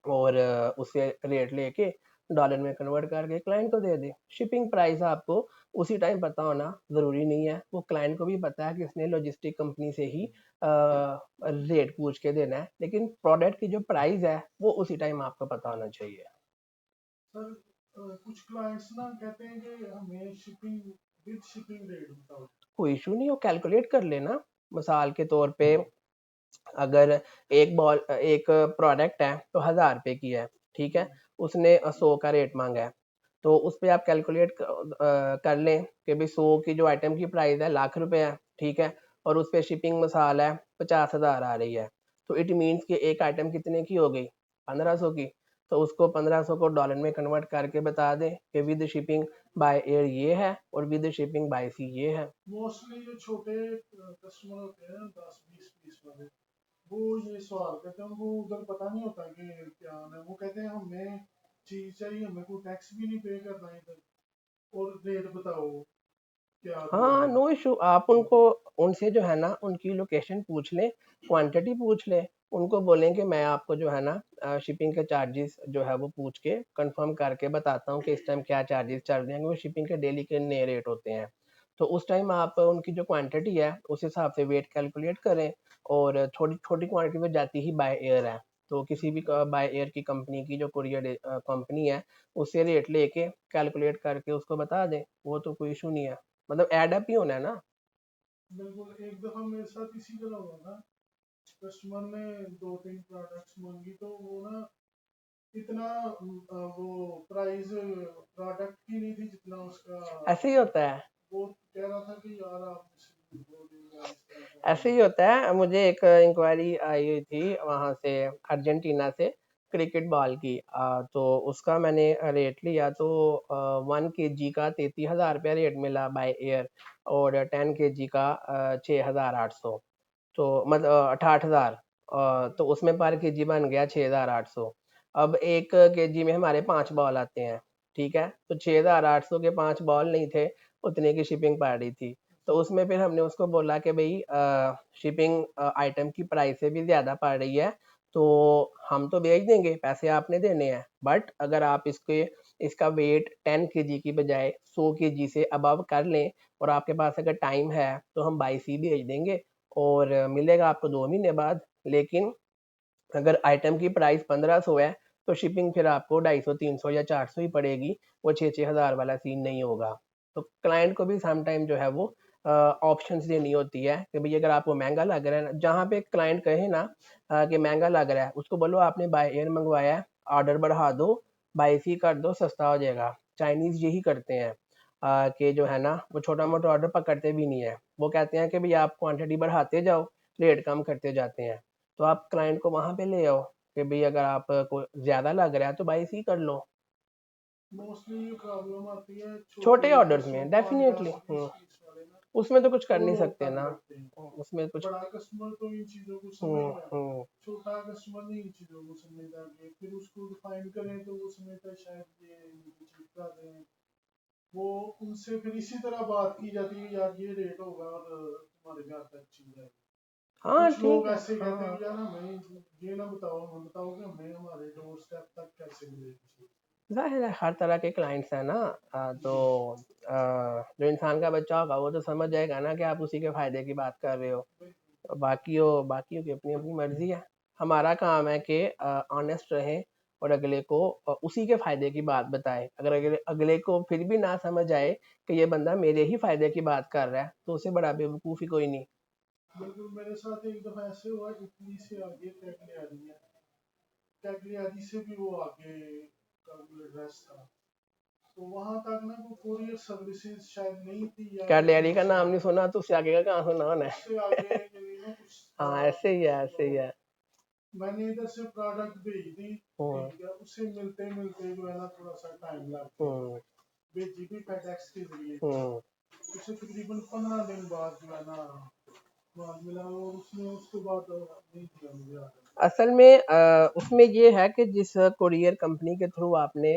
और उससे रेट लेके डॉलर में कन्वर्ट करके क्लाइंट को दे दे। शिपिंग प्राइस आपको उसी टाइम पता होना ज़रूरी नहीं है, वो क्लाइंट को भी पता है कि उसने लॉजिस्टिक कंपनी से ही रेट पूछ के देना है, लेकिन प्रोडक्ट की जो प्राइस है वो उसी टाइम आपको पता होना चाहिए। सर कुछ क्लाइंट्स ना कहते हैं कि हमें शिपिंग विद शिपिंग रेट बताओ। कोई इशू नहीं, वो कैलकुलेट कर लेना। मिसाल के तौर पे अगर एक प्रोडक्ट है तो 1000 रुपए की है, ठीक है, उसने 100 का रेट मांगा है, तो उस पे आप कैलकुलेट कर लें कि भाई 100 की जो आइटम की प्राइस है ₹1,00,000 है, ठीक है, और उस पे शिपिंग मिसाल है 50,000 आ रही है, तो इट मीन्स कि एक आइटम कितने की हो गई, 1500 की। तो उसको 1500 को डॉलर में कन्वर्ट करके बता दें कि विद शिपिंग बाय एयर ये है और विद शिपिंग बाय सी ये है। मोस्टली जो छोटे कस्टमर होते हैं 10-20 पीस वाले, वो ये सवाल करते हैं, उनको उधर पता नहीं होता कि क्या है, वो कहते हैं हमें चीज चाहिए, हमें कोई टैक्स भी नहीं पे करना है इधर, और रेट बताओ क्या हाँ, दोगे। नो इशू, आप उनको उनसे जो है ना उनकी लोकेशन पूछ लें, क्वांटिटी पूछ लें, उनको बोलें कि मैं आपको जो है ना शिपिंग के चार्जेस जो है वो पूछ के कंफर्म करके बताता हूँ कि इस टाइम क्या चार्जेस चल रहे हैं, क्योंकि शिपिंग के डेली के नए रेट होते हैं। तो उस टाइम आप उनकी जो क्वांटिटी है उस हिसाब से वेट कैलकुलेट करें, और छोटी छोटी क्वांटिटी में जाती ही बाय एयर है, तो किसी भी बाय एयर की कंपनी की जो कुरियर कंपनी है उससे रेट लेके कैलकुलेट करके उसको बता दें, वो तो कोई इशू नहीं है, मतलब एड अप ही होना है ना। बिल्कुल। एक दफा मेरे साथ इसी तरह हुआ ना, कस्टमर ने 2-3 प्रोडक्ट्स मांगी, तो वो ना इतना वो प्राइस प्रोडक्ट की नहीं थी जितना उसका, ऐसे ही होता है, वो कह रहा था कि यार आप मुझसे बोल देंगे इस तरह ऐसे ही होता है। मुझे एक इंक्वायरी आई हुई थी वहाँ से, अर्जेंटीना से, क्रिकेट बॉल की, तो उसका मैंने रेट लिया तो 1 kg का 33,000 रुपया रेट मिला बाय एयर, और 10 kg का 6,800, तो मतलब 68,000, तो उसमें पर केजी बन गया 6,800। अब 1 kg में हमारे 5 बॉल आते हैं, ठीक है, तो 6,800 के 5 बॉल नहीं थे, उतने की शिपिंग पड़ रही थी। तो उसमें फिर हमने उसको बोला कि भाई शिपिंग आइटम की प्राइस से भी ज़्यादा पड़ रही है, तो हम तो भेज देंगे, पैसे आपने देने हैं, बट अगर आप इसका वेट 10 kg की बजाय 100 kg से अबव कर लें और आपके पास अगर टाइम है तो हम बाई सी भेज देंगे और मिलेगा आपको 2 महीने बाद। लेकिन अगर आइटम की प्राइस 1500 है तो शिपिंग फिर आपको 250, 300 या 400 ही पड़ेगी, वो 6,000 वाला सीन नहीं होगा। तो क्लाइंट को भी सम टाइम जो है वो ऑप्शंस देनी होती है कि भाई अगर आपको महंगा लग रहा है ना, जहाँ पे क्लाइंट कहे ना कि महंगा लग रहा है, उसको बोलो आपने बाय एयर मंगवाया है, ऑर्डर बढ़ा दो, बाय सी कर दो, सस्ता हो जाएगा। चाइनीज़ यही करते हैं कि जो है ना वो छोटा मोटा ऑर्डर पकड़ते भी नहीं है, वो कहते हैं कि भाई आप क्वांटिटी बढ़ाते जाओ, रेट कम करते जाते हैं। तो आप क्लाइंट को वहाँ पे ले आओ कि भाई अगर आपको ज़्यादा लग रहा है तो बाई सी कर लो। मोस्टली ये प्रॉब्लम आती है छोटे छोटे ऑर्डर्स में कस्टमर, डेफिनेटली। 5-10-20 पीस वाले ना, उसमें तो कुछ कर वो नहीं लोग सकते तंग ना, करते हैं। उसमें कुछ। बड़ा कस्टमर तो इन चीजों को समझता है, हम्म। छोटा कस्टमर नहीं इन चीजों को समझता कि फिर उसको डिफाइन करें तो वो समझता है शायद ये मुझे चीट कर रहे हैं। वो उनसे फिर इसी तरह बात की जाती है, यार ये रेट होगा और तुम्हारे घर तक चीज है। हाँ कुछ ठीक लोग है, ऐसे कहते हैं हाँ। कि यार हमें ये ना बताओ, हमें बताओ कि हमें हमारे डोर स्टेप तक कैसे मिलेगी। जाहिर है हर तरह के क्लाइंट्स हैं ना। तो जो इंसान का बच्चा होगा वो तो समझ जाएगा ना कि आप उसी के फायदे की बात कर रहे हो। बाकियों की अपनी अपनी मर्जी है। हमारा काम है कि ऑनेस्ट रहें और अगले को उसी के फायदे की बात बताएं। अगर अगले को फिर भी ना समझ आए कि ये बंदा मेरे ही फायदे की बात कर रहा है तो उसे बड़ा बेवकूफ़ ही कोई नहीं। बिल्कुल, मेरे साथ एक दफा ऐसे हुआ, इटली से आगे कैगलियारी है, कैगलियारी से भी वो आगे का एड्रेस था, तो वहां तक ना वो कोरियर सर्विसेज शायद नहीं थी या कैटलरी का कुछ नाम नहीं सुना तो उससे आगे का कहाँ सुना होना है। उससे आगे यानी ना कुछ था। हाँ ऐसे ही है, ऐसे ही तो है। मैंने इधर से प्रोडक्ट भेज दी, हम्म। ठीक है, उसे मिलते मिलते जो है ना थोड़ा सा टाइम लग गया, हम्म। भेजी भी फेडेक्स के जरिए, हम्म। उसे तकरीबन 15 दिन बाद जो है ना माल मिला, और उसने उसके बाद नहीं दिया मुझे आगे। असल में उसमें ये है कि जिस कुरियर कंपनी के थ्रू आपने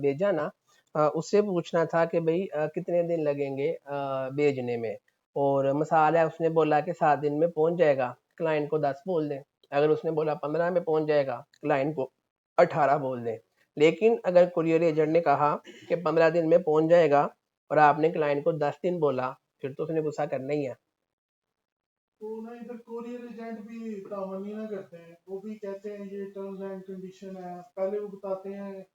भेजा ना, उससे पूछना था कि भाई कितने दिन लगेंगे भेजने में। और मिसाल है उसने बोला कि 7 दिन में पहुंच जाएगा, क्लाइंट को 10 बोल दें। अगर उसने बोला 15 में पहुंच जाएगा, क्लाइंट को 18 बोल दें। लेकिन अगर कुरियर एजेंट ने कहा कि 15 दिन में पहुंच जाएगा और आपने क्लाइंट को 10 दिन बोला, फिर तो उसने गुस्सा करना ही है। तो ना इधर कोरियर एजेंट भी तामनी ना करते हैं, वो भी कहते हैं ये टर्म्स एंड कंडीशन है, पहले वो बताते हैं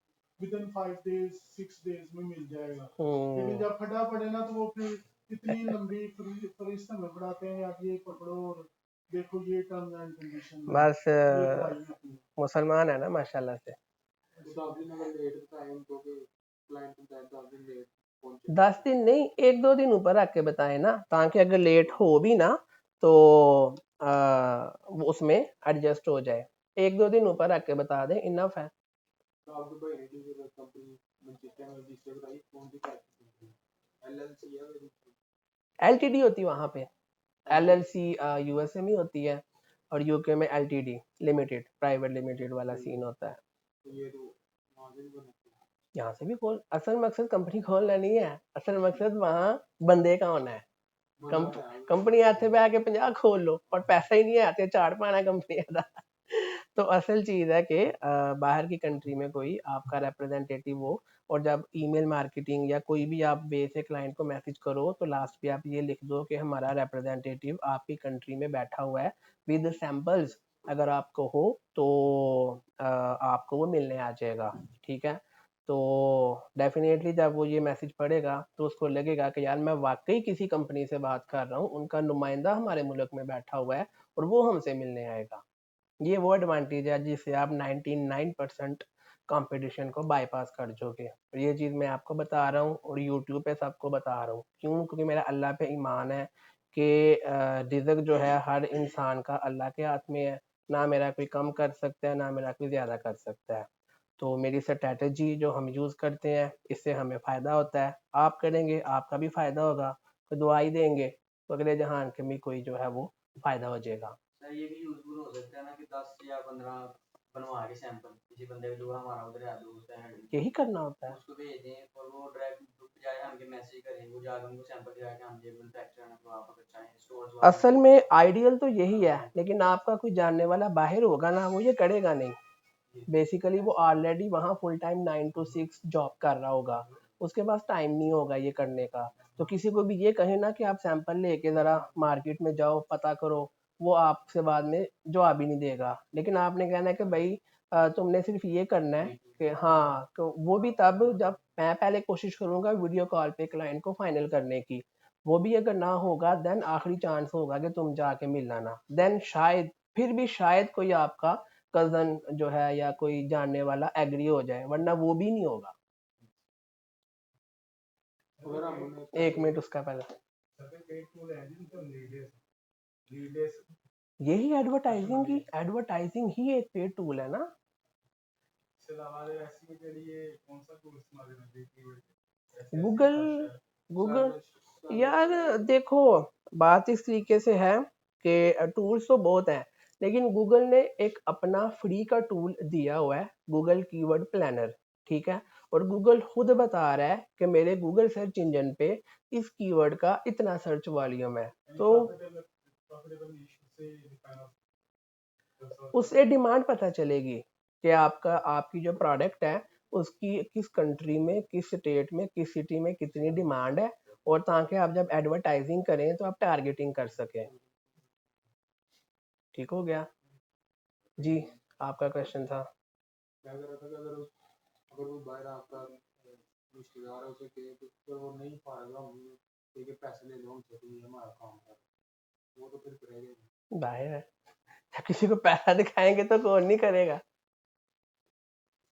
विद इन 5 डेज 6 डेज में मिल जाएगा, लेकिन जब फटा पड़े ना तो वो फिर इतनी लंबी फरिश्त में बढ़ाते हैं, आप ये पकड़ो और देखो ये टर्म्स एंड कंडीशन है, बस ये पढ़ाई होती है। मुसलमान है ना माशाल्लाह से। 10 दिन अगर लेट टाइम तो क्लाइंट को 10 दिन लेट पहुंचे 10 दिन नहीं, 1-2 दिन ऊपर रख के बताए ना, ताकि अगर लेट हो भी ना तो वो उसमें एडजस्ट हो जाए। 1-2 दिन ऊपर रख के बता दें, इनफ है। तो आप दुबई ने जो कंपनी मैनचेस्टर में रजिस्टर कराई कौन सी टाइप की कंपनी एलएलसी है मेरी एलटीडी होती है वहाँ पे। एलएलसी यूएसए में होती है और यूके में एलटीडी लिमिटेड, प्राइवेट लिमिटेड वाला सीन होता है। तो ये तो वहाँ से भी बनाते हैं यहाँ से भी खोल, असल मकसद कंपनी खोलना नहीं है, असल मकसद वहाँ बंदे का होना है। बंदा है कंपनी आते पे आके 50 खोल लो और पैसा ही नहीं आते, चार पाना कंपनी आता। तो असल चीज है कि बाहर की कंट्री में कोई आपका रिप्रेजेंटेटिव हो, और जब ईमेल मार्केटिंग या कोई भी आप वे से क्लाइंट को मैसेज करो तो लास्ट पे आप ये लिख दो कि हमारा रिप्रेजेंटेटिव आपकी कंट्री में बैठा हुआ है विद सैंपल्स। अगर आपको हो तो आपको वो मिलने आ जाएगा, ठीक है। तो डेफिनेटली जब वो ये मैसेज पढ़ेगा तो उसको लगेगा कि यार मैं वाकई किसी कंपनी से बात कर रहा हूँ, उनका नुमाइंदा हमारे मुल्क में बैठा हुआ है और वो हमसे मिलने आएगा। ये वो एडवांटेज है जिससे आप 99% कंपटीशन को बाईपास कर जोगे। और ये चीज़ मैं आपको बता रहा हूँ और यूट्यूब पे सबको बता रहा हूँ, क्यों? क्योंकि मेरा अल्लाह पे ईमान है कि रिज़्क जो है हर इंसान का अल्लाह के हाथ में है। ना मेरा कोई कम कर सकता है, ना मेरा कोई ज़्यादा कर सकता है। तो मेरी स्ट्रैटेजी जो हम यूज़ करते हैं इससे हमें फ़ायदा होता है। आप करेंगे आपका भी फ़ायदा होगा, तो दुआ ही देंगे तो अगले जहान के भी कोई जो है वो फ़ायदा हो जाएगा। सर ये भी यूजफुल हो सकता है ना कि 10 या 15 बनवा के सैंपल किसी बंदे को जो हमारा उधर है दोस्त है यही करना होता है। उसको भेज दें और वो डायरेक्ट ग्रुप जाए हमके मैसेज करें, वो जाकर उनको सैंपल दिखा के हम ये मैन्युफैक्चरर हैं तो आप अगर चाहें स्टोर्स वाले असल में आइडियल तो यही है, लेकिन आपका कोई जानने वाला बाहर होगा ना, वो ये करेगा नहीं। बेसिकली वो ऑलरेडी वहाँ फुल टाइम 9 to 6 जॉब कर रहा होगा, उसके पास टाइम नहीं होगा ये करने का। तो किसी को भी ये कहे ना कि आप सैंपल लेके ज़रा मार्केट में जाओ पता करो, वो आपसे बाद में जवाब ही नहीं देगा। लेकिन आपने कहना है कि भाई तुमने सिर्फ ये करना है कि हाँ, तो वो भी तब जब मैं पहले कोशिश करूँगा वीडियो कॉल पे क्लाइंट को फाइनल करने की। वो भी अगर ना होगा देन आखिरी चांस होगा कि तुम जाके मिल लाना, देन शायद फिर भी शायद कोई आपका कजन जो है या कोई जानने वाला एग्री हो जाए, वरना वो भी नहीं होगा। अगर हमने 1 मिनट उसका पहले, सर्टिफिकेट टूल है जिनका लीडेस यही एडवर्टाइजिंग ही एक पेड टूल है ना। इसके अलावा ऐसी के लिए कौन सा टूल इस्तेमाल करना चाहिए? गूगल गूगल सर्विस यार देखो, बात इस तरीके से है कि टूल्स तो बहुत हैं, लेकिन गूगल ने एक अपना फ्री का टूल दिया हुआ है, गूगल कीवर्ड प्लानर, ठीक है। और गूगल खुद बता रहा है कि मेरे गूगल सर्च इंजन पे इस कीवर्ड का इतना सर्च वॉल्यूम है, तो उससे डिमांड पता चलेगी कि आपकी जो प्रोडक्ट है उसकी किस कंट्री में, किस स्टेट में, किस सिटी में कितनी डिमांड है, और ताकि आप जब एडवर्टाइजिंग करें तो आप टारगेटिंग कर सकें। ठीक हो गया जी, आपका क्वेश्चन था। क्या कर रहा था कि अगर वो बाहर आपका रिश्तेदार है उसे कहे तो फिर वो नहीं पाएगा, हम ठीक है पैसे ले लो हमसे, तुम ये हमारा काम कर, वो तो फिर करेगा ही। बाहर है, जब किसी को पैसा दिखाएंगे तो कौन नहीं करेगा।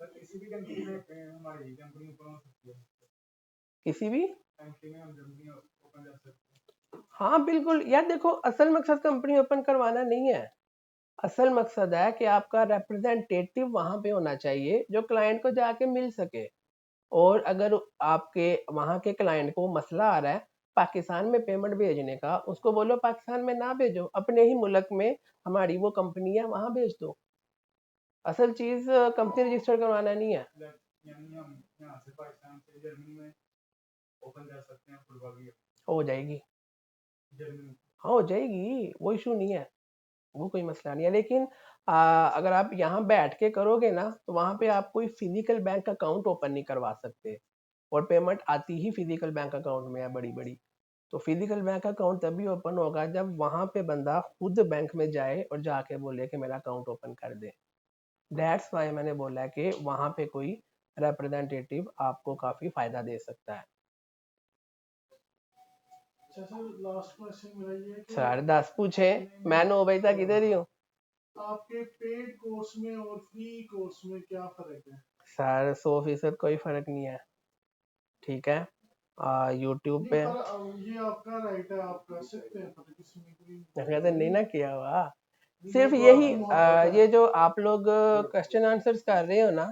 सर किसी भी कंट्री में हमारी कंपनी ओपन हो सकती है, किसी भी कंट्री में हम कंपनी ओपन कर सकते हैं। हाँ बिल्कुल यार, देखो असल मकसद कंपनी ओपन करवाना नहीं है, असल मकसद है कि आपका रिप्रेजेंटेटिव वहां पे होना चाहिए जो क्लाइंट को जाके मिल सके। और अगर आपके वहाँ के क्लाइंट को मसला आ रहा है पाकिस्तान में पेमेंट भेजने का, उसको बोलो पाकिस्तान में ना भेजो, अपने ही मुल्क में हमारी वो कंपनी है वहाँ भेज दो। असल चीज कंपनी रजिस्टर करवाना नहीं है। यानी हम यहाँ से पाकिस्तान से जर्मनी में ओपन कर सकते हैं फुलबागी, हो जाएगी, जर्मनी। हाँ हो जाएगी, वो इशू नहीं है, वो कोई मसला नहीं है। लेकिन अगर आप यहाँ बैठ के करोगे ना तो वहाँ पे आप कोई फिजिकल बैंक अकाउंट ओपन नहीं करवा सकते, और पेमेंट आती ही फिजिकल बैंक अकाउंट में है बड़ी बड़ी। तो फिजिकल बैंक अकाउंट तभी ओपन होगा जब वहां पे बंदा खुद बैंक में जाए और जाके बोले कि मेरा अकाउंट ओपन कर दे। दैट्स वाई मैंने बोला कि वहां पे कोई रिप्रेजेंटेटिव आपको काफी फायदा दे सकता है। अच्छा सर, लास्ट क्वेश्चन मेरा ये है कि 10:30 पूछे, मैं 9 बजे तक इधर ही हूँ। आपके पेड कोर्स में और फ्री कोर्स में क्या फर्क है? सर 100% कोई फर्क नहीं है, ठीक है। यूट्यूब पे ये आपका राइट है, आप कर सकते हैं, पर किसी में कोई मैंने नहीं ना किया हुआ, सिर्फ तो यही आपकी मोहब्बत है। ये जो आप लोग क्वेश्चन आंसर्स कर रहे हो ना,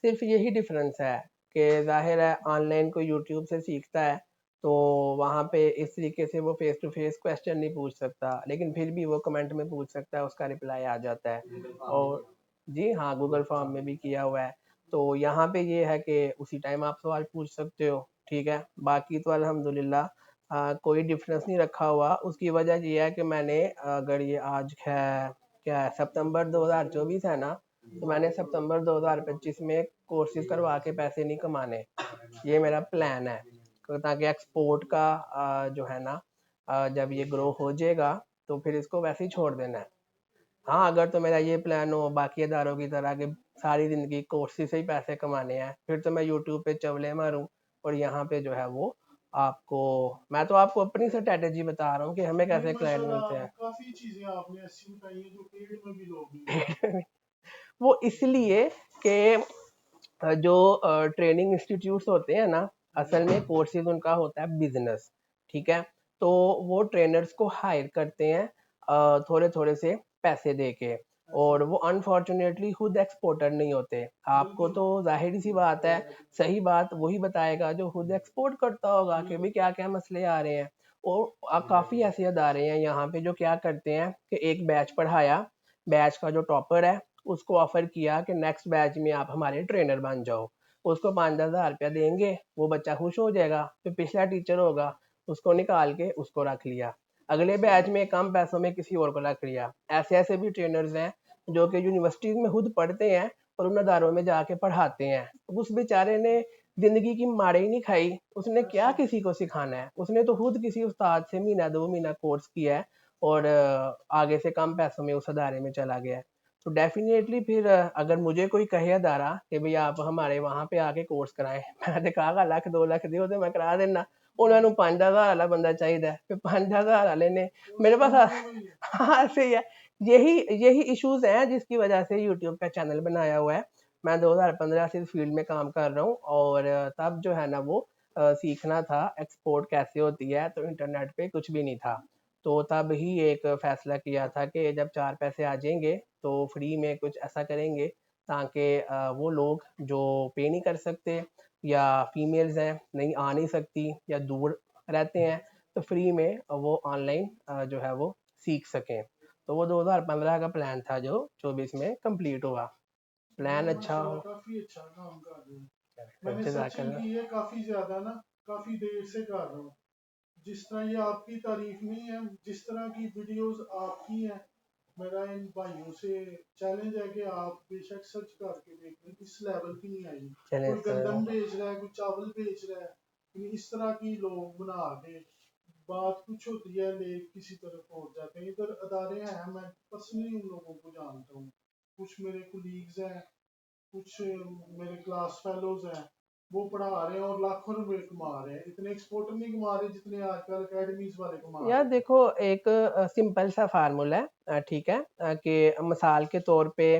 सिर्फ यही डिफरेंस है कि जाहिर है ऑनलाइन कोई यूट्यूब से सीखता है तो वहाँ पे इस तरीके से वो फेस टू फेस क्वेश्चन नहीं पूछ सकता, लेकिन फिर भी वो कमेंट में पूछ सकता है, उसका रिप्लाई आ जाता है। और जी हाँ, गूगल फॉर्म में भी किया हुआ है। तो यहाँ पे ये है कि उसी टाइम आप सवाल पूछ सकते हो, ठीक है। बाकी तो अल्हम्दुलिल्लाह कोई डिफरेंस नहीं रखा हुआ। उसकी वजह ये है कि मैंने, अगर ये आज है क्या है, सितंबर 2024 है ना, तो मैंने सितंबर 2025 में कोर्सेज करवा के पैसे नहीं कमाने, ये मेरा प्लान है। ताकि एक्सपोर्ट का जो है ना, जब ये ग्रो हो जाएगा तो फिर इसको वैसे ही छोड़ देना है। हाँ अगर तो मेरा ये प्लान हो बाकी इदारों की तरह कि सारी ज़िंदगी कोर्सेज से ही पैसे कमाने हैं, फिर तो मैं यूट्यूब पे चवले मारूं, और यहाँ पे जो है वो आपको, मैं तो आपको अपनी स्ट्रेटेजी बता रहा हूँ कि हमें कैसे क्लाइंट मिलते हैं। काफी चीजें आपने ऐसी बताई हैं जो पेड में भी लोग नहीं वो इसलिए कि जो ट्रेनिंग इंस्टीट्यूट्स होते हैं ना, असल में कोर्सेज उनका होता है बिजनेस, ठीक है। तो वो ट्रेनर्स को हायर करते हैं थोड़े थोड़े से पैसे दे के, और वो अनफॉर्चुनेटली खुद एक्सपोर्टर नहीं होते। आपको तो जाहिर सी बात है, सही बात वही बताएगा जो खुद एक्सपोर्ट करता होगा कि भाई क्या क्या मसले आ रहे हैं। और काफ़ी ऐसे अदारे हैं यहाँ पे जो क्या करते हैं कि एक बैच पढ़ाया, बैच का जो टॉपर है उसको ऑफर किया कि नेक्स्ट बैच में आप हमारे ट्रेनर बन जाओ, उसको 5-10 हज़ार रुपया देंगे, वो बच्चा खुश हो जाएगा, फिर पिछला टीचर होगा उसको निकाल के उसको रख लिया, अगले बैच में कम पैसों में किसी और को रख लिया। ऐसे ऐसे भी ट्रेनर्स हैं जो कि यूनिवर्सिटीज़ में खुद पढ़ते हैं और उन अदारों में जाके पढ़ाते हैं। उस बेचारे ने ज़िंदगी की मार ही नहीं खाई, उसने क्या किसी को सिखाना है, उसने तो खुद किसी उस्ताद से महीना 2 महीना कोर्स किया है और आगे से कम पैसों में उस अदारे में चला गया है। तो डेफिनेटली फिर अगर मुझे कोई कहे अदारा कि भाई आप हमारे वहाँ पे आके कोर्स कराएं, मैं तो कहा 1 लाख 2 लाख दियो तो मैं करा देना। उन्होंने 5-10 हज़ार वाला बंदा चाहिए, फिर 5-10 हज़ार वाले ने मेरे पास हाँ सही है। यही यही इश्यूज हैं जिसकी वजह से यूट्यूब का चैनल बनाया हुआ है। मैं 2015 से इस फील्ड में काम कर रहा हूँ, और तब जो है ना वो सीखना था एक्सपोर्ट कैसे होती है, तो इंटरनेट पे कुछ भी नहीं था। तो तब ही एक फैसला किया था कि जब 4 पैसे आ जाएंगे तो फ्री में कुछ ऐसा करेंगे ताकि वो लोग जो पे नहीं कर सकते, या फीमेल्स हैं नहीं आ नहीं सकती या दूर रहते हैं, तो फ्री में वो ऑनलाइन जो है वो सीख सकें। तो वो 2015 का प्लान था जो 24 में कंप्लीट हुआ। प्लान अच्छा हो। माशाल्लाह काफी अच्छा काम कर रहे हैं। मैंने सर्चिंग जज़ाकल्लाह। की है काफी ज्यादा ना, काफी देर से कर रहा हूँ। जिस तरह ये आपकी तारीफ नहीं है, जिस तरह की वीडियोस आपकी हैं, मेरा इन भाइयों से चैलेंज है कि आप बेशक सर्च करके देख लें, इस लेवल की नहीं आई। चलें कोई गंदम बेच रहा है, कोई चावल बेच रहा है, लेकिन इस तरह की लोग बना के बात कुछ होती है, ले किसी तरफ पहुंच जाते हैं। इधर अदारे हैं, मैं पर्सनली उन लोगों को जानता हूँ, कुछ मेरे कुलीग्स हैं, कुछ मेरे क्लास फेलोज हैं, वो पढ़ा रहे हैं और लाखों रुपए कमा रहे हैं। इतने एक्सपोर्टर नहीं कमा रहे जितने आजकल अकेडमीज वाले कमा रहे यार हैं। देखो, एक सिंपल सा फार्मूला है, ठीक है, कि मिसाल के तौर पे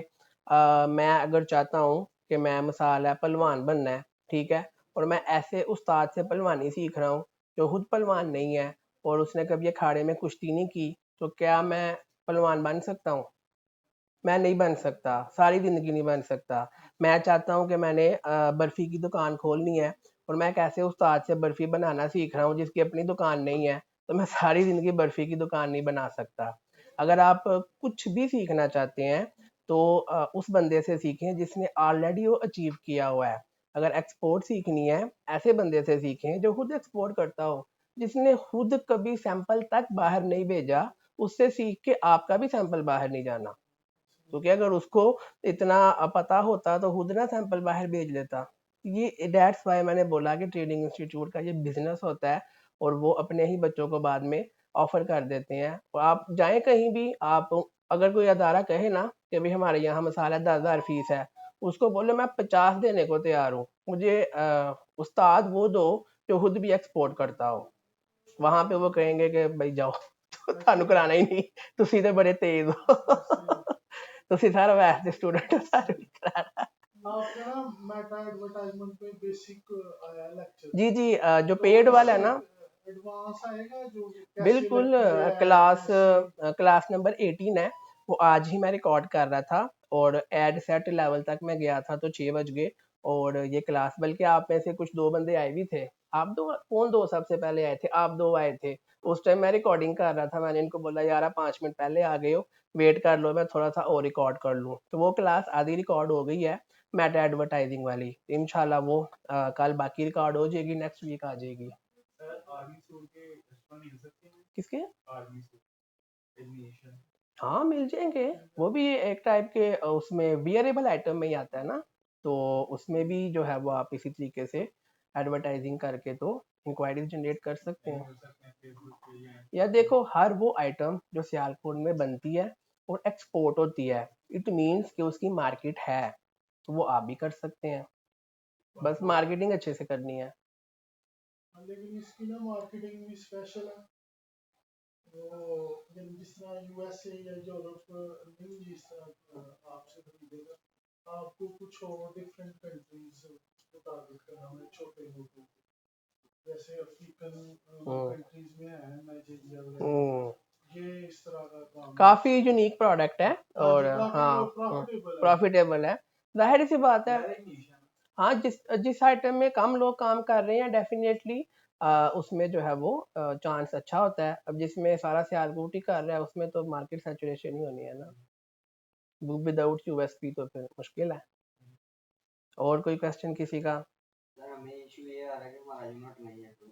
मैं अगर चाहता हूँ कि मैं मिसाल है पहलवान बनना है, ठीक है, और मैं ऐसे उस्ताद से पहलवानी सीख रहा हूँ जो खुद पहलवान नहीं है और उसने कभी अखाड़े में कुश्ती नहीं की, तो क्या मैं पहलवान बन सकता हूँ? मैं नहीं बन सकता, सारी ज़िंदगी नहीं बन सकता। मैं चाहता हूँ कि मैंने बर्फ़ी की दुकान खोलनी है और मैं एक ऐसे उस्ताद से बर्फ़ी बनाना सीख रहा हूँ जिसकी अपनी दुकान नहीं है, तो मैं सारी ज़िंदगी बर्फ़ी की दुकान नहीं बना सकता। अगर आप कुछ भी सीखना चाहते हैं तो उस बंदे से सीखें जिसने ऑलरेडी वो अचीव किया हुआ है। अगर एक्सपोर्ट सीखनी है, ऐसे बंदे से सीखें जो खुद एक्सपोर्ट करता हो, जिसने खुद कभी सैंपल तक बाहर नहीं भेजा, उससे सीख के आपका भी सैंपल बाहर नहीं जाना। क्योंकि अगर उसको इतना पता होता तो खुद ना सैंपल बाहर भेज लेता। ये दैट्स वाई मैंने बोला कि ट्रेडिंग इंस्टीट्यूट का ये बिजनेस होता है और वो अपने ही बच्चों को बाद में ऑफर कर देते हैं। और आप जाएं कहीं भी, आप अगर कोई अदारा कहे ना कि भाई हमारे यहाँ मसाला 10,000 फीस है, उसको बोलो मैं 50 देने को तैयार हूँ, मुझे उस्ताद वो दो जो खुद भी एक्सपोर्ट करता हो। वहां पे वो कहेंगे कि भाई जाओ ਤੁਹਾਨੂੰ कराना ही नहीं, तुसी तो बड़े तेज हो। तुसी सारा वैसे स्टूडेंट हो, सारा नहीं कराना। आपका ना मेटा एडवर्टाइजमेंट पे बेसिक आया लेक्चर, जी जी, जो तो पेड वाला है ना, एडवांस आएगा जो कैसे बिल्कुल। लगती है क्लास कैसे। क्लास नंबर 18 है, वो आज ही मैं रिकॉर्ड कर रहा था और एड सेट लेवल तक मैं गया था तो 6 बज गए। और ये क्लास, बल्कि आप में से कुछ 2 बंदे आए भी थे। आप दो कौन, 2 सबसे पहले आए थे, आप 2 आए थे। उस टाइम मैं रिकॉर्डिंग कर रहा था, मैंने इनको बोला यार आप 5 मिनट पहले आ गए हो, वेट कर लो मैं थोड़ा सा और रिकॉर्ड कर लूँ। तो वो क्लास आधी रिकॉर्ड हो गई है, मेटा एडवर्टाइजिंग वाली। इंशाल्लाह वो कल बाकी रिकॉर्ड हो जाएगी, नेक्स्ट वीक आ जाएगी। सर आर्मी सूट के कस्टमर मिल सकते हैं? किसके? Army suit admission. हाँ मिल जाएंगे। वो भी एक टाइप के उसमें वियरेबल आइटम में ही आता है ना, तो उसमें भी जो है वो आप इसी तरीके से एडवर्टाइजिंग करके तो इंक्वायरीज जनरेट कर सकते हैं। मिल सकते हैं फेसबुक पे या या देखो, हर वो आइटम जो सियालकोट में बनती है और एक्सपोर्ट होती है, इट मीन्स कि उसकी मार्केट है, तो वो आप भी कर सकते हैं, बस मार्केटिंग अच्छे से करनी है। लेकिन इसकी ना मार्केटिंग भी स्पेशल है। वो जिस तरह यूएसए या यूरोप नहीं जिस तरह आपसे खरीदेगा, आपको कुछ और डिफरेंट कंट्रीज को टारगेट करना है, छोटे लोगों को, जैसे अफ्रीकन हम्म, कंट्रीज में है नाइजीरिया हम्म, वगैरह, ये इस तरह का काम है। काफी यूनिक प्रोडक्ट है। हाँ और जी, काफी हाँ, और प्रॉफिटेबल है। प्रॉफिटेबल है, जाहिर सी बात है। निशा। हाँ, जिस जिस आइटम में कम लोग काम कर रहे हैं, डेफिनेटली उसमें जो है वो चांस अच्छा होता है। अब जिसमें सारा सियालकोट ही कर रहा है उसमें तो मार्केट सैचुरेशन ही होनी है ना, विदाउट यूएसपी तो फिर मुश्किल है। और कोई क्वेश्चन किसी का? सर हमें इशू ये आ रहा है कि हमारा यूनिट नहीं है कोई,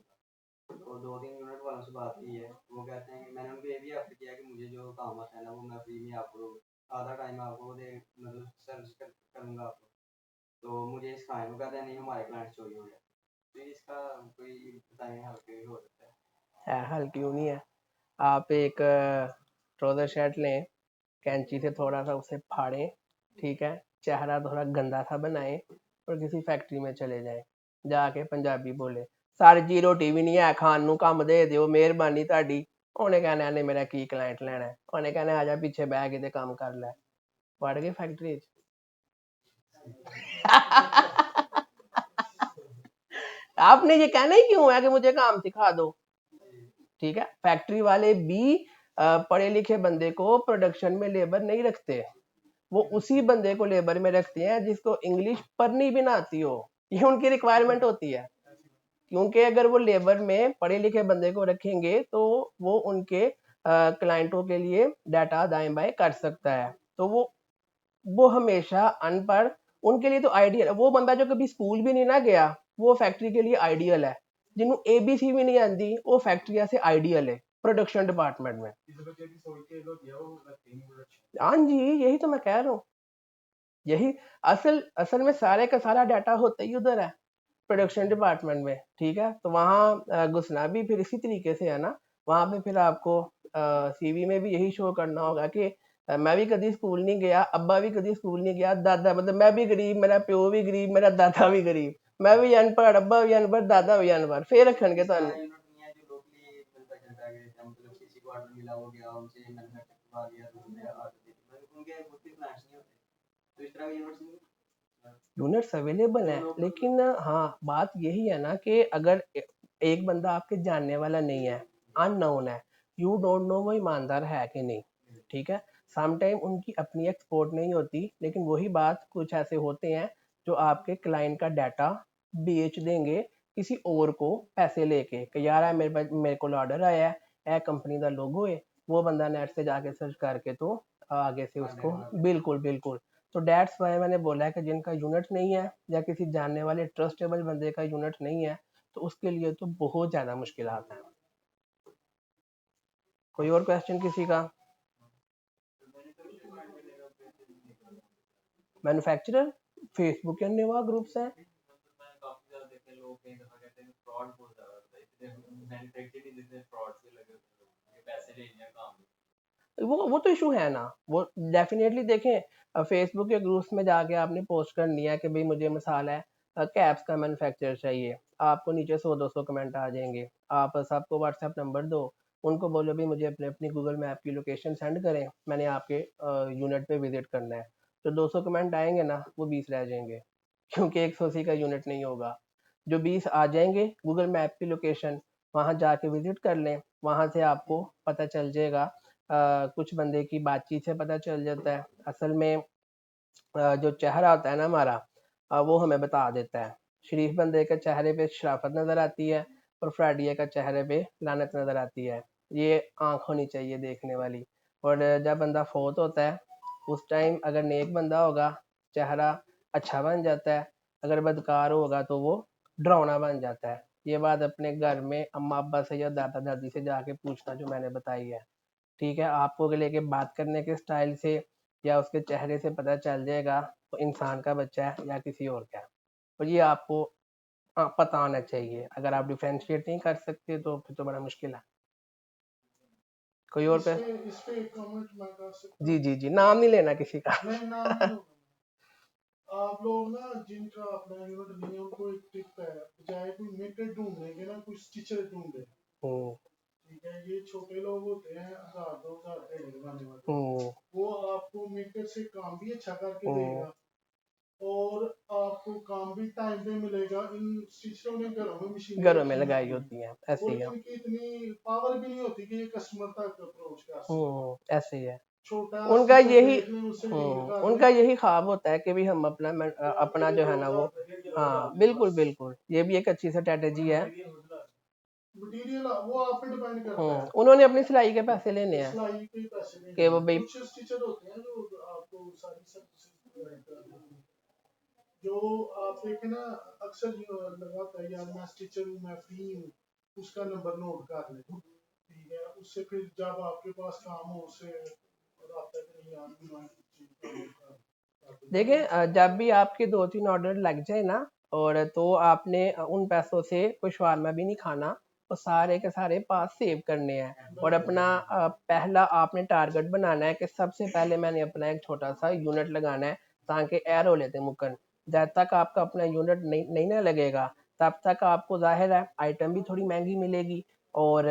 तो 2-3 यूनिट वालों से बात की है, वो कहते हैं कि मैंने उनको ये भी ऑफर किया कि मुझे जो काम आता है ना वो मैं फ्री में आपको आधा टाइम आपको दे, मतलब सर्विस करूँगा आपको, तो मुझे सिखाएं। वो कहते हैं नहीं हमारे क्लाइंट चोरी हो गया। तो इसका कोई बताएं हल के हो सकता है? हल क्यों नहीं है। आप एक ट्राउजर शर्ट लें, कैंची से थोड़ा सा उसे फाड़ें, ठीक है, चेहरा थोड़ा गंदा सा बनाएं और किसी फैक्ट्री में चले जाएं, जाके पंजाबी बोले सर जी रोटी भी नहीं है खान नू, काम दे दिओ मेहरबानी ਤੁਹਾਡੀ। ਉਹਨੇ कहना ने मेरा की क्लाइंट लेना है, ਉਹਨੇ कहना आजा पीछे बह के ते काम कर ले। वड़ गए फैक्ट्री आपने ये कहना ही क्यों है कि मुझे काम सिखा दो, ठीक है। फैक्ट्री वाले भी पढ़े लिखे बंदे को प्रोडक्शन में लेबर नहीं रखते, वो उसी बंदे को लेबर में रखते हैं जिसको इंग्लिश पढ़नी भी ना आती हो, ये उनकी रिक्वायरमेंट होती है। क्योंकि अगर वो लेबर में पढ़े लिखे बंदे को रखेंगे तो वो उनके क्लाइंटों के लिए डाटा दाएं बाएं कर सकता है। तो वो हमेशा अनपढ़ उनके लिए तो आइडियल है। वो बंदा जो कभी स्कूल भी नहीं ना गया वो फैक्ट्री के लिए आइडियल है। जिन्हों ABC भी नहीं आती वो फैक्ट्री से आइडियल है प्रोडक्शन डिपार्टमेंट में। इस बच्चे की सोच के लोग दिया वो लगती नहीं प्रोडक्शन। हाँ जी, यही तो मैं कह रहा हूँ। यही असल में सारे का सारा डाटा होता ही उधर है प्रोडक्शन डिपार्टमेंट में, ठीक है। तो वहाँ घुसना भी फिर इसी तरीके से है ना। वहाँ पे फिर आपको CV में भी यही शो करना होगा कि मैं भी कभी स्कूल नहीं गया, अब्बा भी कभी स्कूल नहीं गया, दादा मतलब मैं भी गरीब, मेरा प्यो भी गरीब, मेरा दादा भी गरीब, मैं भी अनपढ़, अब्बा भी अनपढ़, दादा भी अनपढ़, फिर रखन के सारा तुहानू। यूनिट नहीं है जो लोकली मिलता चलता है कि मतलब किसी को ऑर्डर मिला हो गया उनसे मैन्युफैक्चर करवा दिया तो उन्हें ऑर्डर दे दिया, मतलब उनके खुद के प्लांट्स नहीं होते, तो इस तरह के यूनिट्स नहीं यूनिट्स अवेलेबल हैं, लेकिन हाँ बात यही है ना कि अगर एक बंदा आपके जानने वाला नहीं है, अननोन है, यू डोंट नो वो ईमानदार है कि नहीं, ठीक है। समटाइम उनकी अपनी एक्सपोर्ट नहीं होती, लेकिन वही बात कुछ ऐसे होते हैं जो आपके क्लाइंट का डाटा बेच देंगे किसी और को पैसे लेके कि यार मेरे को ऑर्डर आया है कंपनी का लोगो है, वो बंदा नेट से जाके सर्च करके तो आगे से उसको बिल्कुल बिल्कुल। तो डेट्स वाई मैंने बोला है कि जिनका यूनिट नहीं है या किसी जानने वाले ट्रस्टेबल बंदे का यूनिट नहीं है तो उसके लिए तो बहुत ज़्यादा मुश्किल आता है। कोई और क्वेश्चन किसी का? मैन्युफैक्चरर फेसबुक के नेवा ग्रुप्स हैं। मैं काफी ज्यादा देखे लोग कई दफा कहते हैं फ्रॉड बहुत ज्यादा होता है, इसलिए मैन्युफैक्चरिंग जितने फ्रॉड से लगे होते हैं लोग, ये पैसे ले लिया काम। वो तो इशू है ना, वो डेफिनेटली देखें फेसबुक के ग्रुप्स में जाके आपने पोस्ट करनी है कि भाई मुझे मिसाल है कैप्स का मैन्युफैक्चर चाहिए, आपको नीचे 100-200 कमेंट आ जाएंगे। आप सबको व्हाट्सएप नंबर दो, उनको बोलो भी मुझे अपनी गूगल मैप की लोकेशन सेंड करें, मैंने आपके यूनिट पे विजिट करना है। तो 200 कमेंट आएंगे ना, वो 20 रह जाएंगे क्योंकि 180 का यूनिट नहीं होगा। जो 20 आ जाएंगे गूगल मैप की लोकेशन, वहाँ जाके विजिट कर लें, वहाँ से आपको पता चल जाएगा। कुछ बंदे की बातचीत से पता चल जाता है। असल में जो चेहरा होता है ना हमारा, वो हमें बता देता है। शरीफ बंदे के चेहरे पे शराफत नज़र आती है और फ्रैडिया का चेहरे पे लानत नज़र आती है। ये आंख होनी चाहिए देखने वाली। और जब बंदा फोत होता है उस टाइम अगर नेक बंदा होगा चेहरा अच्छा बन जाता है, अगर बदकार होगा तो वो डरावना बन जाता है। ये बात अपने घर में अम्मा अब्बा से या दादा दादी से जाके पूछना जो मैंने बताई है, ठीक है। आपको लेके बात करने के स्टाइल से या उसके चेहरे से पता चल जाएगा तो इंसान का बच्चा है या किसी और का है। और ये आपको पता होना चाहिए। अगर आप डिफ्रेंशिएट नहीं कर सकते तो फिर तो बड़ा मुश्किल है। कोई और पे? इस पे एक कमेंट मैं कर सकता जी हूँ? जी जी, नाम नहीं लेना किसी का। नहीं, नाम नहीं लूंगा। आप लोग ना जिनका अपना यूनिट नहीं है उनको एक टिप है, बजाय कोई मेकर ढूंढने के ना कोई स्टिचर ढूंढे। ठीक है, ये छोटे लोग होते हैं 1000-2000 दिहाड़ी लगाने वाले, वो आपको मेकर से काम भी अच्छा करके देगा और आपको काम भी टाइम पे मिलेगा। इन स्टिचरों ने घरों में मशीनें घरों में रखी लगाई होती हैं होती हैं, ऐसे और ही है। इनकी इतनी पावर भी नहीं होती कि ये कस्टमर तक अप्रोच कर सके। ऐसे ही है। छोटा उनका स्टिचर यही देख लें, उससे डील कर उनका लें। यही ख्वाब होता है कि भी हम अपना जो है ना वो, हाँ बिल्कुल बिल्कुल, ये भी एक अच्छी स्ट्रेटेजी है। मटीरियल वो आप पे डिपेंड करता है, उन्होंने अपनी सिलाई के पैसे लेने हैं सिलाई के पैसे कि लेने वो हैं। भाई कुछ स्टिचर होते हैं जो आपको सारी सर्विसेज प्रोवाइड करते हैं। जो आप देखें ना, अक्सर लगाता है यार मैं स्टिचर हूँ, मैं फ्री हूँ, उसका नंबर नोट कर ले, ठीक है। उससे फिर जब आपके पास काम हो उससे राब्ता करें यार मैं चीज का नोट कर देखें जब भी आपके 2-3 ऑर्डर लग जाए ना, और तो आपने उन पैसों से कोई शवारमा भी नहीं खाना, वो सारे के सारे पास सेव करने हैं। और अपना पहला आपने टारगेट बनाना है कि सबसे पहले मैंने अपना एक छोटा सा यूनिट लगाना है ताकि एरो लेते मुकन। जब तक आपका अपना यूनिट नहीं ना लगेगा तब तक आपको जाहिर है आइटम भी थोड़ी महंगी मिलेगी और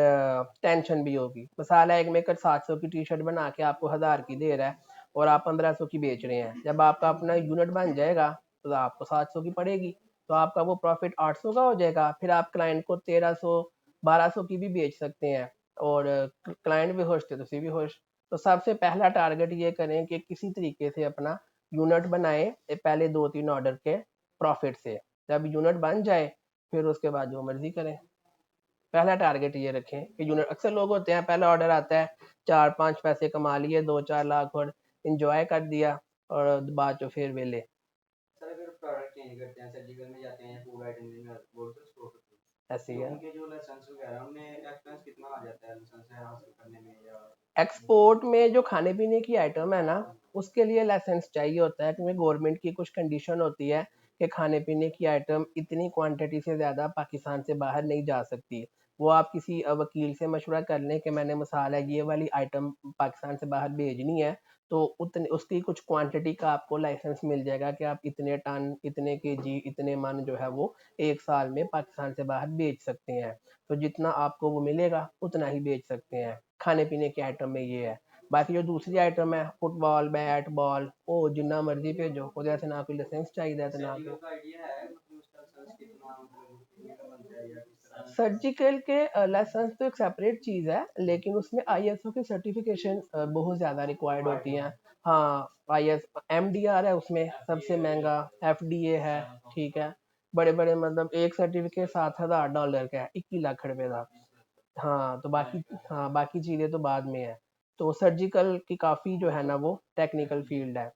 टेंशन भी होगी। मिसाल है एक मेकर 700 की टी शर्ट बना के आपको 1000 की दे रहा है और आप 1500 की बेच रहे हैं। जब आपका अपना यूनिट बन जाएगा तो आपको 700 की पड़ेगी, तो आपका वो प्रॉफिट 800 का हो जाएगा। फिर आप क्लाइंट को 1300-1200 की भी बेच सकते हैं और क्लाइंट भी खुश थे तो सी भी खुश। तो सबसे पहला टारगेट ये करें कि किसी तरीके से अपना यूनिट बनाएं पहले 2-3 ऑर्डर के प्रॉफिट से। जब यूनिट बन जाए फिर उसके बाद जो मर्जी करें। पहला टारगेट ये रखें कि यूनिट, अक्सर लोग होते हैं पहला ऑर्डर आता है 4-5 पैसे कमा लिए, 2-4 लाख और इंजॉय कर दिया और बाद जो फिर वेले। सर अगर प्रोडक्ट चेंज करते हैं, सर्जिकल में जाते हैं, फूड आइटम में वो तो स्टोर करते हैं, ऐसे ही तो है। उनके जो लाइसेंस वगैरह उनमें एक्सपेंस कितना आ जाता है लाइसेंस हासिल करने में, या एक्सपोर्ट में जो खाने पीने की आइटम है ना, उसके लिए लाइसेंस चाहिए होता है, क्योंकि गवर्नमेंट की कुछ कंडीशन होती है कि खाने पीने की आइटम इतनी क्वांटिटी से ज़्यादा पाकिस्तान से बाहर नहीं जा सकती। वो आप किसी वकील से मशवरा कर लें कि मैंने मिसाल है ये वाली आइटम पाकिस्तान से बाहर भेजनी है, तो उतने उसकी कुछ क्वांटिटी का आपको लाइसेंस मिल जाएगा कि आप इतने टन, इतने केजी, इतने मन जो है वो एक साल में पाकिस्तान से बाहर भेज सकते हैं। तो जितना आपको वो मिलेगा उतना ही बेच सकते हैं। खाने पीने के आइटम में ये है। बाकी जो दूसरी आइटम है फुटबॉल, बैट बॉल, वो जिन्ना मर्जी भेजो, ਉਹਦੇ से ना कोई लाइसेंस चाहिए तो ना सर्जिकल कोई। का आइडिया है, मतलब उसका लाइसेंस कितना, मतलब कितने का बनता है या किस तरह? सर्जिकल के लाइसेंस तो एक सेपरेट चीज़ है, लेकिन उसमें आईएसओ की सर्टिफिकेशन बहुत ज़्यादा रिक्वायर्ड होती हैं। हाँ, आईएस एमडीआर है उसमें सबसे महंगा, एफडीए है, ठीक है। बड़े बड़े मतलब एक सर्टिफिकेट $7,000 का है, 21 लाख रुपए का। हाँ तो बाकी, हाँ बाकी चीज़ें तो बाद में है। तो सर्जिकल की काफ़ी जो है ना वो टेक्निकल फील्ड है,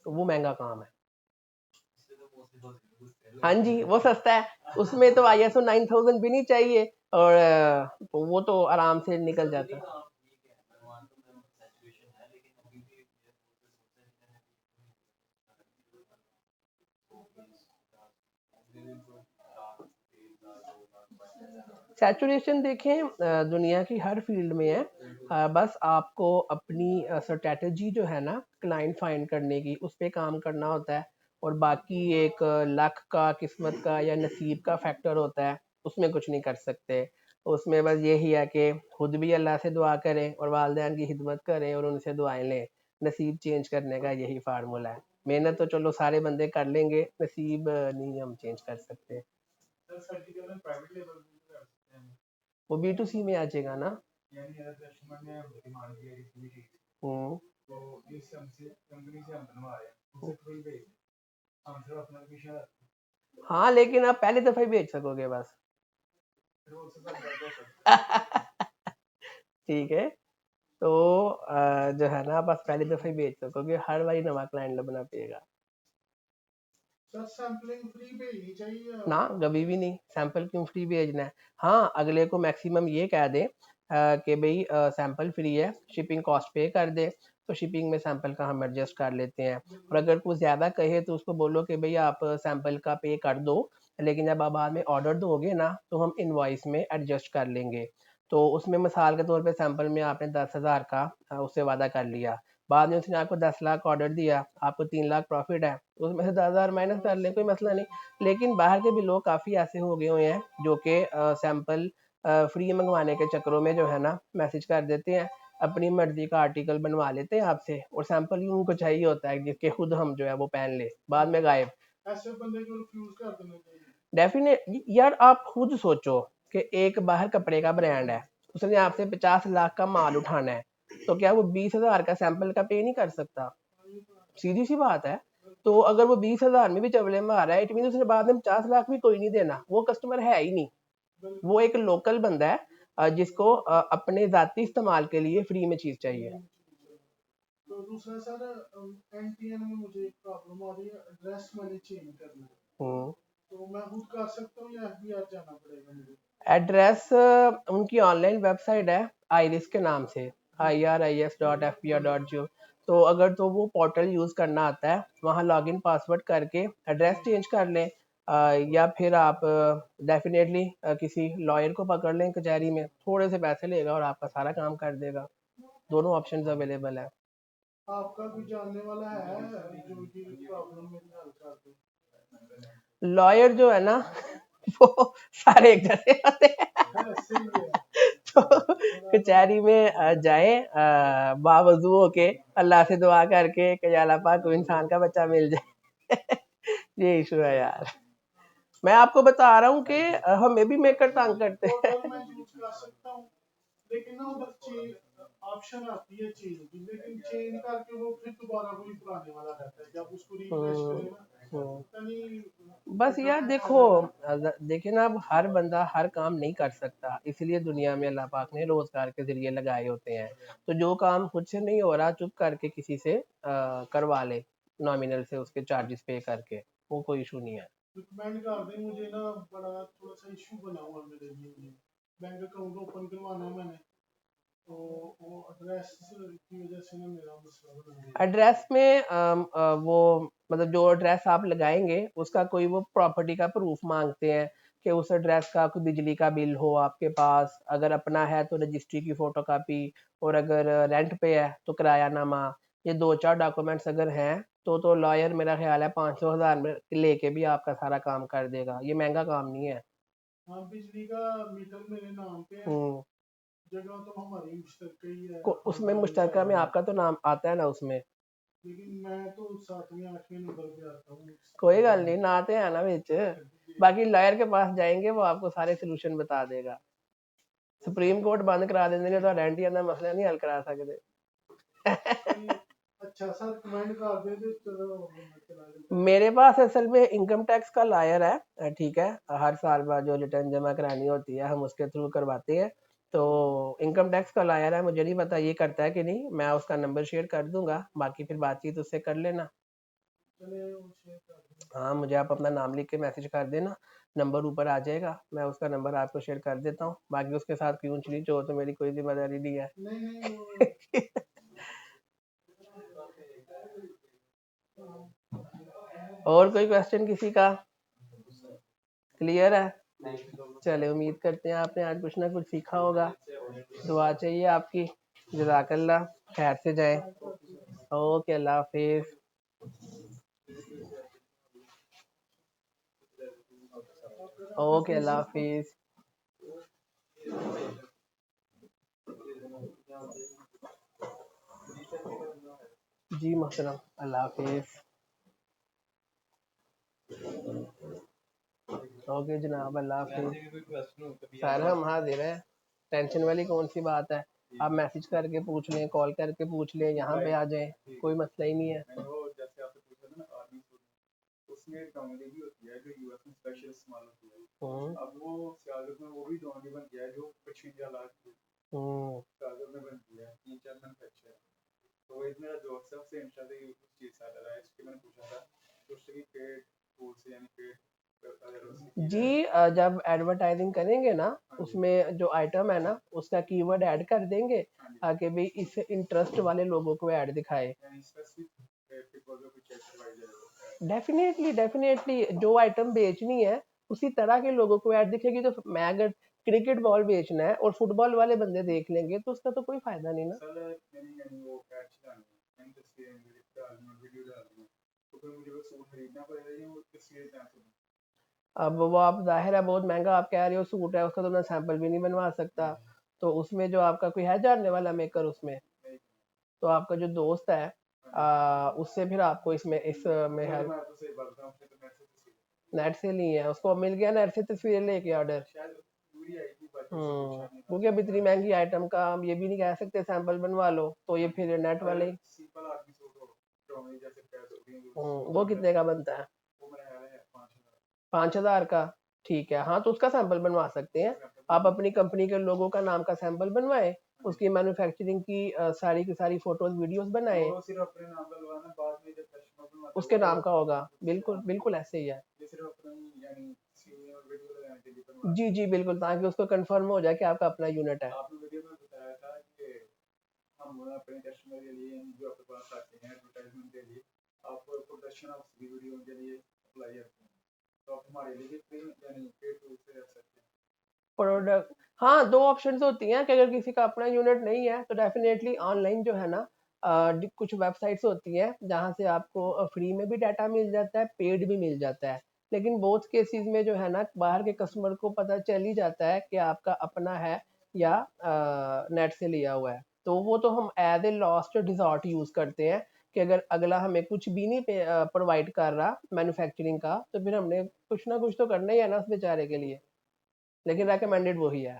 तो वो महंगा काम है। हाँ जी, वो सस्ता है, उसमें तो आईएसओ 9000 भी नहीं चाहिए और तो वो तो आराम से निकल जाता है। सैचुरेशन देखें दुनिया की हर फील्ड में है। बस आपको अपनी स्ट्रेटजी जो है ना क्लाइंट फाइंड करने की, उस पर काम करना होता है। और बाकी एक लक का, किस्मत का या नसीब का फैक्टर होता है, उसमें कुछ नहीं कर सकते। उसमें बस यही है कि खुद भी अल्लाह से दुआ करें और वालिदैन की खिदमत करें और उनसे दुआएं लें। नसीब चेंज करने का यही फार्मूला है। मेहनत तो चलो सारे बंदे कर लेंगे, नसीब नहीं हम चेंज कर सकते। सर सर्जिकल में प्राइवेट लेवल भी तो कर सकते हैं, वो B2C में आ जाएगा ना। यानी अगर कस्टमर ने हमसे डिमांड किया किसी भी चीज़ की, हम्म, तो जिस हमसे कंपनी से हम बनवा रहे हैं उनसे थ्रू भेज दें, हम सिर्फ अपना कमीशन रखते हैं, हाँ लेकिन आप पहली दफा ही बेच सकोगे बस। फिर वो उससे ज्यादा हो सकता है। ठीक है, तो जो है ना बस पहली दफा ही बेच सकोगे, हर बारी नवा क्लाइंट लबना पड़ेगा सर सैम्पलिंग फ्री भेजनी चाहिए या ना। कभी भी नहीं, सैंपल क्यों फ्री भेजना है। हाँ, अगले को मैक्सिमम ये कह दे कि भाई सैंपल फ्री है, शिपिंग कॉस्ट पे कर दे, तो शिपिंग में सैंपल का हम एडजस्ट कर लेते हैं। और अगर कुछ ज़्यादा कहे तो उसको बोलो कि भाई आप सैंपल का पे कर दो, लेकिन जब आप बाद में ऑर्डर दोगे ना तो हम इनवॉइस में एडजस्ट कर लेंगे। तो उसमें मिसाल के तौर पे सैंपल में आपने 10,000 का उससे वादा कर लिया, बाद में उसने आपको 10 लाख ऑर्डर दिया, आपको 3 लाख प्रॉफिट है, तो उसमें से 10,000 माइनस कर ले, कोई मसला नहीं। लेकिन बाहर के भी लोग काफ़ी ऐसे हो गए हुए हैं जो कि सैंपल फ्री मंगवाने के चक्करों में जो है ना मैसेज कर देते हैं, अपनी मर्जी का आर्टिकल बनवा लेते हैं आपसे, और सैंपल ही उनको चाहिए होता है जिसके खुद हम जो है वो पहन ले, बाद में गायब। ऐसे बंदे को रिफ्यूज कर देना चाहिए? डेफिनेट यार, आप खुद सोचो कि एक बाहर कपड़े का ब्रांड है, उसने आपसे 50 लाख का माल उठाना है, तो क्या वो 20,000 का सैंपल का पे नहीं कर सकता? सीधी सी बात है। तो अगर वो 20,000 में भी चवले में आ रहा है, इट मीन उसने बाद में 50 लाख भी कोई नहीं देना, वो कस्टमर है ही नहीं। वो एक लोकल बंदा है जिसको अपने जाती इस्तेमाल के लिए फ्री में चीज चाहिए। तो दूसरा सर एनटीएन में मुझे एक प्रॉब्लम आ रही है, एड्रेस मैंने चेंज करना है, हम्म, तो मैं खुद कर सकता हूँ या एफबीआर जाना पड़ेगा मुझे? एड्रेस उनकी ऑनलाइन वेबसाइट है आईरिस के नाम से, iris.fbr.gov। तो अगर तो वो पोर्टल यूज़ करना आता है, वहाँ लॉगिन पासवर्ड करके एड्रेस चेंज कर लें, या फिर आप डेफिनेटली किसी लॉयर को पकड़ लें कचहरी में, थोड़े से पैसे लेगा और आपका सारा काम कर देगा। दोनों ऑप्शंस अवेलेबल है। आपका कोई जानने वाला है जो ये प्रॉब्लम मेरी हल कर दे? लॉयर जो है ना वो सारे एक जैसे होते हैं। है सही है। तो कचहरी में जाए बावजू होके, अल्लाह से दुआ करके कि या अल्लाह पाक को इंसान का बच्चा मिल जाए। ये इशू है यार, मैं आपको बता रहा हूँ कि हमें भी मेकर तंग करते हैं। पोर्टल मैं यूज कर सकता हूँ, लेकिन ना उधर चेंज ऑप्शन आती है चेंज की, लेकिन चेंज करके वो फिर दोबारा वही पुराने वाला रहता है, जब उसको रिफ्रेश करें ना पता नहीं बस कितना यार पैसा देखो, जाएगा। देखिए ना, अब हर बंदा हर काम नहीं कर सकता, इसलिए दुनिया में अल्लाह पाक ने रोजगार के जरिए लगाए होते हैं। तो जो काम खुद से नहीं हो रहा, चुप करके किसी से करवा ले, नॉमिनल से उसके चार्जेस पे करके, वो कोई इशू नहीं है। रिकमेंड कर दें मुझे ना, बड़ा थोड़ा सा इशू बना हुआ है मेरे लिए। बैंक अकाउंट ओपन करवाना है मैंने, तो वो एड्रेस की वजह से ना मेरा मसला बना है। एड्रेस में वो मतलब जो एड्रेस आप लगाएंगे उसका कोई वो प्रॉपर्टी का प्रूफ मांगते हैं कि उस एड्रेस का कोई बिजली का बिल हो आपके पास, अगर अपना है तो रजिस्ट्री की फोटोकॉपी, और अगर रेंट पे है तो किरायानामा। ये 2-4 डॉक्यूमेंट्स अगर हैं तो लॉयर मेरा ख्याल है 500,000 में लेके भी आपका सारा काम कर देगा, ये महंगा काम नहीं है। हाँ, बिजली का मीटर मेरे नाम पे है, हम्म। जगह तो हमारी मुश्तरका ही है, उसमें हमारी मुश्तरका में सारी है। आपका तो नाम आता है ना उसमें। लेकिन मैं तो 7वें 8वें नंबर पे आता हूँ कोई गल नहीं, ना ते है ना विच, बाकी लॉयर के पास जाएंगे वो आपको सारे सोल्यूशन बता देगा। सुप्रीम कोर्ट बंद करा देंगे तो रेंटियां दा मसला नहीं हल करा सकते। कोई अच्छा सा रिकमेंड कर दे तो चलो मैं चला लेता। मेरे पास असल में इनकम टैक्स का लॉयर है, ठीक है, हर साल बाद जो रिटर्न जमा करानी होती है हम उसके थ्रू करवाते हैं। तो इनकम टैक्स का लॉयर है, मुझे नहीं पता ये करता है कि नहीं, मैं उसका नंबर शेयर कर दूंगा, बाकी फिर बातचीत उससे कर लेना। चले वो शेयर कर दें। हाँ, मुझे आप अपना नाम लिख के मैसेज कर देना, नंबर ऊपर आ जाएगा, मैं उसका नंबर आपको शेयर कर देता हूँ, बाकी उसके साथ क्यों ऊंच हो तो मेरी कोई जिम्मेदारी नहीं है। नहीं नहीं वो और कोई क्वेश्चन किसी का? क्लियर है? चले, उम्मीद करते हैं आपने आज कुछ ना कुछ सीखा होगा। दुआ चाहिए आपकी। जज़ाकल्लाह, खैर से जाए। ओके, अल्लाह हाफिज। ओके, अल्लाह हाफिज। जी मोहतरम, अल्लाह हाफिज। ओके जनाब, अल्लाह हाफिज। सर हम हाजिर हैं, टेंशन वाली कौन सी बात है, आप मैसेज करके पूछ लें, कॉल करके पूछ लें, यहाँ पे आ जाएं, कोई मसला ही नहीं है। जैसे आपने पूछा था ना आर्मी उसमें एक डोंगली भी होती है जो यूएस में स्पेशल इस्तेमाल होती है। अब वो सियालकोट में वो भी डोंगली बन गया है जो पश्चिमी इलाज सियालकोट में बनती है, 3-4 मैन्युफैक्चर है। तो वही मेरा दोस्त है, उससे इंस्टा से उस चीज़ से आता रहा है, इसके मैंने पूछा था तो उससे भी पेड फूड से यानी पेड जी, जब एडवर्टाइजिंग करेंगे ना उसमें जो आइटम है ना उसका कीवर्ड ऐड कर देंगे ताकि भी इस इंटरेस्ट वाले लोगों को ऐड दिखाए। डेफिनेटली डेफिनेटली, जो आइटम बेचनी है उसी तरह के लोगों को ऐड दिखेगी। तो मैं अगर क्रिकेट बॉल बेचना है और फुटबॉल वाले बंदे देख लेंगे तो उसका तो कोई फायदा नहीं ना। अब वो आप जाहिर है बहुत महंगा आप कह रहे हो सूट है, उसका तो मैं सैंपल भी नहीं बनवा सकता। तो उसमें जो आपका कोई है जानने वाला मेकर उसमें, तो आपका जो दोस्त है उससे फिर आपको इसमें हेल्प नेट से ली है, उसको मिल गया नेट से तस्वीरें लेके ऑर्डर। क्योंकि अब इतनी महंगी आइटम का हम ये भी नहीं कह सकते सैंपल बनवा लो, तो ये फिर नेट वाले वो कितने का बनता है? 5,000 का, ठीक है। हाँ, तो उसका सैंपल बनवा सकते हैं आप, अपनी कंपनी के लोगों का नाम का सैंपल बनवाएं, उसकी मैन्युफैक्चरिंग की सारी की सारी फोटोज वीडियोस बनाएं, उसके नाम का होगा। बिल्कुल बिल्कुल ऐसे ही है। जी जी बिल्कुल, ताकि उसको कंफर्म हो जाए कि आपका अपना यूनिट है। हम अपने कस्टमर के लिए जो आपके पास आते हैं एडवर्टाइजमेंट के लिए, आप प्रोडक्शन ऑफ वीडियो के लिए अप्लाई करते हैं, तो आप हमारे लिए यानी पेड टूल से रख सकते हैं प्रोडक्ट। हाँ, 2 ऑप्शंस होती हैं कि अगर किसी का अपना यूनिट नहीं है तो डेफिनेटली ऑनलाइन जो है ना, कुछ वेबसाइट्स होती हैं जहाँ से आपको फ्री में भी डाटा मिल जाता है, पेड भी मिल जाता है। लेकिन बोथ केसेस में जो है ना, बाहर के कस्टमर को पता चल ही जाता है कि आपका अपना है या नेट से लिया हुआ है। तो वो तो हम as a last resort use करते हैं कि अगर अगला हमें कुछ भी नहीं प्रोवाइड कर रहा मैन्युफैक्चरिंग का, तो फिर हमने कुछ ना कुछ तो करना ही है ना उस बेचारे के लिए, लेकिन रेकमेंडेड वही है।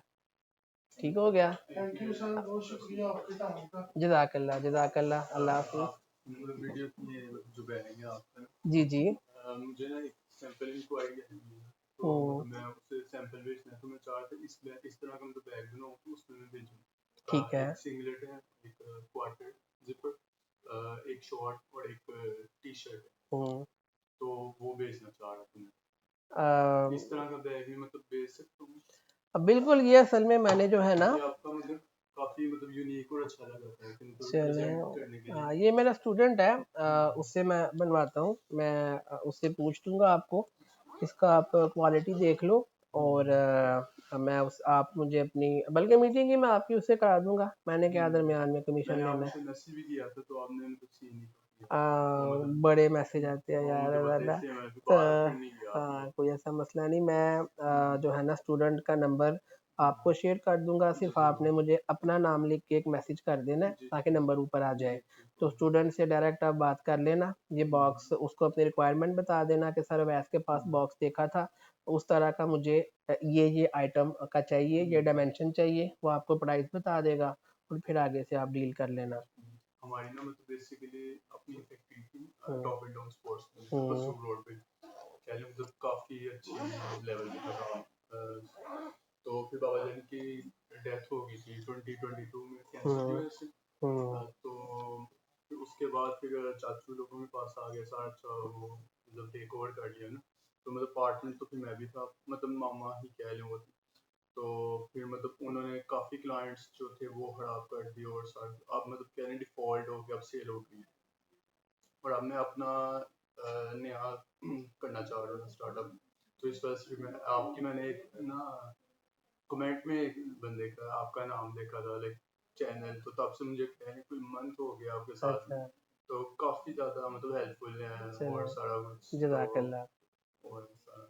ठीक हो गया। थैंक यू सर, बहुत शुक्रिया आपके टाइम का। जज़ाकल्लाह जज़ाकल्लाह, अल्लाह हाफिज़। वीडियो की जो बैनिंग है आपका जी जी मुझे ना एक सैंपल इंक्वायरी आई है, तो हम्म, मैं उससे सैंपल भेजना है, तो मैं चाह रहा था इस तरह का मतलब बैग बनाऊँ तो उसमें मैं भेजूँ। ठीक है। एक सिंगलेट है, एक क्वार्टर जिपर, एक शॉर्ट और एक टी शर्ट है, हम्म, तो वो भेजना चाह रहा था मैं। अ, इस तरह का बैग भी मतलब भेज सकता हूँ? अब बिल्कुल ये असल में मैंने जो है ना, ये आपका मतलब काफ़ी मतलब यूनिक और अच्छा लग रहा है कि मतलब चले, प्रेजेंट करने के लिए। ये मेरा स्टूडेंट है, उससे मैं बनवाता हूँ। मैं उससे पूछ दूंगा आपको, इसका आप क्वालिटी देख लो। और मैं उस आप मुझे अपनी, बल्कि मीटिंग ही मैं आपकी उससे करा दूंगा, मैंने क्या दरमियान में कमीशन मैंने लेना है। आपसे मैसेज भी किया था तो आपने मतलब सीन नहीं किया, तो मतलब बड़े मैसेज आते हैं वो यार मुझे पता है, दादा। इसलिए मैंने फिर तो बात करनी की आपने। हाँ, कोई ऐसा मसला नहीं। मैं जो है ना स्टूडेंट का नंबर आपको शेयर कर दूंगा, सिर्फ आपने मुझे अपना नाम लिख के एक मैसेज कर देना है जी ताकि नंबर ऊपर आ जाए। जी तो स्टूडेंट से डायरेक्ट आप बात कर लेना, ये बॉक्स उसको अपनी रिक्वायरमेंट बता देना कि सर वैस के पास बॉक्स देखा था, उस तरह का मुझे ये आइटम का चाहिए, ये डायमेंशन चाहिए, वो आपको प्राइस बता देगा और फिर आगे से आप डील कर लेना। हमारी ना मतलब बेसिकली अपनी फैक्ट्री थी हम्म, टॉप एंड डाउन स्पोर्ट्स में हम्म, कसूर रोड पे, कह लें मतलब काफ़ी अच्छी लेवल पे था काम। तो फिर बाबा जान की डेथ हो गई थी 2022 में कैंसर की हम्म, वजह से। हम्म, तो फिर उसके बाद फिर चाचू लोगों के पास आ गया सारा, अच्छा वो मतलब टेक ओवर कर लिया ना, तो मतलब पार्टनर तो फिर मैं भी था, मतलब मामा ही कह लें वो। तो फिर मतलब उन्होंने काफ़ी क्लाइंट्स जो थे वो खराब कर दिए और सर अब मतलब कह रहे डिफ़ॉल्ट हो गया, अब सेल हो गई। और अब मैं अपना नया करना चाह रहा था स्टार्टअप, तो इस वजह से फिर मैं आपकी मैंने एक ना कमेंट में एक बंदे का आपका नाम देखा था लाइक चैनल, तो तब से मुझे कह कोई मंथ हो गया आपके साथ में, अच्छा, तो काफ़ी ज़्यादा मतलब हेल्पफुल है चलो और सारा कुछ तो जज़ाकल्लाह। और सारा।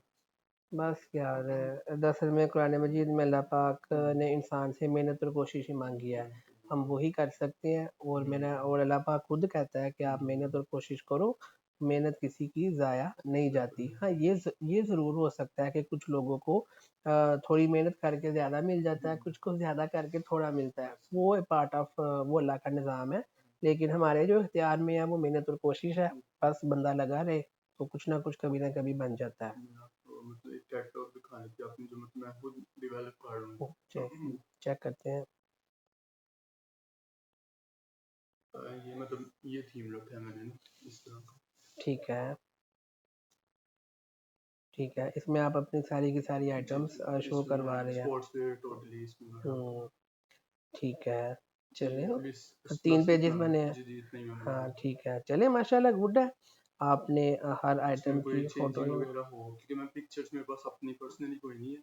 बस यार, दरअसल में कुरान मजीद में अल्लाह पाक ने इंसान से मेहनत और कोशिश ही मांगी है, हम वही कर सकते हैं। और मैंने, और अल्लाह पाक खुद कहता है कि आप मेहनत और कोशिश करो, मेहनत किसी की ज़ाया नहीं जाती। हाँ, ये ज़रूर हो सकता है कि कुछ लोगों को थोड़ी मेहनत करके ज़्यादा मिल जाता है, कुछ को ज़्यादा करके थोड़ा मिलता है, वो पार्ट ऑफ वो अल्लाह का निज़ाम है। लेकिन हमारे जो इख्तियार में है वो मेहनत और कोशिश है, बस बंदा लगा रहे तो कुछ ना कुछ कभी ना कभी बन जाता है। मैं आपको मतलब एक टेड टॉक दिखाने की आपने जो मतलब मैं खुद डेवलप कर रहा चेक हूँ। चेक करते हैं। ये मतलब ये थीम रखा है मैंने ना इस तरह का। ठीक है, ठीक है, इसमें आप अपनी सारी की सारी जी आइटम्स जी शो इसमें करवा रहे हैं। स्पोर्ट्स वेयर टोटली इसमें मैं रखा हम्म, ठीक है, जी चले, अभी तीन प्लस पेजेस इतना बने हैं। जी जी इतना ही मैं बना हाँ रहा था। ठीक है, चले, माशाल्लाह गुड है। आपने हर इसमें आइटम कोई की फोटो। चेंजिंग वगैरह हो क्योंकि मैं पिक्चर्स मेरे पास अपनी पर्सनली कोई नहीं है,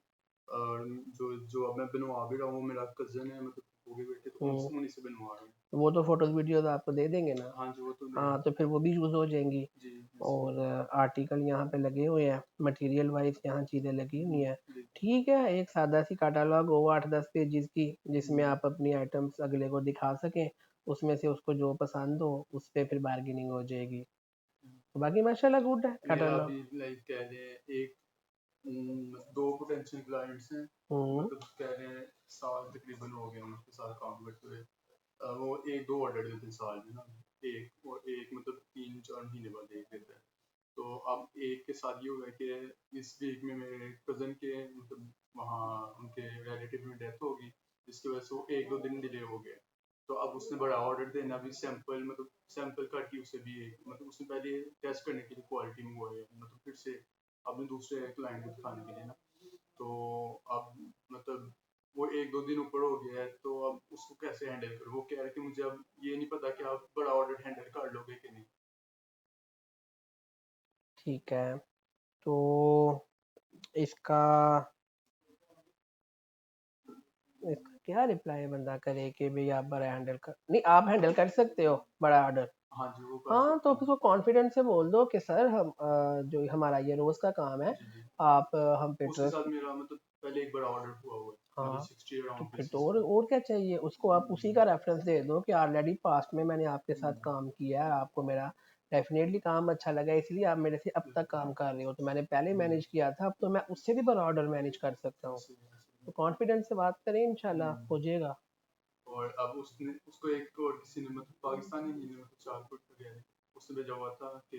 और जो जो अब मैं बनवा भी रहा हूँ मेरा कज़न है मतलब वो भी बेटे, तो उन्हीं से बनवा रहा हूँ। वो तो फोटोज वीडियोस आपको दे देंगे ना। हाँ जी वो तो नहीं। हाँ, तो फिर वो भी यूज़ हो जाएंगी। जी और आर्टिकल यहाँ पे लगे हुए हैं, मटेरियल वाइज यहाँ चीज़ें लगी हुई हैं। जी ठीक है, एक सादा सी कैटालॉग हो 8-10 पेजेस की, जिसमें आप अपनी आइटम्स अगले को दिखा सकें, उसमें से उसको जो पसंद हो उस पर फिर बार्गेनिंग हो जाएगी। तो बाकी माशाल्लाह गुड है मेरा कैटालॉग। अभी लाइक कह लें एक दो पोटेंशियल क्लाइंट्स हैं, हम्म, मतलब कह रहे हैं साल तकरीबन हो गया उनके साथ काम करते हुए। वो एक दो ऑर्डर देते हैं साल में ना, एक और एक मतलब 3-4 महीने बाद एक देता है। तो अब एक के साथ ये हुआ है कि इस वीक में मेरे कज़न के मतलब वहाँ उनके रिलेटिव में डेथ हो गई, जिसकी वजह से वो 1-2 दिन डिले हो गया। तो अब उसने बड़ा ऑर्डर देना, अभी सैंपल मतलब सैंपल काट की उसे भी मतलब उसने पहले टेस्ट करने के लिए क्वालिटी मंगवाई है, मतलब फिर से अपने दूसरे क्लाइंट को दिखाने के लिए ना। तो अब मतलब वो 1-2 दिन ऊपर हो गया है, तो अब उसको कैसे हैंडल करूँ? वो कह रहा है कि मुझे अब ये नहीं पता कि आप बड़ा ऑर्डर हैंडल कर लोगे कि नहीं। ठीक है, तो इसका इसका क्या रिप्लाई बंदा करे कि भाई आप बड़ा हैंडल कर, नहीं आप हैंडल कर सकते हो बड़ा ऑर्डर। हाँ जी वो कर हाँ, तो सकता हूँ। उसको कॉन्फिडेंस से बोल दो कि सर हम जो हमारा ये रोज का काम है, जी जी आप हम पे उसके साथ ट्रस्ट। मेरा मतलब पहले एक बड़ा ऑर्डर हुआ हुआ है मतलब हाँ, 60 तो अराउंड फिर तो पीसेस का। और क्या चाहिए उसको, आप उसी का रेफरेंस दे दो कि ऑलरेडी पास्ट में मैंने आपके साथ काम किया है, आपको मेरा डेफिनेटली काम अच्छा लगा, इसलिए आप मेरे से अब तक काम कर रहे हो, तो मैंने पहले मैनेज किया था, अब तो मैं उससे भी बड़ा ऑर्डर मैनेज कर सकता हूँ। तो कॉन्फिडेंस से बात करें, इंशाल्लाह हो जाएगा। और अब उसने उसको एक और किसी ने मतलब पाकिस्तानी ही ने मतलब 4 फुट का गया है, उसने भेजा हुआ था कि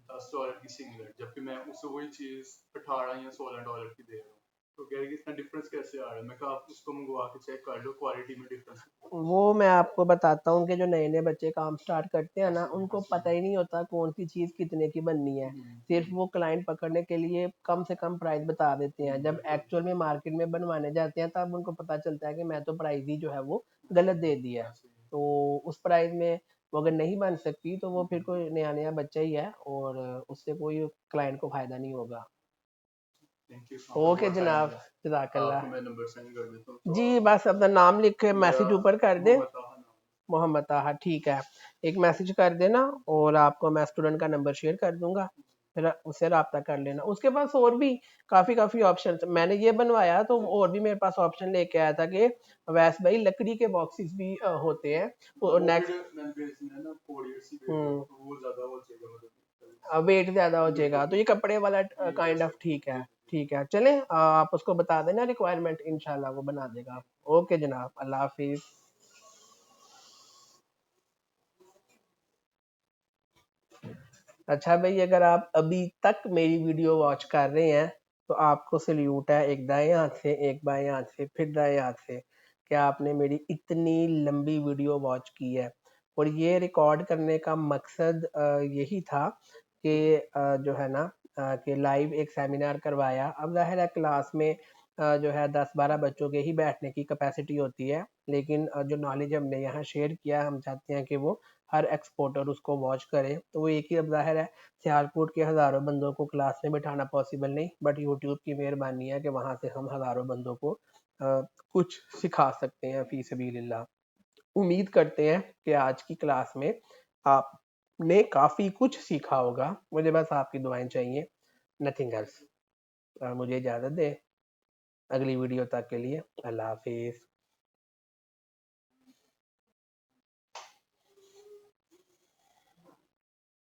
$10 की सिंगलेट, जबकि मैं उसे वही चीज़ $18 या $16 की दे रहा हूँ। तो कह रही कि इतना डिफरेंस कैसे आ रहा है। मैं कहा आप उसको मंगवा के चेक कर लो, क्वालिटी में डिफरेंस। वो मैं आपको बताता हूँ कि जो नए नए बच्चे काम स्टार्ट करते हैं ना, उनको पता ही नहीं होता कौन सी चीज़ कितने की बननी है। सिर्फ वो क्लाइंट पकड़ने के लिए कम से कम प्राइस बता देते हैं। जब एक्चुअल में मार्केट में बनवाने जाते हैं तब उनको पता चलता है कि मैं तो प्राइस ही जो है वो गलत दे दिया है। तो उस प्राइस में वो अगर नहीं बन सकती तो वो फिर कोई नया नया बच्चा ही है और उससे कोई क्लाइंट को फ़ायदा नहीं होगा। Thank you. ओके जनाब, जज़ाकल्लाह। आपको मैं नंबर सेंड कर देता हूँ। जी बस अपना नाम लिख के मैसेज ऊपर कर दें, मोहम्मद ताहा नाम है। मोहम्मद ताहा, ठीक है। एक मैसेज कर देना और आपको मैं स्टूडेंट का नंबर शेयर कर दूंगा, फिर उससे रब्ता कर लेना। उसके पास और भी काफ़ी ऑप्शन, मैंने ये बनवाया तो और भी मेरे पास ऑप्शन लेके आया था कि वैस भाई लकड़ी के बॉक्सेस भी होते हैं। वो नेक्स्ट मैंने भेजना है ना, कोरियर सी भेज दो, तो वो ज़्यादा हो जाएगा मतलब। वेट ज़्यादा हो जाएगा, तो ये कपड़े वाला काइंड ऑफ ठीक है, ठीक है। चलें आप उसको बता देना रिक्वायरमेंट, इंशाल्लाह वो बना देगा। ओके जनाब, अल्लाह हाफिज़। अच्छा भाई, अगर आप अभी तक मेरी वीडियो वॉच कर रहे हैं तो आपको सल्यूट है, एक दाएं हाथ से, एक बाएं हाथ से, फिर दाएं हाथ से, कि आपने मेरी इतनी लंबी वीडियो वॉच की है। और ये रिकॉर्ड करने का मकसद यही था कि जो है ना कि लाइव एक सेमिनार करवाया। अब ज़ाहिर है क्लास में जो है 10-12 बच्चों के ही बैठने की कैपेसिटी होती है, लेकिन जो नॉलेज हमने यहाँ शेयर किया, हम चाहते हैं कि वो हर एक्सपोर्टर उसको वॉच करे। तो वो एक ही, अब ज़ाहिर है सियालकोट के हज़ारों बंदों को क्लास में बिठाना पॉसिबल नहीं, बट यूट्यूब की मेहरबानी है कि वहाँ से हम हज़ारों बंदों को कुछ सिखा सकते हैं फ़ी सबीलिल्लाह। उम्मीद करते हैं कि आज की क्लास में आपने काफ़ी कुछ सीखा होगा। मुझे बस आपकी दुआएं चाहिए, नथिंग एल्स। मुझे इजाज़त दें, अगली वीडियो तक के लिए अल्लाह हाफिज़।